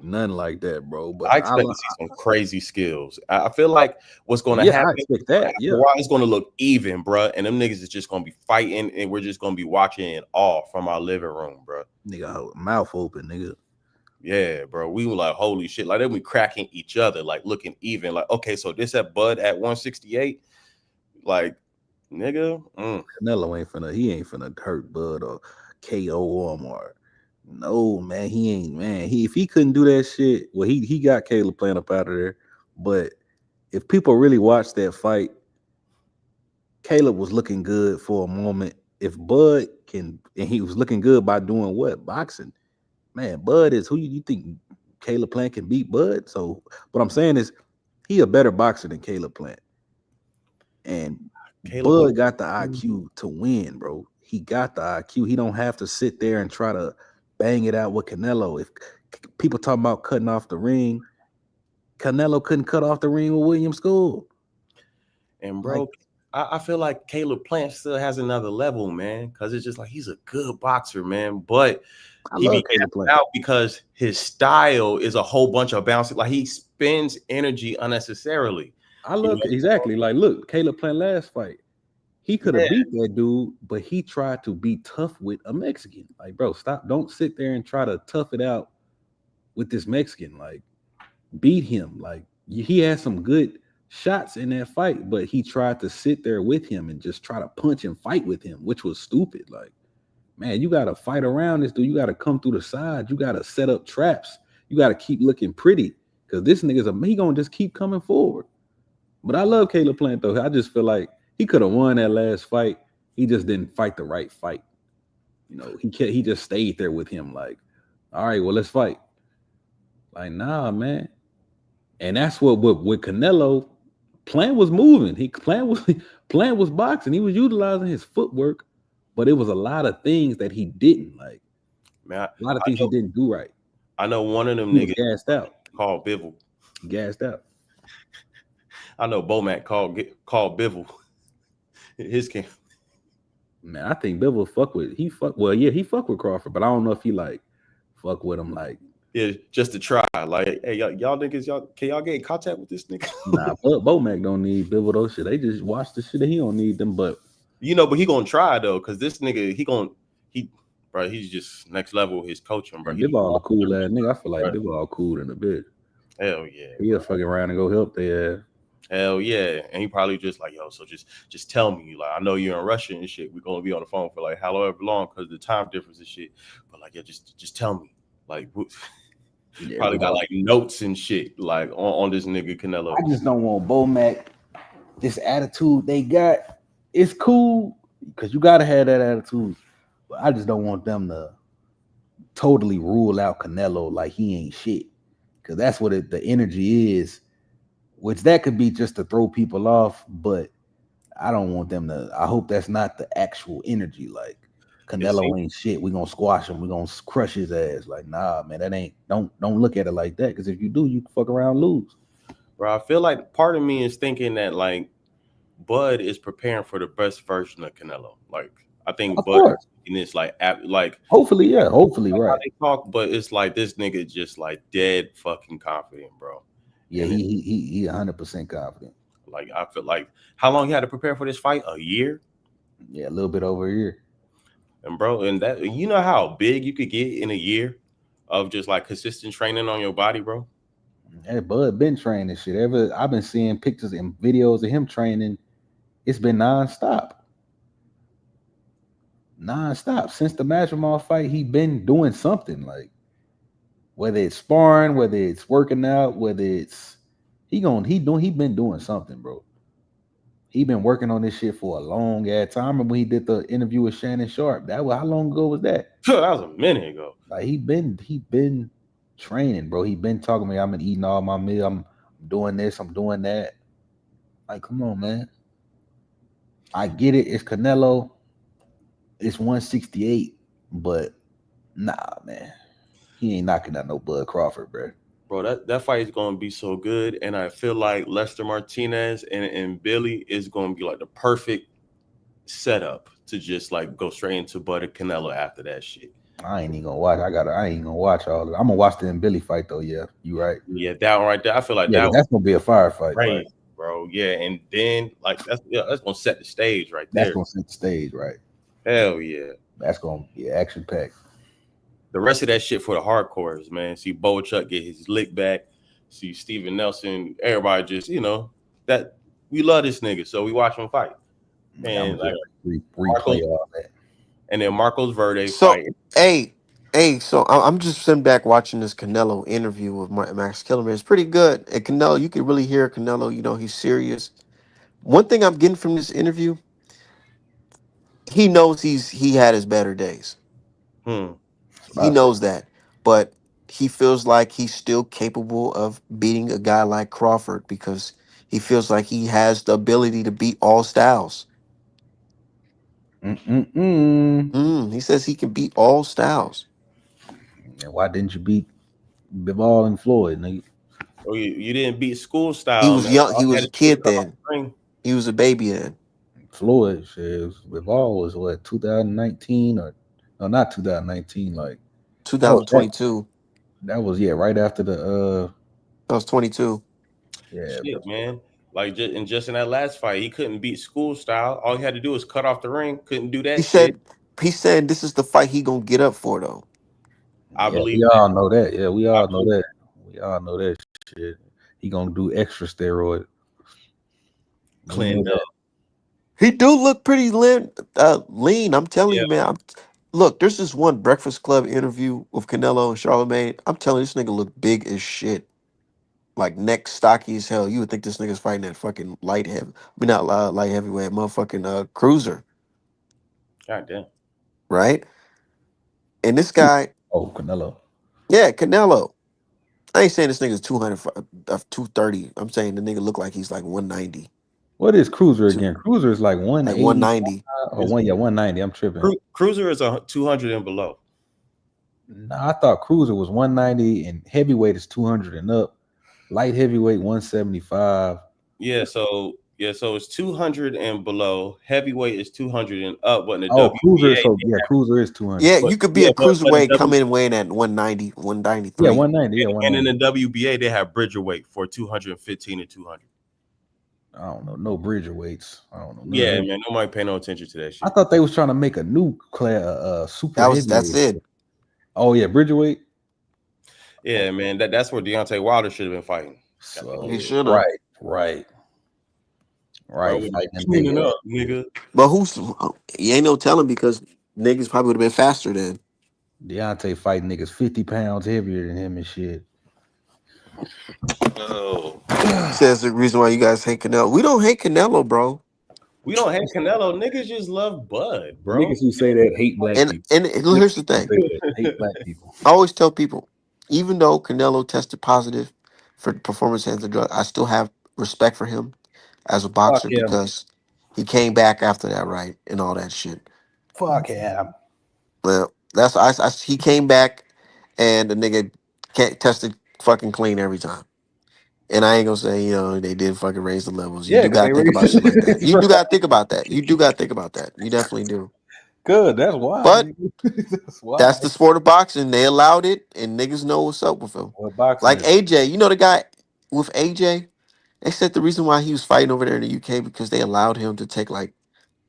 nothing like that, bro. But I expect to see some crazy skills. I feel like what's gonna yeah, I happen expect that. after Yeah. a while, it's gonna look even, bro. And them niggas is just gonna be fighting, and we're just gonna be watching it all from our living room, bro. Nigga, mouth open, nigga. Yeah, bro. We were like, holy shit. Like, then we cracking each other, like looking even. Like, okay, so this at Bud at 168. Like, nigga. Canelo he ain't finna hurt Bud or KO him or no, man. He ain't, man. If he couldn't do that shit, well, he got Caleb playing up out of there. But if people really watched that fight, Caleb was looking good for a moment. If Bud can, and he was looking good by doing what? Boxing. Man, Bud is who you think Caleb Plant can beat Bud? So what I'm saying is he a better boxer than Caleb Plant. And Caleb, Bud got the IQ to win, bro. He got the IQ. He don't have to sit there and try to bang it out with Canelo. If people talking about cutting off the ring, Canelo couldn't cut off the ring with William School. and bro, I feel like Caleb Plant still has another level, man, because it's just like he's a good boxer, man. But he be gassed out because his style is a whole bunch of bouncing. Like he spends energy unnecessarily. I love exactly. Like, look, Caleb Plant last fight. He could have beat that dude, but he tried to be tough with a Mexican. Like, bro, stop. Don't sit there and try to tough it out with this Mexican. Like, beat him. Like, he had some good shots in that fight, but he tried to sit there with him and just try to punch and fight with him, which was stupid. Like, man, you gotta fight around this dude. You gotta come through the side. You gotta set up traps. You gotta keep looking pretty. Cause this nigga's he gonna just keep coming forward. But I love Caleb Plant though. I just feel like he could have won that last fight. He just didn't fight the right fight. He just stayed there with him. Like, all right, well, let's fight. Like, nah, man. And that's what with Canelo, Plant was moving. Plant was Plant was boxing. He was utilizing his footwork, but it was a lot of things that he didn't like. Man, A lot of I things he know didn't do right. I know one of them He was niggas gassed out. called Bivol. Gassed out. I know Bomac called Bivol. His camp. Man, I think Bivol he fuck with Crawford, but I don't know if he like fuck with him like. Yeah, just to try. Like, hey, y'all niggas, can y'all get in contact with this nigga? Nah, Bomac don't need Bivol those shit. They just watch the shit that he don't need them, but But he gonna try though, because this nigga, bro, he's just next level. His coaching, bro. Bivol a cool ass nigga. I feel like Bivol cool in a bit. Hell yeah. He'll fucking around and go help their. Hell yeah. And he probably just like, yo, so just tell me, like, I know you're in Russia and shit. We're gonna be on the phone for like however long because the time difference and shit. But like, yeah, just tell me. Like, probably got like notes and shit like on this nigga Canelo. I just don't want Bomac. This attitude they got, it's cool because you gotta have that attitude. But I just don't want them to totally rule out Canelo like he ain't shit. Cause that's what the energy is. Which that could be just to throw people off, but I don't want them to. I hope that's not the actual energy. Like Canelo ain't shit. We gonna squash him. We gonna crush his ass. Like nah, man, that ain't. Don't look at it like that. Because if you do, you fuck around lose. Bro, I feel like part of me is thinking that like Bud is preparing for the best version of Canelo. Like I think Of Bud course. and it's like Hopefully, yeah. Hopefully, right. They talk, but it's like this nigga just like dead fucking confident, bro. Yeah, he 100% confident. Like I feel like how long he had to prepare for this fight? A year? Yeah, a little bit over a year. And bro, and that you know how big you could get in a year of just like consistent training on your body, bro. Hey, Bud been training shit. I've been seeing pictures and videos of him training. It's been nonstop. Since the Masvidal fight. He been doing something like whether it's sparring, whether it's working out, whether it's he been doing something, bro. He been working on this shit for a long ass time. I remember when he did the interview with Shannon Sharp. That was how long ago was that? That was a minute ago. Like he been training, bro. He been talking to me. I've been eating all my meal. I'm doing this. I'm doing that. Like, come on, man. I get it. It's Canelo. It's 168, but nah, man. He ain't knocking out no Bud Crawford, bro. Bro, that fight is gonna be so good, and I feel like Lester Martinez and Billy is gonna be like the perfect setup to just like go straight into Bud and Canelo after that shit. I ain't even gonna watch. I ain't gonna watch all of it. I'm gonna watch the Billy fight though. Yeah, you right. Yeah, that one right there. I feel like that's gonna be a firefight, right, bro. Yeah, and then like that's gonna set the stage right there. That's gonna set the stage, right? Hell yeah. That's gonna be action packed. The rest of that shit for the hardcores, man. See Bochuck get his lick back. See Steven Nelson. Everybody just that we love this nigga, so we watch him fight. And like replay all that. And then Marcos Verde So, fight. so I'm just sitting back watching this Canelo interview with Max Kellerman. It's pretty good. And Canelo, you can really hear Canelo, he's serious. One thing I'm getting from this interview, he knows he had his better days. He knows that. But he feels like he's still capable of beating a guy like Crawford because he feels like he has the ability to beat all styles. He says he can beat all styles. And why didn't you beat Bivol and Floyd, nigga? Oh, you didn't beat school style. He was young. He was a kid then. He was a baby then. Floyd says Bivol was what 2019 or no, not 2019, like 2022. That was right after the That was 22. Yeah, shit, man. Like just in that last fight, he couldn't beat school style. All he had to do was cut off the ring. Couldn't do that. He said this is the fight he gonna get up for though. I believe we all know that. Yeah, we all know that. We all know that shit. He gonna do extra steroid. Cleaned up. He do look pretty lean. I'm telling you, man. Look, there's this one Breakfast Club interview with Canelo and Charlamagne. I'm telling you, this nigga look big as shit. Like neck stocky as hell. You would think this nigga's fighting that fucking light heavy. I mean, not light heavyweight, motherfucking cruiser, God damn. right? And this guy, Oh, Canelo. yeah, Canelo. I ain't saying this nigga's 200, 230. I'm saying the nigga look like he's like 190, What is Cruiser two, again? Cruiser is like like 180 190. or one, yeah, 190. I'm tripping. Cruiser is a 200 and below. Nah, I thought Cruiser was 190 and heavyweight is 200 and up. Light heavyweight 175. So it's 200 and below. Heavyweight is 200 and up, but in the Oh, Cruiser. WBA, So yeah, Cruiser is 200. Yeah, but you could be yeah, a but in cruiserweight, come in weighing at 190, Yeah, 193. 190. Yeah, and in 190. the WBA they have bridger weight for 215 and 200. I don't know. No Bridger weights. I don't know. None of Yeah, that. man, nobody pay no attention to that I shit. thought they was trying to make a new class, super That's heavyweight. it. Oh yeah, Bridger weight. Yeah, man, that's where Deontay Wilder should have been fighting. So He should have. right. Bro, Fighting them big tuning ass. up, nigga. But you ain't no telling because niggas probably would have been faster then. Deontay fighting niggas 50 pounds heavier than him and shit. Oh, Says the reason why you guys hate Canelo. We don't hate Canelo, bro. we don't hate Canelo. Niggas just love Bud, bro. Niggas who say that hate black people. And here's the thing. Hate black people. I always tell people, even though Canelo tested positive for performance enhancing drug, I still have respect for him as a Fuck boxer him. because he came back after that, right, and all that shit. Fuck him. Well, he came back, and the nigga tested fucking clean every time. And I ain't gonna say, they did fucking raise the levels. You Yeah, do because gotta they think about shit like that. raised You do gotta think about that. You do gotta think about that. You definitely do. good. That's why, But nigga. That's why. that's the sport of boxing. They allowed it, and niggas know what's up with him. Well, boxing Like is AJ, you know the guy with AJ. They said the reason why he was fighting over there in the UK because they allowed him to take like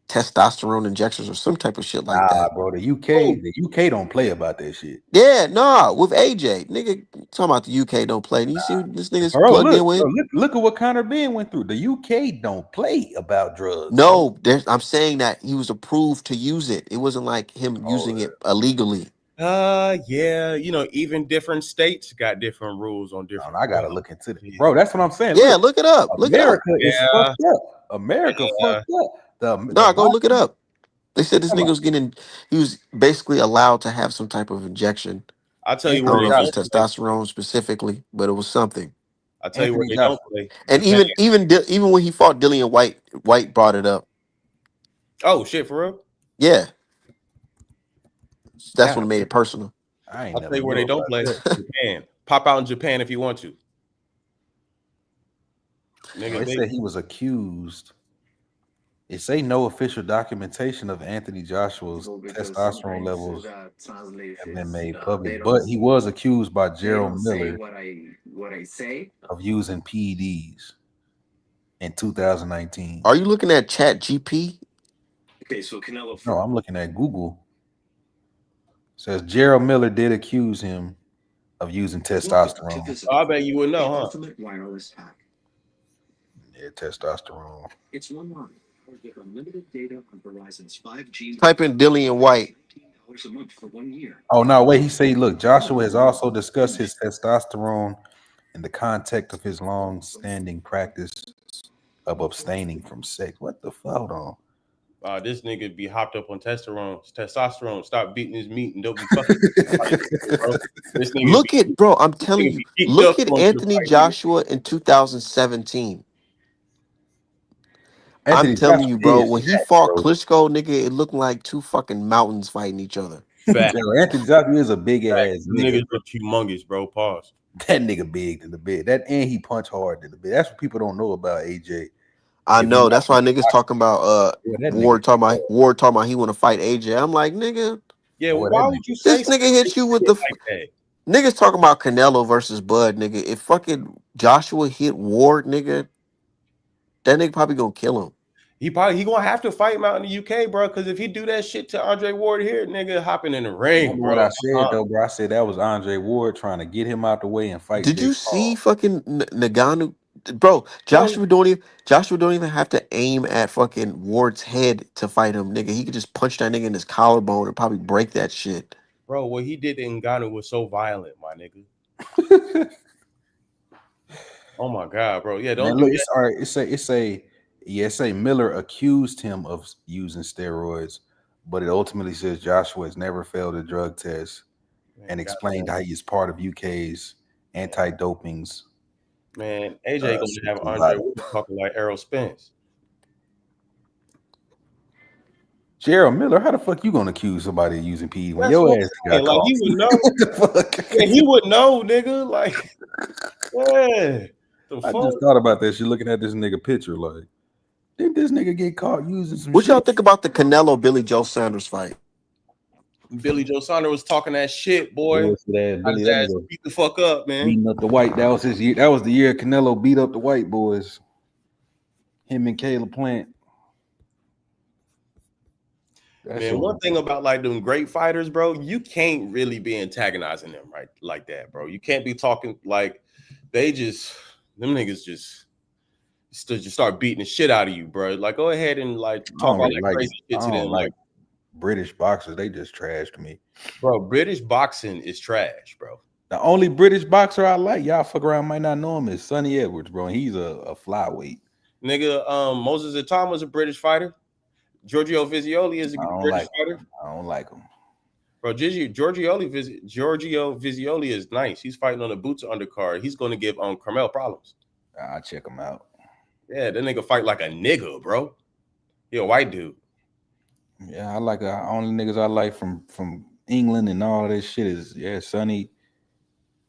testosterone injections or some type of shit like nah, that. bro. Oh, The UK don't play about that shit. Yeah, nah, with AJ, nigga, talking about the UK don't play. You see what this nigga's Bro, plugged in with? look at what Conor Ben went through. The UK don't play about drugs, bro. No, I'm saying that he was approved to use it. It wasn't like him Oh, using it illegally. yeah. Even different states got different rules on different. I gotta look into it, bro. That's what I'm saying. Yeah, Look, look it up. Look it up. America is Yeah, fucked up. America yeah. fucked up. The No, go look it boxing. up. They said this nigga was he was basically allowed to have some type of injection. I'll tell you I where don't Anthony they know if it's don't Joshua. play. testosterone specifically, but it was something. I'll tell you where Anthony they don't Joshua. play. And Japan. even when he fought Dillian White, White brought it up. Oh shit, for real. Yeah, that's God, when it made it personal. I ain't I'll tell never you where knew they don't about play. that. Japan. Pop out in Japan if you want to. No, Nigga, it said he was accused. It say no official documentation of Anthony Joshua's testosterone levels have been made public, but he was accused by Gerald Miller of using PEDs in 2019. Are you looking at Chat GP? No, I'm looking at Google. It says Gerald Miller did accuse him of using testosterone. I bet you would know, huh? Yeah, testosterone. Type in Dillian White. Oh no, wait. He say, look, Joshua has also discussed his testosterone in the context of his long-standing practice of abstaining from sex. What the fuck? Hold on. This nigga be hopped up on testosterone. Stop beating his meat and don't be fucking. Bro. This nigga Look at bro. I'm this telling nigga you. be geeked Look up at on the Anthony fight, nigga. Joshua in 2017. I'm Anthony telling Joshua you, bro. is When he jacked, fought bro. Klitschko, nigga, it looked like two fucking mountains fighting each other. Fact. Yo, Anthony Joshua is a big ass Them nigga. niggas look humongous, bro. Pause. That nigga big to the bit. That and he punch hard to the bit. That's what people don't know about AJ. I If you know. watch That's why niggas talking about boy, that nigga, Ward talking about he want to fight AJ. I'm like, nigga, Yeah, boy, why that would you this say nigga hit you with shit the like that? niggas talking about Canelo versus Bud, nigga. If fucking Joshua hit Ward, nigga, that nigga probably gonna kill him. He gonna have to fight him out in the UK, bro. Because if he do that shit to Andre Ward here, nigga hopping in the ring, remember bro. what I said though, bro. I said that was Andre Ward trying to get him out the way and fight Did Jake you see Paul. fucking Nagano bro. Bro, Joshua don't even have to aim at fucking Ward's head to fight him, nigga. He could just punch that nigga in his collarbone and probably break that shit. bro, what he did in Ghana was so violent, my nigga. Oh my god, bro. Yeah, don't Man, do look, that. it's all right. It's a Miller accused him of using steroids, but it ultimately says Joshua has never failed a drug test and Man, explained how goddamn. he is part of UK's anti-doping's Man, AJ gonna have system. Andre Ward talking like Errol Spence. Gerald Miller, how the fuck you gonna accuse somebody of using PE when That's what your ass I'm got saying. Like caught? he would know. What the fuck? Yeah, he would know, nigga. Like, yeah. The I fuck? just thought about that shit looking at this nigga picture. Like, did this nigga get caught using some What y'all shit? think about the Canelo Billy Joe Sanders fight? Billy Joe Saunders was talking that shit, boy. Bullshit ass Got Billy, his that ass nigga beat the fuck up, man. beating up the white. That was his year. That was the year Canelo beat up the white boys. Him and Caleb Plant. That Man, shit one was thing about like them great fighters, bro, you can't really be antagonizing them right like that, bro. You can't be talking like they just them niggas just start beating the shit out of you, bro. Like go ahead and like I talk don't all really that like. crazy I shit to don't them. like Like, British boxers. They just trash to me. bro, British boxing is trash, bro. The only British boxer I like, y'all fuck around might not know him, is Sonny Edwards, bro. And he's a flyweight. Nigga, Moses Atom was a British fighter. Giorgio Vizioli is a I don't British like. fighter. I don't like him. Bro, Giorgio Vizioli is nice. He's fighting on the boots undercard. He's going to give Carmel problems. I'll check him out. Yeah, that nigga fight like a nigga, bro. He a white dude. Yeah, I like only niggas I like from England and all of this shit is Sonny.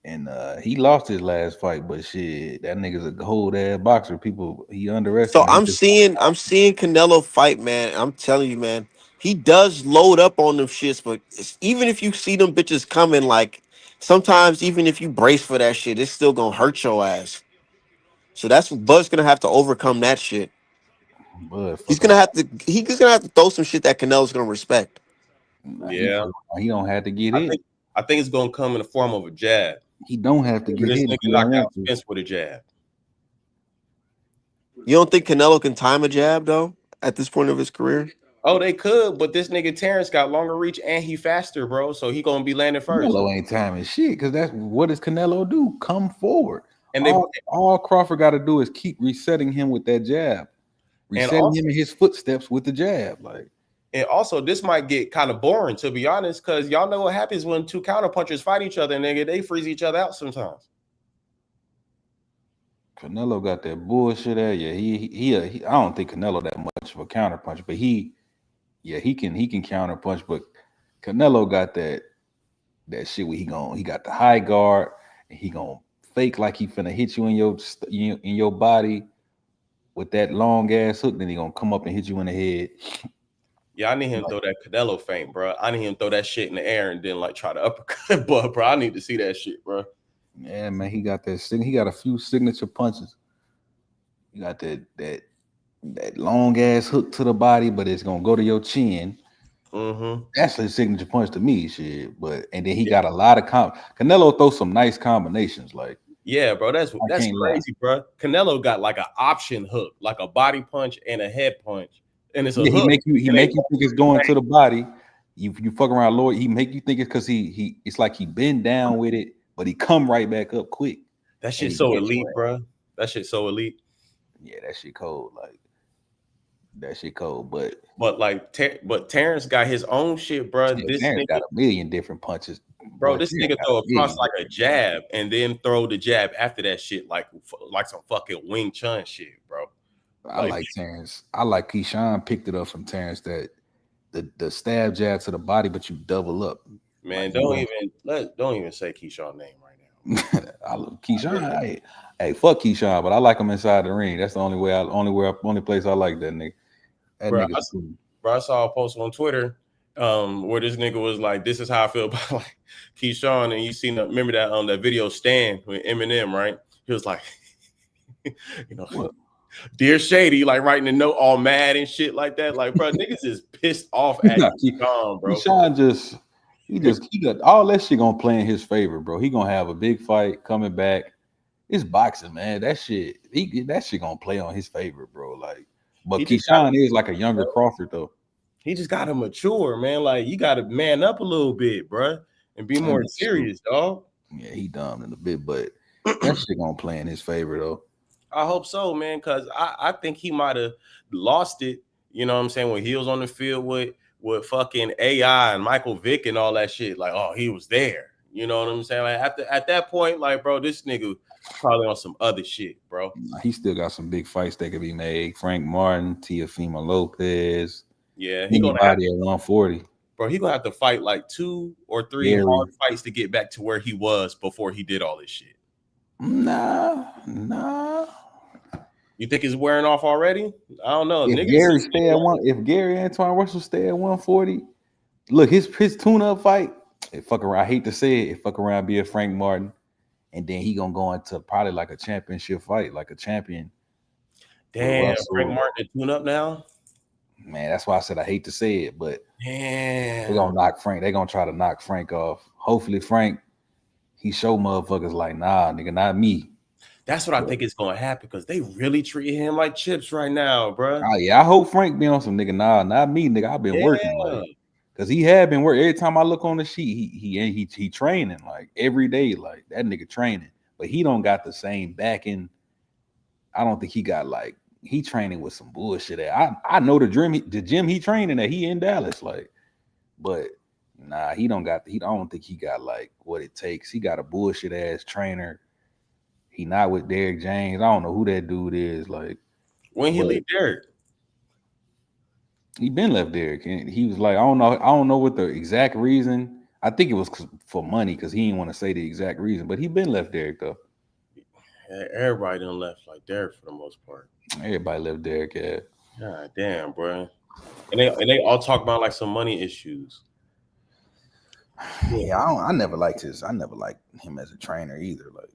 And he lost his last fight, but shit, that nigga's a cold ass boxer. People he So underestimated. I'm seeing Canelo fight, man. I'm telling you, man. He does load up on them shits, but even if you see them bitches coming, like sometimes even if you brace for that shit, it's still gonna hurt your ass. So that's what Bud's gonna have to overcome that shit. But He's fuck gonna around. have to he's gonna have to throw some shit that Canelo's gonna respect. Nah, Yeah, he don't have to get I hit. think I think it's gonna come in the form of a jab. He don't have to Remember, get this hit if nigga he don't knocked want out to. Spence with a jab. You don't think Canelo can time a jab though at this point of his career? Oh, they could, but this nigga Terrence got longer reach and he faster, bro. So he gonna be landing first. Canelo ain't timing shit because that's what does Canelo do? Come forward. And they All Crawford got to do is keep resetting him with that jab, and resetting also him in his footsteps with the jab. Like and also this might get kind of boring to be honest, because y'all know what happens when two counter punchers fight each other, nigga. They freeze each other out sometimes. Canelo got that bullshit at yeah. I don't think Canelo that much of a counter punch, but he can counter punch. But Canelo got that shit where he got the high guard and he gonna fake like he finna hit you in your body with that long ass hook. Then he gonna come up and hit you in the head. Yeah, I need him to throw that Canelo feint, bro. I need him to throw that shit in the air and then like try to uppercut, but bro, I need to see that shit, bro. Yeah, man, he got that. He got a few signature punches. He got that long ass hook to the body, but it's gonna go to your chin. Mm-hmm. That's his signature punch to me, shit. But and then he got a lot of Canelo throws some nice combinations. Like Yeah, bro, that's I can't lie. crazy, bro. Canelo got like an option hook, like a body punch and a head punch, and it's a Yeah, hook. he make you think it's going to the body. You fuck around, Lord. He make you think it's because he it's like he bend down with it, but he come right back up quick. That And shit's he so hit your elite, ass. bro. That shit's so elite. Yeah, that shit cold. Like that shit cold. But But Terrence got his own shit, bro. yeah, This Terrence nigga, got a million different punches. bro, Boy, this Terrence nigga got throw a across million like a different jab and then throw the jab after that shit, like some fucking Wing Chun shit, bro. I Like, like Terrence. I like Keyshawn picked it up from Terrence that the stab jab to the body, but you double up. man, Like don't even say Keyshawn name right now. I love Keyshawn. Hey, fuck Keyshawn, but I like him inside the ring. That's the only place I like that nigga. That Bro, nigga's cool. I saw a post on Twitter where this nigga was like, "This is how I feel about like Keyshawn," and you seen remember that video Stan with Eminem, right? He was like, you know, What? Dear Shady, like writing a note all mad and shit like that. Like, bro, niggas is pissed off at Keyshawn, bro. Keyshawn he got all that shit gonna play in his favor, bro. He gonna have a big fight coming back. It's boxing, man. That shit, that shit gonna play on his favor, bro. Like, but He just got Keyshawn is like a younger Crawford though. he just got to mature, man. Like you got to man up a little bit, bro, and be And more that's true. serious, dog. Yeah, he dumb in a bit, but that shit gonna play in his favor though. I hope so, man, because I think he might have lost it. You know what I'm saying? When he was on the field with fucking AI and Michael Vick and all that shit, like, oh, he was there. You know what I'm saying? Like at that point, like, bro, this nigga probably on some other shit, bro. He still got some big fights that could be made. Frank Martin, Teofimo Lopez, Yeah, he gonna have anybody at 140. bro, he gonna have to fight like 2 or 3 Gary. hard fights to get back to where he was before he did all this shit. Nah. You think it's wearing off already? I don't know. If Niggas Gary stay at one, if Gary Antoine Russell stay at 140, look, his tune-up fight, it fuck around. I hate to say it, fuck around be a Frank Martin, and then he gonna go into probably like a championship fight, like a champion. damn, Frank Martin tune up now. Man, that's why I said I hate to say it, but damn, they're gonna knock Frank. They're gonna try to knock Frank off. Hopefully, Frank, he show motherfuckers like, nah, nigga, not me. That's what I think is gonna happen because they really treat him like chips right now, bro. Oh, yeah, I hope Frank be on some nigga. Nah, not me, nigga. I've been working like, cause he had been working. Every time I look on the sheet, he training like every day, like that nigga training. But he don't got the same backing. I don't think he got like he training with some bullshit. I know the gym he training at. He in Dallas, like, but nah, he don't got. I don't think he got like what it takes. He got a bullshit ass trainer. He not with Derrick James. I don't know who that dude is. Like, when he leave Derrick, he been left Derrick, and he was like, I don't know what the exact reason. I think it was for money because he didn't want to say the exact reason. But he been left Derrick though. everybody done left like Derrick for the most part. Everybody left Derrick. Yeah. God damn, bro. And they all talk about like some money issues. Yeah, I never liked him as a trainer either. Like,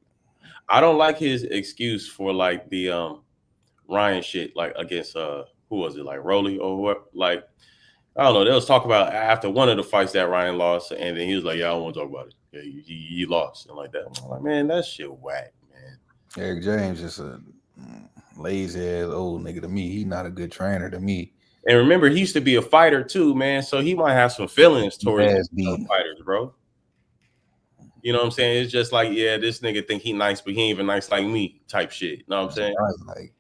I don't like his excuse for like the Ryan shit, like against who was it, like Rolly or what? Like, I don't know. They was talking about after one of the fights that Ryan lost, and then he was like, "Yeah, I don't want to talk about it. Yeah, he lost," and like that. I'm like, man, that shit whack, man. Derrick James just a lazy ass old nigga to me. He not a good trainer to me. And remember, he used to be a fighter too, man. So he might have some feelings towards fighters, bro. You know what I'm saying? It's just like, yeah, this nigga think he nice, but he ain't even nice like me, type shit. You know what I'm saying? Like,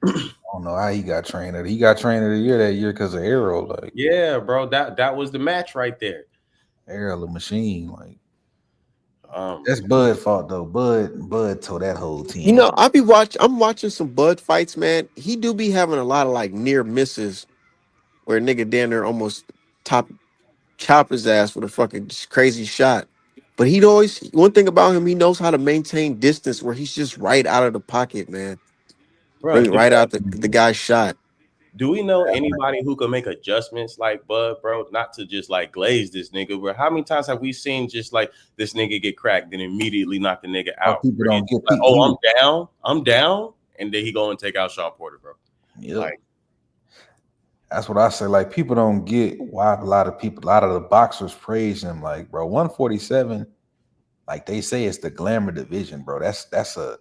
I don't know how he got trainer. He got trainer of the year that year because of Arrow. Like, yeah, bro, that was the match right there. Arrow, the machine. Like, that's Bud fault though. Bud told that whole team. You know, I'm watching some Bud fights, man. He do be having a lot of like near misses where a nigga down there almost chop his ass with a fucking crazy shot. But he'd always, one thing about him, he knows how to maintain distance where he's just right out of the pocket, man. Bro, Right out the guy's shot. Do we know anybody who can make adjustments like Bud, bro? Not to just like glaze this nigga, but how many times have we seen just like this nigga get cracked and immediately knock the nigga out? People don't get like, I'm down, and then he go and take out Sean Porter, bro. Yep. Like, that's what I say. Like, people don't get why a lot of the boxers praise him. Like, bro, 147, like they say, it's the glamour division, bro. That's a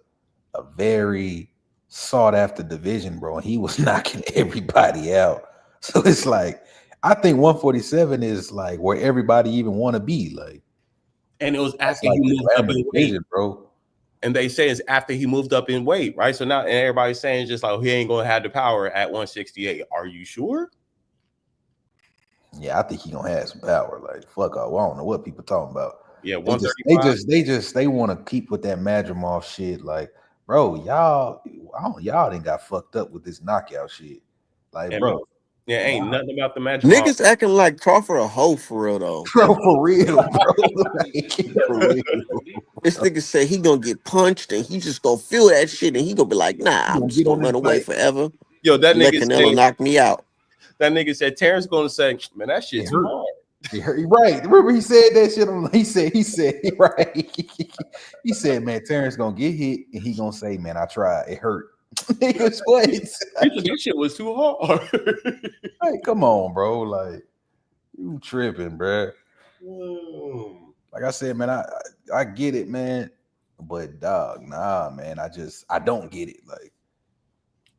very sought after division, bro. And he was knocking everybody out. So it's like, I think 147 is like where everybody even want to be. Like, and it was after he moved up in weight, bro. And they say it's after he moved up in weight, right? So now everybody's saying just like, he ain't gonna have the power at 168. Are you sure? Yeah, I think he gonna have some power. Like, fuck off. I don't know what people talking about. Yeah, 135. They want to keep with that Madrimov shit. Like, bro, y'all didn't got fucked up with this knockout shit. Like, and bro. Yeah, ain't nothing about the match. Niggas acting like Crawford a hoe for real though. Bro, for real, bro. For real. This nigga say he gonna get punched and he just gonna feel that shit and he gonna be like, nah, I'm just gonna run away forever. Yo, that let nigga Canelo knock me out. That nigga said Terrence gonna say, man, that shit's hard. Right. Remember he said that shit on he said right. He said, man, Terrence gonna get hit and he gonna say, man, I tried. It hurt. Niggas what? That shit was too hard. Hey, come on, bro. Like, you tripping, bro. Like I said, man, I get it, man. But dog, nah, man. I don't get it. Like,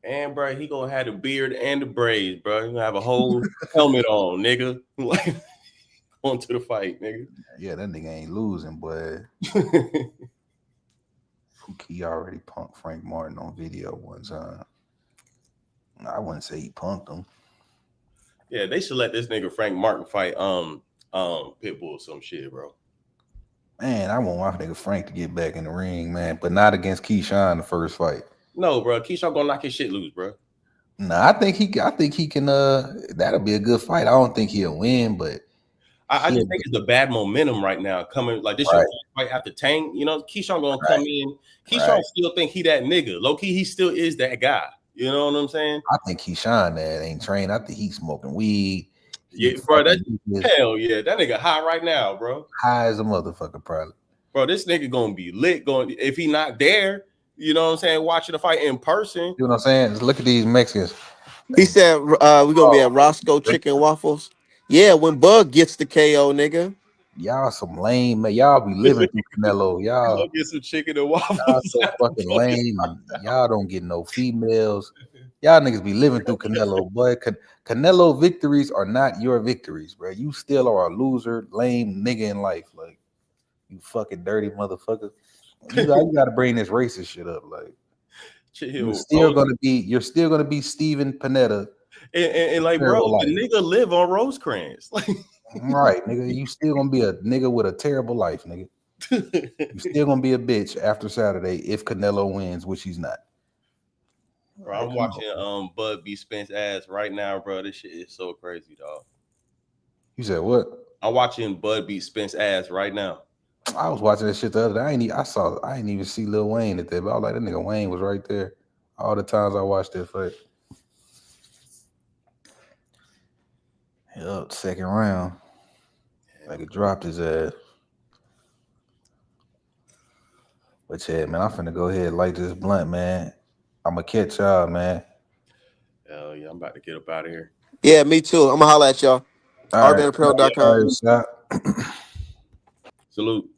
And bro, he gonna have the beard and the braids, bro. He gonna have a whole helmet on, nigga. Like going to the fight, nigga. yeah, that nigga ain't losing, but he already punked Frank Martin on video one time. I wouldn't say he punked him. Yeah, they should let this nigga Frank Martin fight Pitbull or some shit, bro. Man, I want my nigga Frank to get back in the ring, man, but not against Keyshawn the first fight. No, bro. Keyshawn gonna knock his shit loose, bro. Nah, I think he can. That'll be a good fight. I don't think he'll win, but I he'll just think it's a bad momentum right now. Coming like this, your right, first fight after Tank. You know, Keyshawn gonna right, come in. Keyshawn right. still think he that nigga. Low key, he still is that guy. You know what I'm saying? I think Keyshawn that ain't trained. I think he's smoking weed. Yeah, bro. That hell yeah, that nigga high right now, bro. High as a motherfucker, probably. Bro, this nigga gonna be lit. Going if he not there, you know what I'm saying? Watching the fight in person. You know what I'm saying? Just look at these Mexicans. He said we're gonna be at Roscoe Chicken Waffles. Yeah, when Bug gets the KO, nigga. Y'all some lame, man. Y'all be living through Canelo. Go get some chicken and Y'all waffles. so fucking lame. And y'all don't get no females. Y'all niggas be living through Canelo, boy. Canelo victories are not your victories, bro. You still are a loser, lame nigga in life. Like, you fucking dirty motherfucker. You gotta bring this racist shit up. Like, you're still gonna be Steven Panetta. And like, bro, the nigga live on Rosecrans. Like, right, nigga. You still gonna be a nigga with a terrible life, nigga. You still gonna be a bitch after Saturday if Canelo wins, which he's not. Bro, I'm watching Bud B. Spence ass right now, bro. This shit is so crazy, dog. You said what? I'm watching Bud B. Spence ass right now. I was watching that shit the other day. I ain't even see Lil Wayne at that, but I was like, that nigga Wayne was right there. All the times I watched that fight. Yup, second round. Like it dropped his ass. But yeah, man, I'm finna go ahead and light this blunt, man. I'm gonna catch y'all, man. Hell yeah, I'm about to get up out of here. Yeah, me too. I'm gonna holla at y'all. All right. RBNapparel.com. All right, Salute.